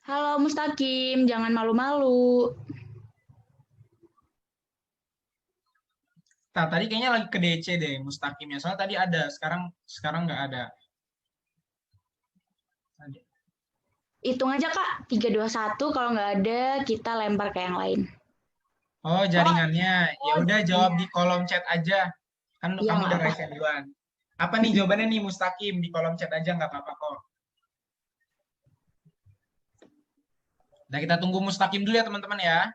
Halo Mustaqim, jangan malu-malu. Nah, tadi kayaknya lagi ke DC deh Mustaqimnya. Soalnya tadi ada, sekarang nggak ada. Hitung aja Kak, 3, 2, 1. Kalau nggak ada, kita lempar ke yang lain. Oh, jaringannya. Ya udah jawab di kolom chat aja. Kan Iya, kamu nggak udah apa. raise hand duluan. Apa nih jawabannya nih Mustaqim? Di kolom chat aja nggak apa-apa kok. Nah, kita tunggu Mustaqim dulu ya teman-teman ya.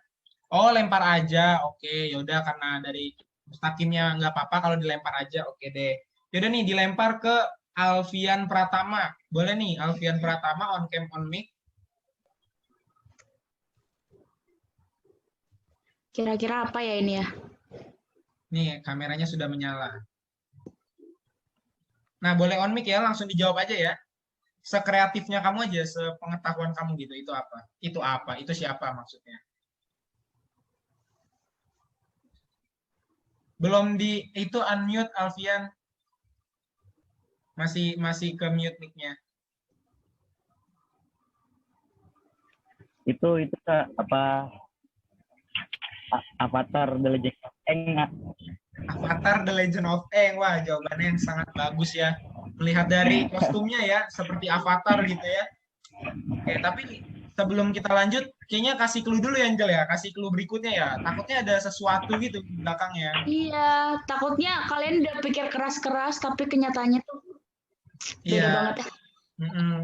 Oh, lempar aja. Oke, yaudah karena dari Mustaqimnya nggak apa-apa kalau dilempar aja. Oke deh. Yaudah nih dilempar ke Alfian Pratama. Boleh nih Alfian Pratama on cam on mic. Kira-kira apa ya ini ya? Nih, kameranya sudah menyala. Nah, boleh on mic ya, langsung dijawab aja ya. Sekreatifnya kamu aja, sepengetahuan kamu gitu. Itu apa? Itu apa? Itu siapa maksudnya? Belum di itu unmute Alfian. Masih ke mute mic-nya. Itu Kak, apa Avatar The Legend of Aang. Avatar The Legend of Aang. Wah, jawabannya yang sangat bagus ya. Melihat dari kostumnya ya, seperti Avatar gitu ya. Oke, tapi sebelum kita lanjut, kayaknya kasih clue dulu ya, Angel ya. Kasih clue berikutnya ya. Takutnya ada sesuatu gitu di belakangnya. Iya, takutnya kalian udah pikir keras-keras, tapi kenyataannya tuh beda Iya. banget ya.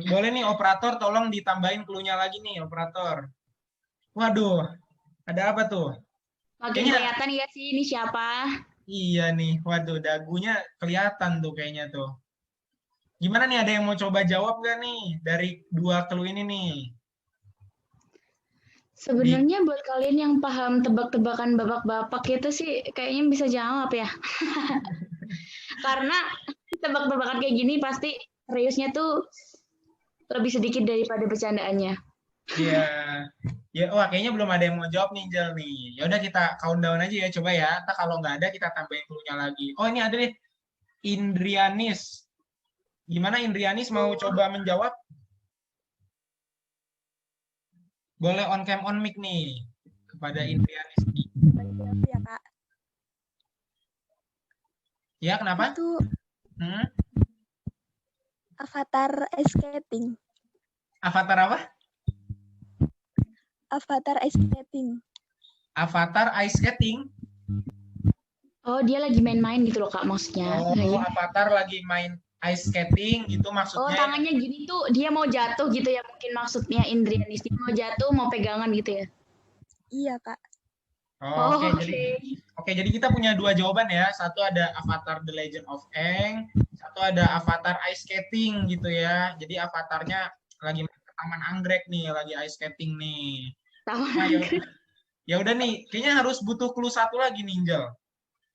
Boleh nih, operator tolong ditambahin clue-nya lagi nih, operator. Waduh, ada apa tuh? Makin Kayaknya- kelihatan ya sih ini siapa. Iya nih, waduh, dagunya kelihatan tuh kayaknya tuh. Gimana nih, ada yang mau coba jawab nggak nih dari dua clue ini nih? Sebenarnya buat kalian yang paham tebak-tebakan bapak-bapak itu sih kayaknya bisa jawab ya. Karena tebak-tebakan kayak gini pasti seriusnya tuh lebih sedikit daripada bercandaannya. Iya. Ya, wah kayaknya belum ada yang mau jawab nih, Jel nih. Ya udah kita countdown aja ya, coba ya. Ntar kalau nggak ada kita tambahin clue-nya lagi. Oh, ini ada nih. Indrianis. Gimana Indrianis mau coba menjawab? Boleh on cam on mic nih kepada Indrianis nih. Ya, Kak. Ya, kenapa? Itu Avatar Ice Skating. Avatar apa? Avatar Ice Skating. Avatar Ice Skating. Oh, dia lagi main-main gitu loh Kak maksudnya. Oh, Avatar lagi main ice skating gitu Oh, maksudnya. tangannya gini tuh dia mau jatuh gitu ya mungkin maksudnya Indrianis. Dia mau jatuh, mau pegangan gitu ya. Iya, Kak. Oh, Oh, Oke, jadi kita punya dua jawaban ya. Satu ada Avatar The Legend of Aang, satu ada Avatar Ice Skating gitu ya. Jadi avatarnya lagi main ke Taman Anggrek nih, lagi ice skating nih. Taman Nah, ya udah nih, kayaknya harus butuh clue satu lagi nih, Angel.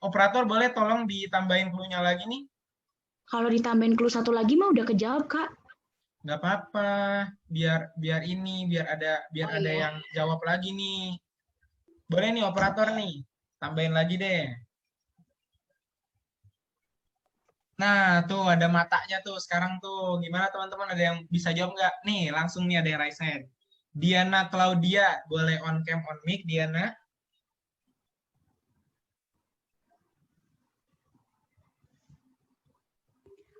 Operator boleh tolong ditambahin clue-nya lagi nih? Kalau ditambahin clue satu lagi mah udah kejawab Kak. Nggak apa-apa, biar ada yang jawab lagi nih. Boleh nih operator nih, tambahin lagi deh. Nah, tuh ada matanya tuh sekarang tuh. Gimana teman-teman, ada yang bisa jawab nggak? Nih, langsung nih ada yang raise hand. Diana Claudia, boleh on cam on mic, Diana.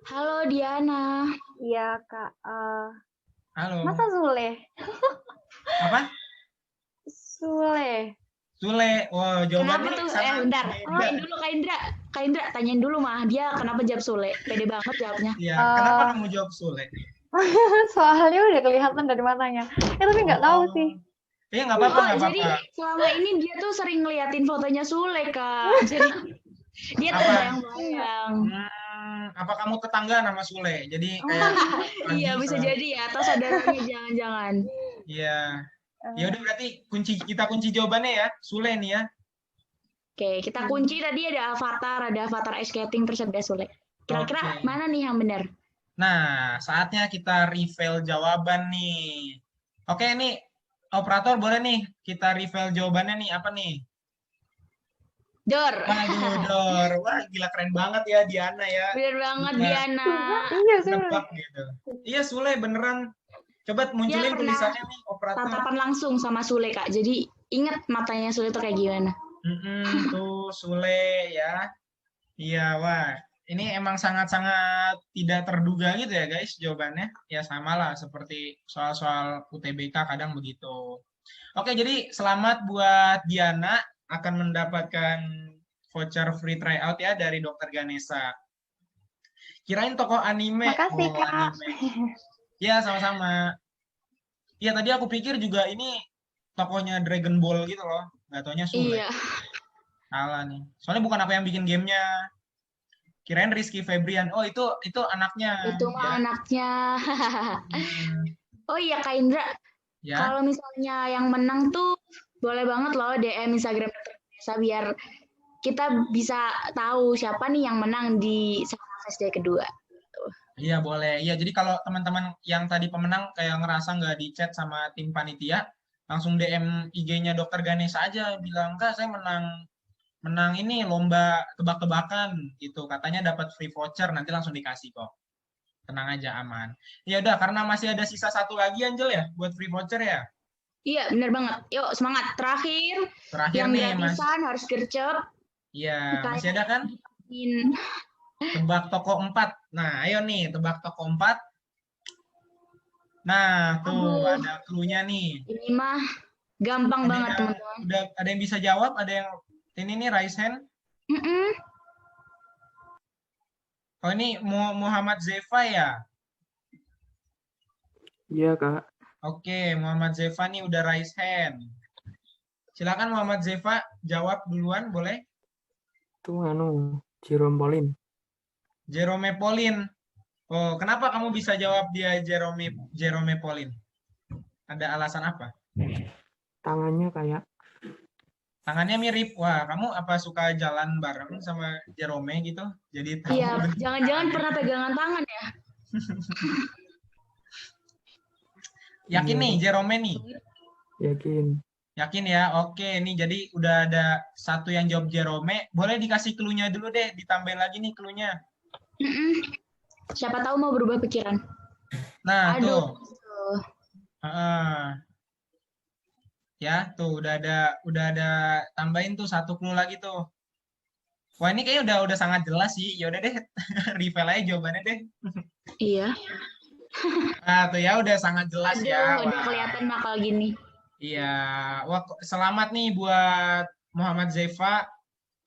Halo Diana. Iya Kak. Halo. Masa Sule? Apa? Sule. Sule. Wow, Kenapa jawabannya tuh? sangat Bentar. beda. Tanyain dulu Kak Indra. Kak Indra, tanyain dulu mah dia kenapa jawab Sule. Pede banget jawabnya. Iya, kenapa kamu jawab Sule? Soalnya udah kelihatan dari matanya. Tapi nggak tahu sih. Iya, nggak apa-apa, Oh, nggak jadi apa-apa. selama ini dia tuh sering ngeliatin fotonya Sule, Kak. Jadi dia Apa? terbayang-bayang. Apa kamu tetangga nama Sule? Jadi kayak Iya, bisa jadi ya, atau saudaranya jangan-jangan. Iya. Ya udah berarti kita kunci jawabannya ya, Sule nih ya. Oke, kita kunci tadi ada avatar ice skating, terus ada Sule. Kira-kira Oke. mana nih yang benar? Nah, saatnya kita reveal jawaban nih. Oke, nih operator boleh nih kita reveal jawabannya nih, apa nih? Dor. Waduh, Dor. Wah, gila keren banget ya Diana ya. Bener banget, Bisa Diana. Iya, Sule. nebak gitu. Iya, Sule beneran. Coba munculin pernah tulisannya nih, operator. Tatapan langsung sama Sule, Kak. Jadi ingat matanya Sule tuh kayak gimana. Tuh Sule ya. Iya, wah. Ini emang sangat-sangat tidak terduga gitu ya guys jawabannya. Ya sama lah seperti soal-soal UTBK kadang begitu. Oke, jadi selamat buat Diana akan mendapatkan voucher free tryout ya dari Dr. Ganesha. Kirain tokoh anime. Makasih, Oh, Kak. anime. Ya, sama-sama. Ya, tadi aku pikir juga ini tokohnya Dragon Ball gitu loh. Nggak taunya Sule. Iya. Salah nih. Soalnya bukan aku yang bikin gamenya. Kirain Rizky Febrian. Oh, itu anaknya. Itu mah ya. anaknya. Oh iya, Kak Indra. Ya. Kalau misalnya yang menang tuh boleh banget loh DM Instagram Dr. Ganesha biar kita bisa tahu siapa nih yang menang di Sakafes Day kedua. Iya, boleh. Iya, jadi kalau teman-teman yang tadi pemenang kayak ngerasa nggak di chat sama tim panitia, langsung DM IG-nya Dr. Ganesha aja, bilang, Kak, saya menang ini lomba tebak-tebakan gitu. Katanya dapat free voucher, nanti langsung dikasih kok. Tenang aja, aman. Ya udah, karena masih ada sisa satu lagi Angel ya buat free voucher ya. Iya, bener banget. Yuk, semangat. Terakhir yang nih, Mas. gratisan harus gercep. Iya, masih ada kan? In. Tebak toko 4. Nah, ayo nih, tebak toko 4. Nah, tuh ada clue-nya nih. Ini mah gampang banget, teman-teman. Udah ada yang bisa jawab? Ada yang ini nih raise hand? Oh, ini Muhammad Zefa ya? Iya, Kak. Oke, Muhammad Zefa nih udah raise hand. Silakan Muhammad Zefa jawab duluan, boleh? Itu Jerome Pauline. Jerome Pauline. Oh, kenapa kamu bisa jawab dia Jerome Pauline? Ada alasan apa? Tangannya mirip. Wah, kamu apa suka jalan bareng sama Jerome gitu? Jadi tahu. Iya, jangan-jangan pernah pegangan tangan ya? Yakin nih Jerome nih? Yakin. Yakin ya? Oke, nih jadi udah ada satu yang jawab Jerome. Boleh dikasih clue-nya dulu deh, ditambahin lagi nih clue-nya. Siapa tahu mau berubah pikiran. Nah, Aduh. tuh. Ya, tuh udah ada tambahin tuh satu clue lagi tuh. Wah, ini kayaknya udah sangat jelas sih. Ya udah deh, reveal aja jawabannya deh. Iya. Nah, tuh ya udah sangat jelas ya. Udah Wah. kelihatan nakal gini. Iya, wah selamat nih buat Muhammad Zefa.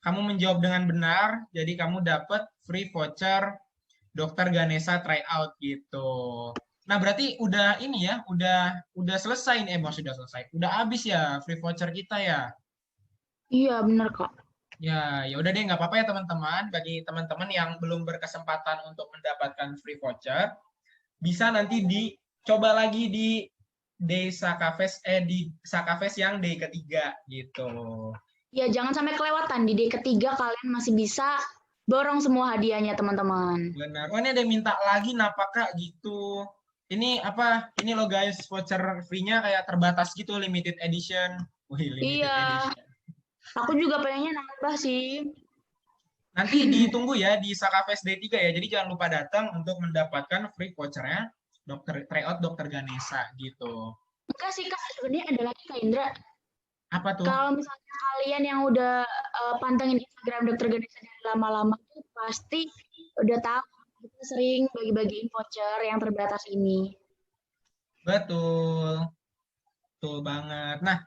Kamu menjawab dengan benar, jadi kamu dapat free voucher Dr. Ganesha tryout gitu. Nah, berarti udah ini ya, udah selesai nih, sudah selesai. Udah habis ya free voucher kita ya. Iya, benar, Kak. Ya udah deh, nggak apa-apa ya teman-teman. Bagi teman-teman yang belum berkesempatan untuk mendapatkan free voucher, bisa nanti dicoba lagi di Sakafes di Sakafes yang day ketiga gitu. Ya, jangan sampai kelewatan. Di day ketiga kalian masih bisa borong semua hadiahnya, teman-teman. Benar. Oh, ini ada yang minta lagi Kak gitu. Ini apa? Ini loh guys, voucher free-nya kayak terbatas gitu, limited edition. Wih, limited edition. Aku juga pengennya nambah sih. Nanti ditunggu ya di Sakafes Day 3 ya. Jadi jangan lupa datang untuk mendapatkan free voucher-nya tryout Dr. Ganesha gitu. Enggak sih, Kak. Sebenarnya ada lagi, Kak Indra. Apa tuh? Kalau misalnya kalian yang udah pantengin Instagram Dr. Ganesha dari lama-lama tuh pasti udah tahu kita sering bagi-bagiin voucher yang terbatas ini. Betul. Betul banget. Nah,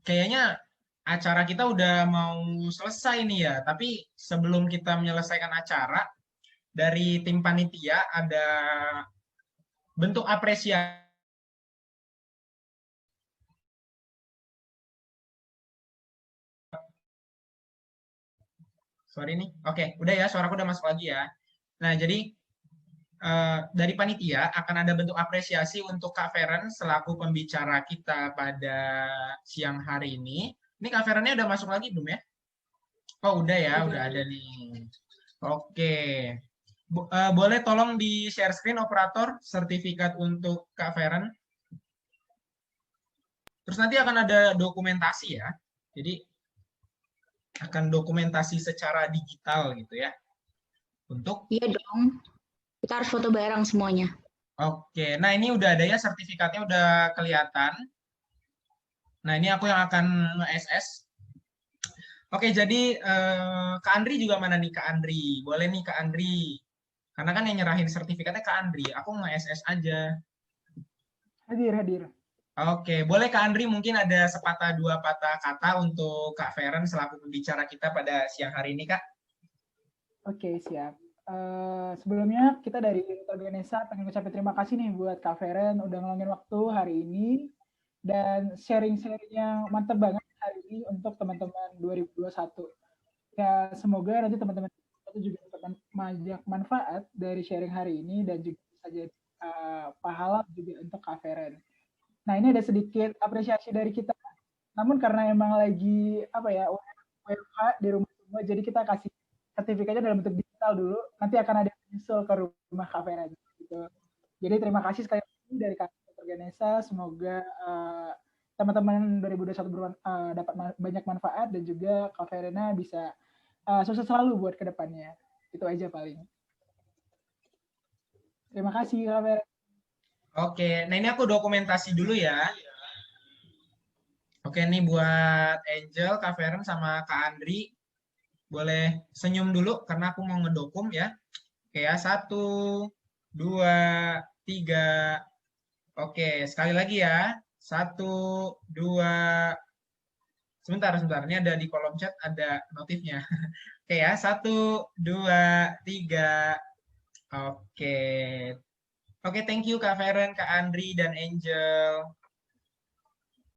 kayaknya acara kita udah mau selesai nih ya. Tapi sebelum kita menyelesaikan acara, dari tim panitia ada bentuk apresiasi. Sorry nih. Oke, udah ya, suaraku udah masuk lagi ya. Nah, jadi dari panitia akan ada bentuk apresiasi untuk Kak Feren selaku pembicara kita pada siang hari ini. Ini Kak Ferennya udah masuk lagi belum ya? Oh, udah ya, udah ada nih. Oke. Boleh tolong di share screen operator sertifikat untuk Kak Feren. Terus nanti akan ada dokumentasi ya. Jadi akan dokumentasi secara digital gitu ya. Untuk Iya dong. Kita harus foto bareng semuanya. Oke, nah ini udah ada ya sertifikatnya udah kelihatan. Nah ini aku yang akan nge-SS. Oke, jadi Kak Andri juga mana nih Kak Andri? Boleh nih Kak Andri. Karena kan yang nyerahin sertifikatnya Kak Andri. Aku nge-SS aja. Hadir. Oke, boleh Kak Andri mungkin ada sepatah dua patah kata untuk Kak Feren selaku pembicara kita pada siang hari ini Kak. Oke, siap. Sebelumnya kita dari Organisa pengen ngucapin terima kasih nih buat Kak Feren udah ngeluangin waktu hari ini dan sharing-sharing yang mantep banget hari ini untuk teman-teman 2021. Ya, semoga nanti teman-teman juga dapat banyak manfaat dari sharing hari ini dan juga bisa jadi pahala juga untuk Kak Feren. Nah, ini ada sedikit apresiasi dari kita. Namun karena emang lagi WFH di rumah semua, jadi kita kasih sertifikatnya dalam bentuk digital dulu, nanti akan ada menyusul ke rumah Kak Feren gitu. Jadi terima kasih sekali lagi dari kami Organisa, semoga teman-teman 2021 dapat banyak manfaat dan juga Kak Ferena bisa sukses selalu buat kedepannya. Itu aja paling. Terima kasih Kak Feren. Oke, nah ini aku dokumentasi dulu ya. Oke, nih buat Angel, Kak Feren sama Kak Andri. Boleh senyum dulu karena aku mau ngedokum ya. Oke ya, 1, 2, 3. Oke, sekali lagi ya. 1, 2. Sebentar. Ini ada di kolom chat, ada notifnya. Oke ya, 1, 2, 3. Oke. Oke, thank you Kak Feren, Kak Andri, dan Angel.